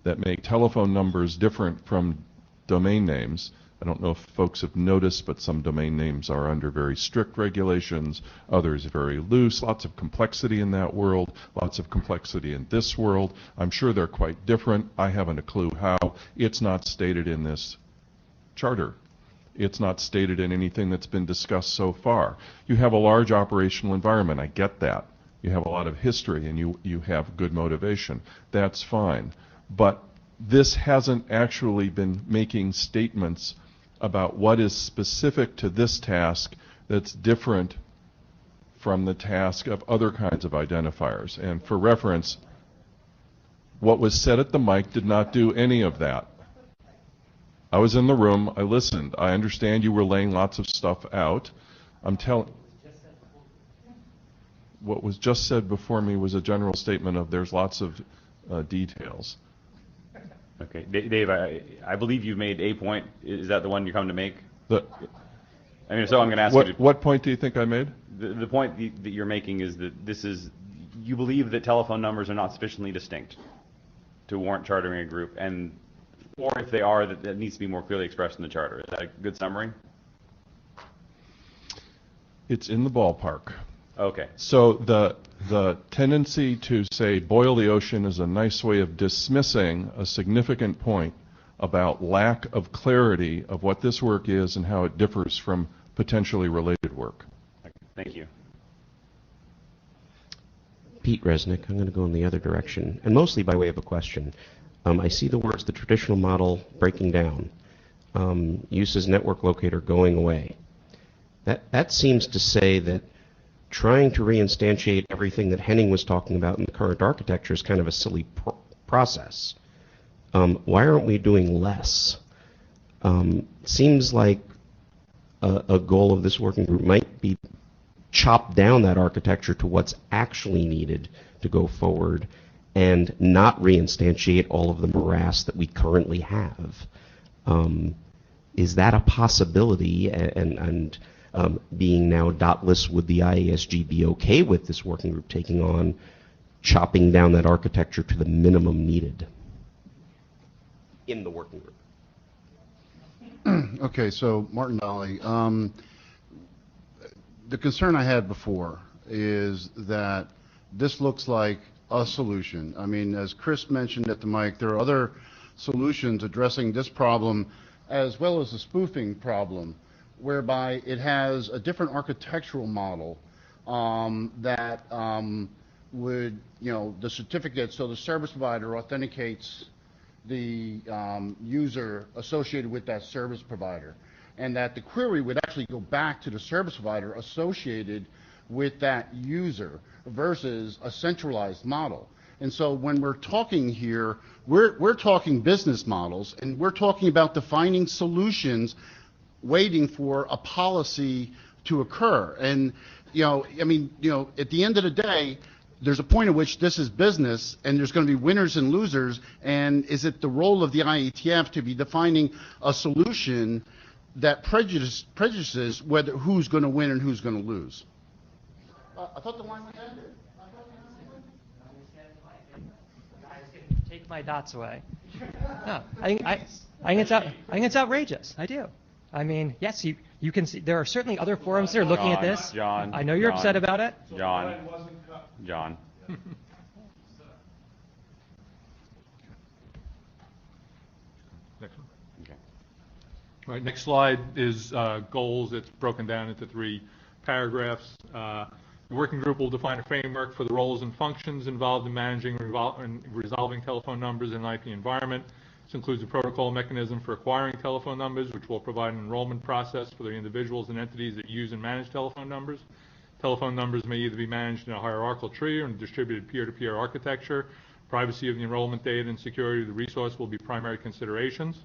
that make telephone numbers different from domain names. I don't know if folks have noticed, but some domain names are under very strict regulations, others very loose, lots of complexity in that world, lots of complexity in this world. I'm sure they're quite different. I haven't a clue how. It's not stated in this charter. It's not stated in anything that's been discussed so far. You have a large operational environment. I get that. You have a lot of history and you have good motivation. That's fine. But this hasn't actually been making statements about what is specific to this task that's different from the task of other kinds of identifiers. And for reference, what was said at the mic did not do any of that. I was in the room, I listened. I understand you were laying lots of stuff out. What was just said before me was a general statement of there's lots of details. Okay, Dave, I believe you've made a point. Is that the one you're coming to make? So I'm going to ask you. What point do you think I made? The point that you're making is that you believe that telephone numbers are not sufficiently distinct to warrant chartering a group, or if they are, that needs to be more clearly expressed in the charter. Is that a good summary? It's in the ballpark. Okay. So the tendency to say boil the ocean is a nice way of dismissing a significant point about lack of clarity of what this work is and how it differs from potentially related work. Thank you. Pete Resnick, I'm going to go in the other direction, and mostly by way of a question. I see the words the traditional model breaking down, uses network locator going away. That seems to say that trying to reinstantiate everything that Henning was talking about in the current architecture is kind of a silly process. Why aren't we doing less? Seems like a goal of this working group might be chop down that architecture to what's actually needed to go forward and not reinstantiate all of the morass that we currently have. Is that a possibility? And being now dotless, would the IASG be okay with this working group taking on chopping down that architecture to the minimum needed in the working group? Okay, so Martin Dolly, the concern I had before is that this looks like a solution. I mean, as Chris mentioned at the mic, there are other solutions addressing this problem as well as the spoofing problem, whereby it has a different architectural model that would, the certificate, so the service provider authenticates the user associated with that service provider, and that the query would actually go back to the service provider associated with that user versus a centralized model. And so when we're talking here, we're talking business models, and we're talking about defining solutions waiting for a policy to occur. And, at the end of the day, there's a point at which this is business, and there's going to be winners and losers, and is it the role of the IETF to be defining a solution that prejudices whether who's going to win and who's going to lose? I thought the line was ended. Take my dots away. No, I think it's outrageous. I do. I mean, yes, you can see there are certainly other forums that are looking at this. John, I know you're upset about it. John. Next one. Okay. All right, next slide is goals. It's broken down into 3 paragraphs. The working group will define a framework for the roles and functions involved in managing and resolving telephone numbers in an IP environment. This includes a protocol mechanism for acquiring telephone numbers, which will provide an enrollment process for the individuals and entities that use and manage telephone numbers. Telephone numbers may either be managed in a hierarchical tree or in a distributed peer-to-peer architecture. Privacy of the enrollment data and security of the resource will be primary considerations.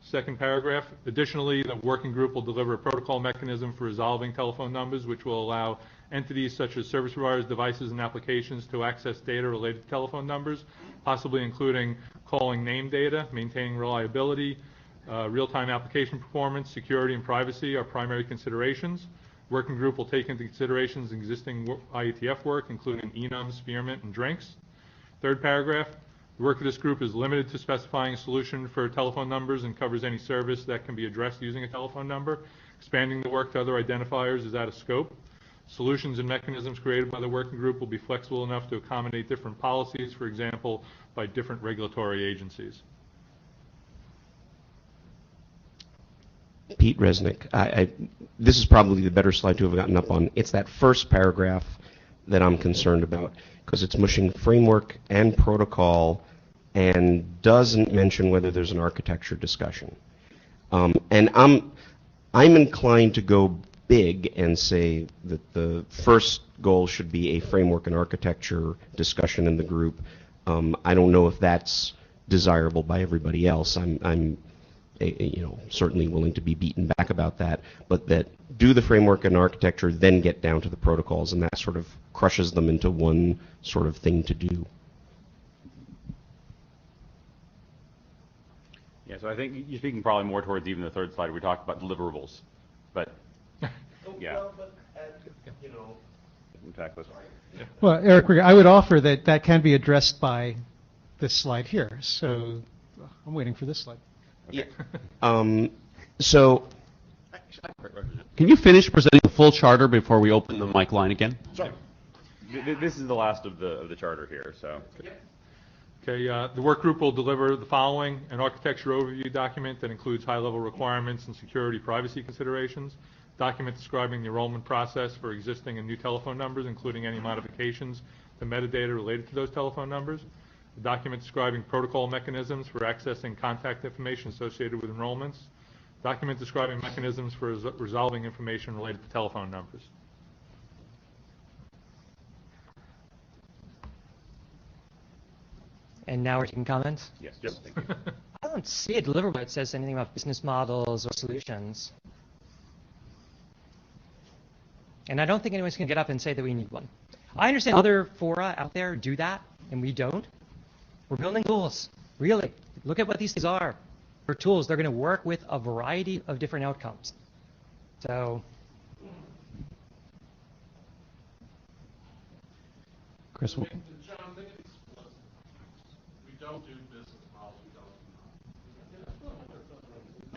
Second paragraph, additionally, the working group will deliver a protocol mechanism for resolving telephone numbers, which will allow entities such as service providers, devices, and applications to access data related to telephone numbers, possibly including calling name data, maintaining reliability, real-time application performance, security, and privacy are primary considerations. Working group will take into considerations existing IETF work, including enum, spearmint, and drinks. Third paragraph, the work of this group is limited to specifying a solution for telephone numbers and covers any service that can be addressed using a telephone number. Expanding the work to other identifiers is out of scope. Solutions and mechanisms created by the working group will be flexible enough to accommodate different policies, for example, by different regulatory agencies. Pete Resnick, this is probably the better slide to have gotten up on. It's that first paragraph that I'm concerned about, because it's mushing framework and protocol and doesn't mention whether there's an architecture discussion. And I'm inclined to go big and say that the first goal should be a framework and architecture discussion in the group. I don't know if that's desirable by everybody else. I'm certainly willing to be beaten back about that, but that do the framework and architecture, then get down to the protocols, and that sort of crushes them into one sort of thing to do. Yeah, so I think you're speaking probably more towards even the third slide where we talked about deliverables. But, yeah. Well, but, you know. Well, Eric, I would offer that that can be addressed by this slide here. So I'm waiting for this slide. Okay. So, Can you finish presenting the full charter before we open the mic line again? Sorry. This is the last of the charter here, so. Okay, the work group will deliver the following: an architecture overview document that includes high-level requirements and security privacy considerations, document describing the enrollment process for existing and new telephone numbers, including any modifications to metadata related to those telephone numbers, a document describing protocol mechanisms for accessing contact information associated with enrollments, document describing mechanisms for resolving information related to telephone numbers. And now we're taking comments? Yes, thank you. I don't see a deliverable that says anything about business models or solutions. And I don't think anyone's going to get up and say that we need one. I understand other fora out there do that, and we don't. We're building tools. Really. Look at what these things are. They're tools. They're going to work with a variety of different outcomes. So. Chris. John, think of these. We don't do business models. We don't.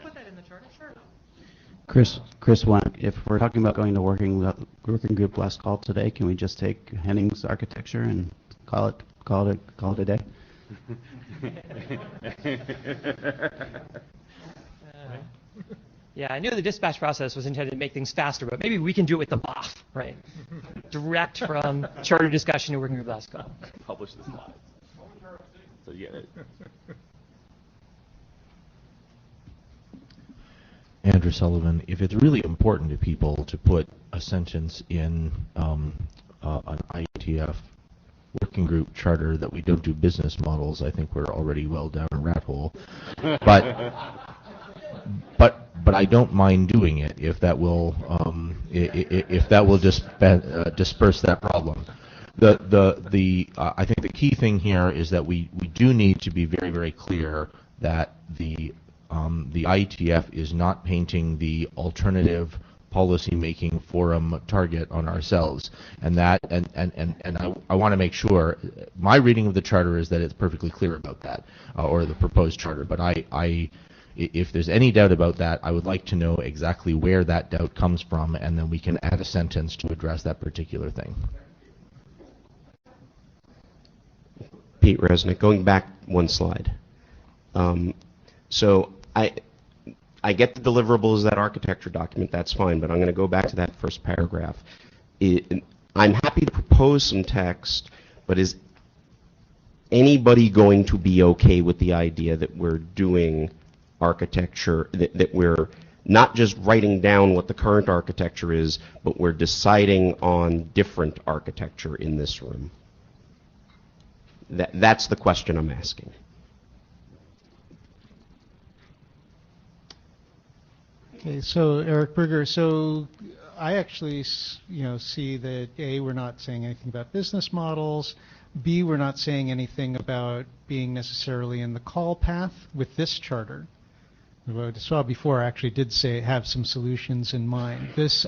Put that in the charter, sure. Chris, if we're talking about going to working group last call today, can we just take Henning's architecture and call it a day? Yeah, I knew the dispatch process was intended to make things faster, but maybe we can do it with the BOF, right? Direct from charter discussion to working group last call. Publish the slides. So yeah. Andrew Sullivan, if it's really important to people to put a sentence in an IETF working group charter that we don't do business models, I think we're already well down a rat hole. But I don't mind doing it if that will disperse that problem. I think the key thing here is that we do need to be very, very clear that the IETF is not painting the alternative policy-making forum target on ourselves, and I want to make sure. My reading of the charter is that it's perfectly clear about that, or the proposed charter. But if there's any doubt about that, I would like to know exactly where that doubt comes from, and then we can add a sentence to address that particular thing. Pete Resnick, going back one slide. So I get the deliverables of that architecture document, that's fine, but I'm going to go back to that first paragraph. I'm happy to propose some text, but is anybody going to be okay with the idea that we're doing architecture, that we're not just writing down what the current architecture is, but we're deciding on different architecture in this room? That's the question I'm asking. Okay, so Eric Berger, so I actually, see that A, we're not saying anything about business models. B, we're not saying anything about being necessarily in the call path with this charter. What I saw before, I actually did say have some solutions in mind. This,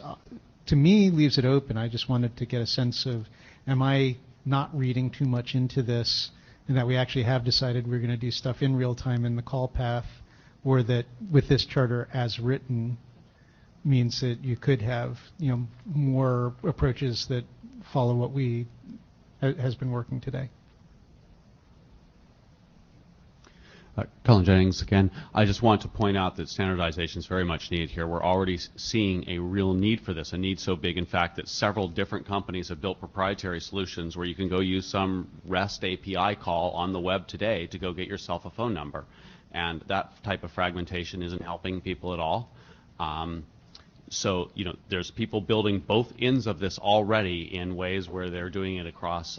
to me, leaves it open. I just wanted to get a sense of, am I not reading too much into this, and that we actually have decided we're going to do stuff in real time in the call path, or that with this charter as written means that you could have more approaches that follow what we has been working today. Colin Jennings again. I just want to point out that standardization is very much needed here. We're already seeing a real need for this, a need so big, in fact, that several different companies have built proprietary solutions where you can go use some REST API call on the web today to go get yourself a phone number. And that type of fragmentation isn't helping people at all. So, there's people building both ends of this already in ways where they're doing it across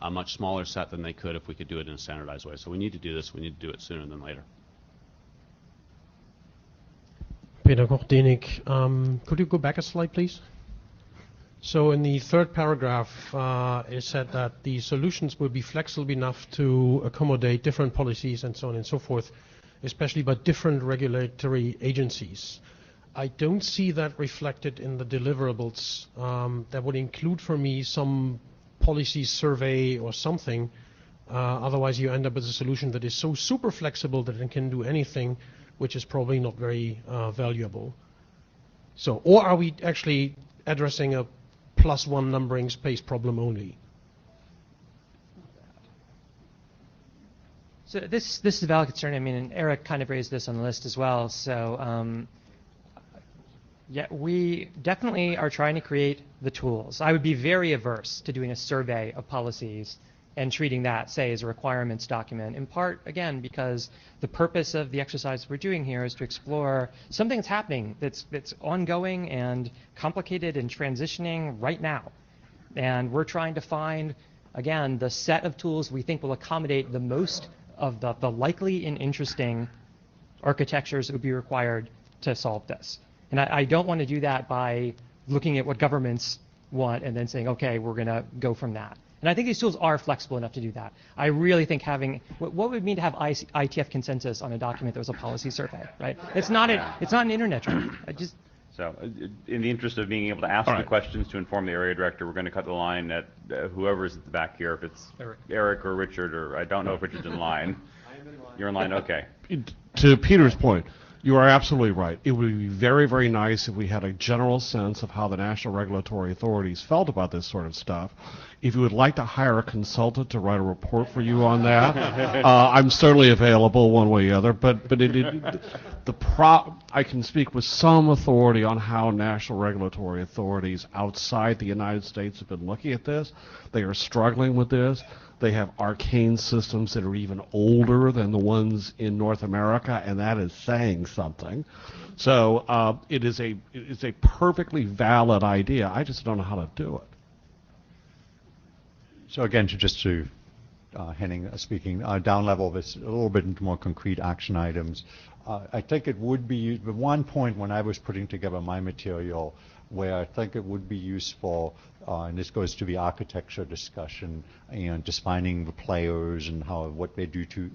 a much smaller set than they could if we could do it in a standardized way. So we need to do this. We need to do it sooner than later. Peter Kordenik, could you go back a slide, please? So in the third paragraph, it said that the solutions will be flexible enough to accommodate different policies and so on and so forth. especially by different regulatory agencies. I don't see that reflected in the deliverables. That would include for me some policy survey or something. Otherwise, you end up with a solution that is so super flexible that it can do anything, which is probably not very valuable. So, or are we actually addressing a +1 numbering space problem only? So this is a valid concern. I mean, and Eric kind of raised this on the list as well. So yeah, we definitely are trying to create the tools. I would be very averse to doing a survey of policies and treating that, say, as a requirements document, in part, again, because the purpose of the exercise we're doing here is to explore something that's happening, that's ongoing and complicated and transitioning right now. And we're trying to find, again, the set of tools we think will accommodate the most of the likely and interesting architectures that would be required to solve this. And I don't want to do that by looking at what governments want and then saying, okay, we're going to go from that. And I think these tools are flexible enough to do that. I really think having, what would it mean to have IETF consensus on a document that was a policy survey, right? It's not an internet term. So in the interest of being able to ask the questions to inform the area director, we're going to cut the line at whoever's at the back here, if it's Eric or Richard, or I don't know if Richard's in line. You're in line, okay. To Peter's point, you are absolutely right. It would be very, very nice if we had a general sense of how the national regulatory authorities felt about this sort of stuff. If you would like to hire a consultant to write a report for you on that, I'm certainly available one way or the other. But I can speak with some authority on how national regulatory authorities outside the United States have been looking at this. They are struggling with this. They have arcane systems that are even older than the ones in North America, and that is saying something. So it is a perfectly valid idea. I just don't know how to do it. So again, Henning speaking, down level, this a little bit into more concrete action items. I think it would be the one point when I was putting together my material where I think it would be useful, and this goes to the architecture discussion and defining the players and what they do to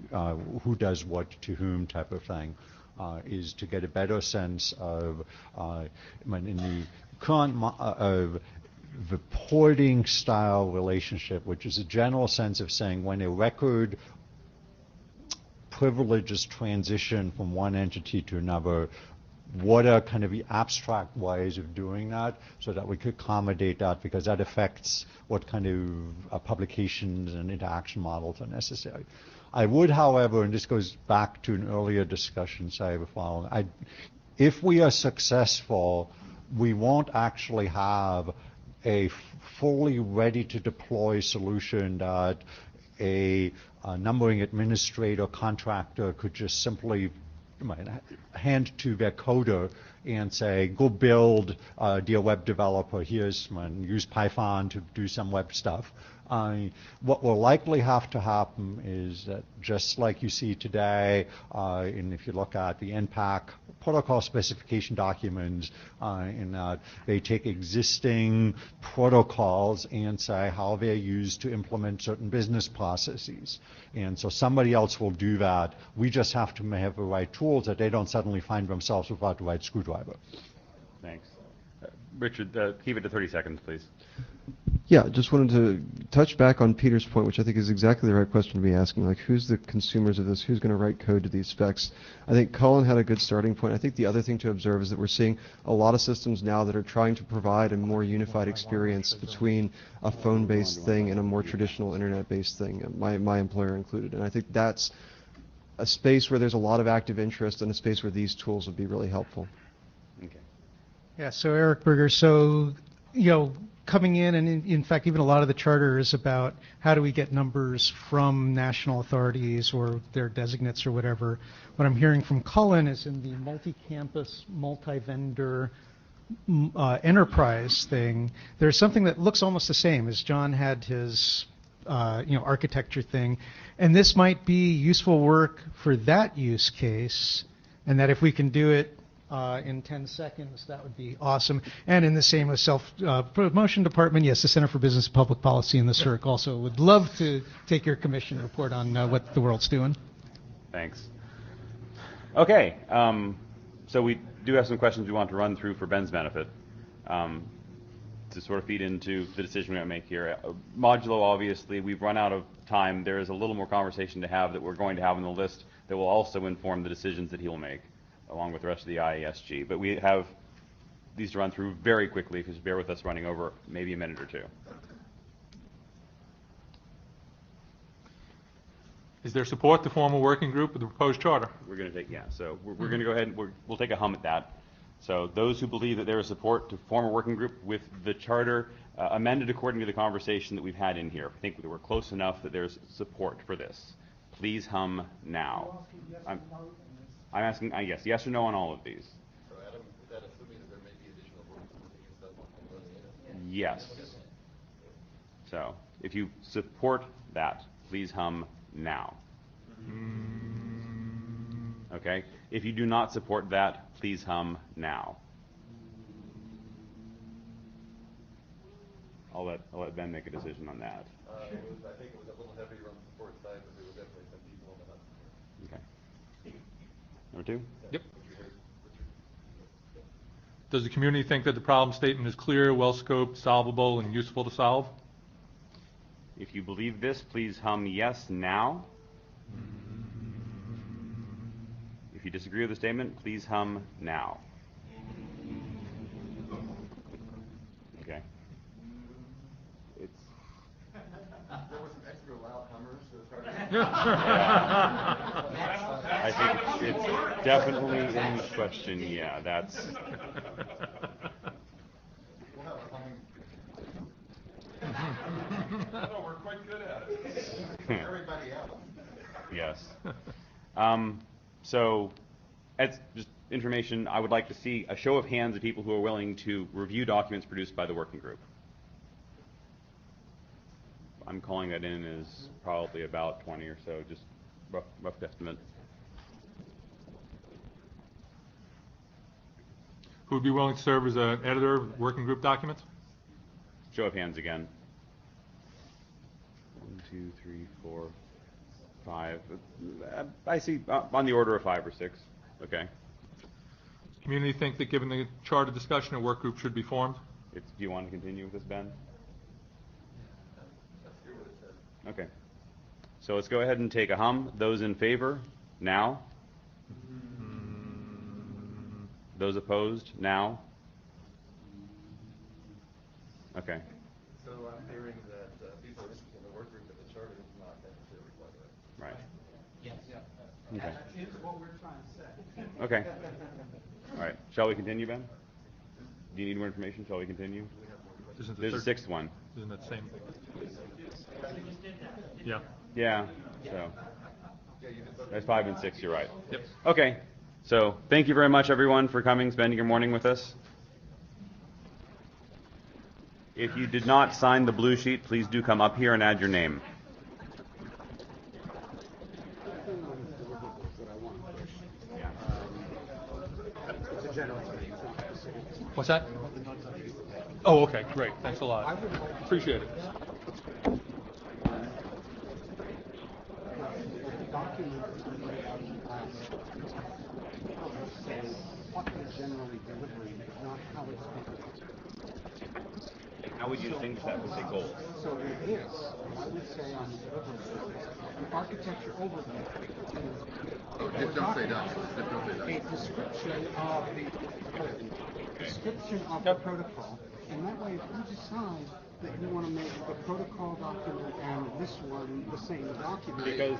who does what to whom type of thing, is to get a better sense of in the current of the porting style relationship, which is a general sense of saying when a record privileges transition from one entity to another, what are kind of the abstract ways of doing that so that we could accommodate that, because that affects what kind of publications and interaction models are necessary. I would, however, and this goes back to an earlier discussion, say the following, if we are successful, we won't actually have a fully ready to deploy solution that a numbering administrator contractor could just simply hand to their coder and say, go build, dear web developer, use Python to do some web stuff. What will likely have to happen is that just like you see today, and if you look at the NPAC protocol specification documents, they take existing protocols and say how they're used to implement certain business processes. And so somebody else will do that. We just have to have the right tools that they don't suddenly find themselves without the right screwdriver. Thanks. Richard, keep it to 30 seconds, please. Yeah, just wanted to touch back on Peter's point, which I think is exactly the right question to be asking, like who's the consumers of this, who's going to write code to these specs. I think Colin had a good starting point. I think the other thing to observe is that we're seeing a lot of systems now that are trying to provide a more unified experience between a phone-based thing and a more traditional internet-based thing, my employer included. And I think that's a space where there's a lot of active interest and a space where these tools would be really helpful. Okay. Yeah, so Eric Berger, coming in, and in fact, even a lot of the charter is about how do we get numbers from national authorities or their designates or whatever. What I'm hearing from Cullen is in the multi-campus, multi-vendor enterprise thing, there's something that looks almost the same as John had his architecture thing. And this might be useful work for that use case, and that if we can do it in 10 seconds, that would be awesome. And in the same with self-promotion department, yes, the Center for Business and Public Policy and the CERC also would love to take your commission report on what the world's doing. Thanks. Okay, so we do have some questions we want to run through for Ben's benefit to sort of feed into the decision we're going to make here. Modulo, obviously, we've run out of time. There is a little more conversation to have that we're going to have on the list that will also inform the decisions that he will make, along with the rest of the IESG. But we have these to run through very quickly, if you just bear with us running over maybe a minute or two. Is there support to form a working group with the proposed charter? We're going to take, yeah, so we're going to go ahead and we'll take a hum at that. So those who believe that there is support to form a working group with the charter amended according to the conversation that we've had in here. I think that we're close enough that there's support for this. Please hum now. I'm asking, yes or no on all of these. So Adam, is that assuming that there may be additional work that Yes. So if you support that, please hum now. Okay. If you do not support that, please hum now. I'll let Ben make a decision on that. I think it was a little heavier on the support side, but there were definitely some people on the hum. Okay. Number two? Yep. Does the community think that the problem statement is clear, well-scoped, solvable, and useful to solve? If you believe this, please hum yes now. If you disagree with the statement, please hum now. Okay. There was some extra loud hummers, so it's hard I think it's definitely in the question. Yeah, that's. We'll have a humming. No, we're quite good at it. Everybody else. Yes. So, as just information, I would like to see a show of hands of people who are willing to review documents produced by the working group. I'm calling that in as probably about 20 or so, just rough estimate. Who would be willing to serve as an editor of working group documents? Show of hands again. 1, 2, 3, 4, 5. I see on the order of 5 or 6. Okay. Does the community think that given the charter discussion, a work group should be formed? Do you want to continue with this, Ben? Okay. So let's go ahead and take a hum. Those in favor, now. Those opposed, now. Okay. So I'm hearing that people interested in the work group of the charter is not necessarily quite right. Right. Yes. Okay. That is what we're trying to say. Okay. All right. Shall we continue, Ben? Do you need more information? Shall we continue? There's a sixth one. Isn't that the same? Yeah. Yeah. So that's 5 and 6. You're right. Yep. Okay. So thank you very much, everyone, for coming, spending your morning with us. If you did not sign the blue sheet, please do come up here and add your name. What's that? Oh, okay, great. Thanks a lot. Appreciate it. How would you distinguish that with the goals? So there is, I would say, on the architecture overview. Don't say that. Don't say that. A description of the protocol, and that way, if you decide that you want to make the protocol document and this one the same document, Because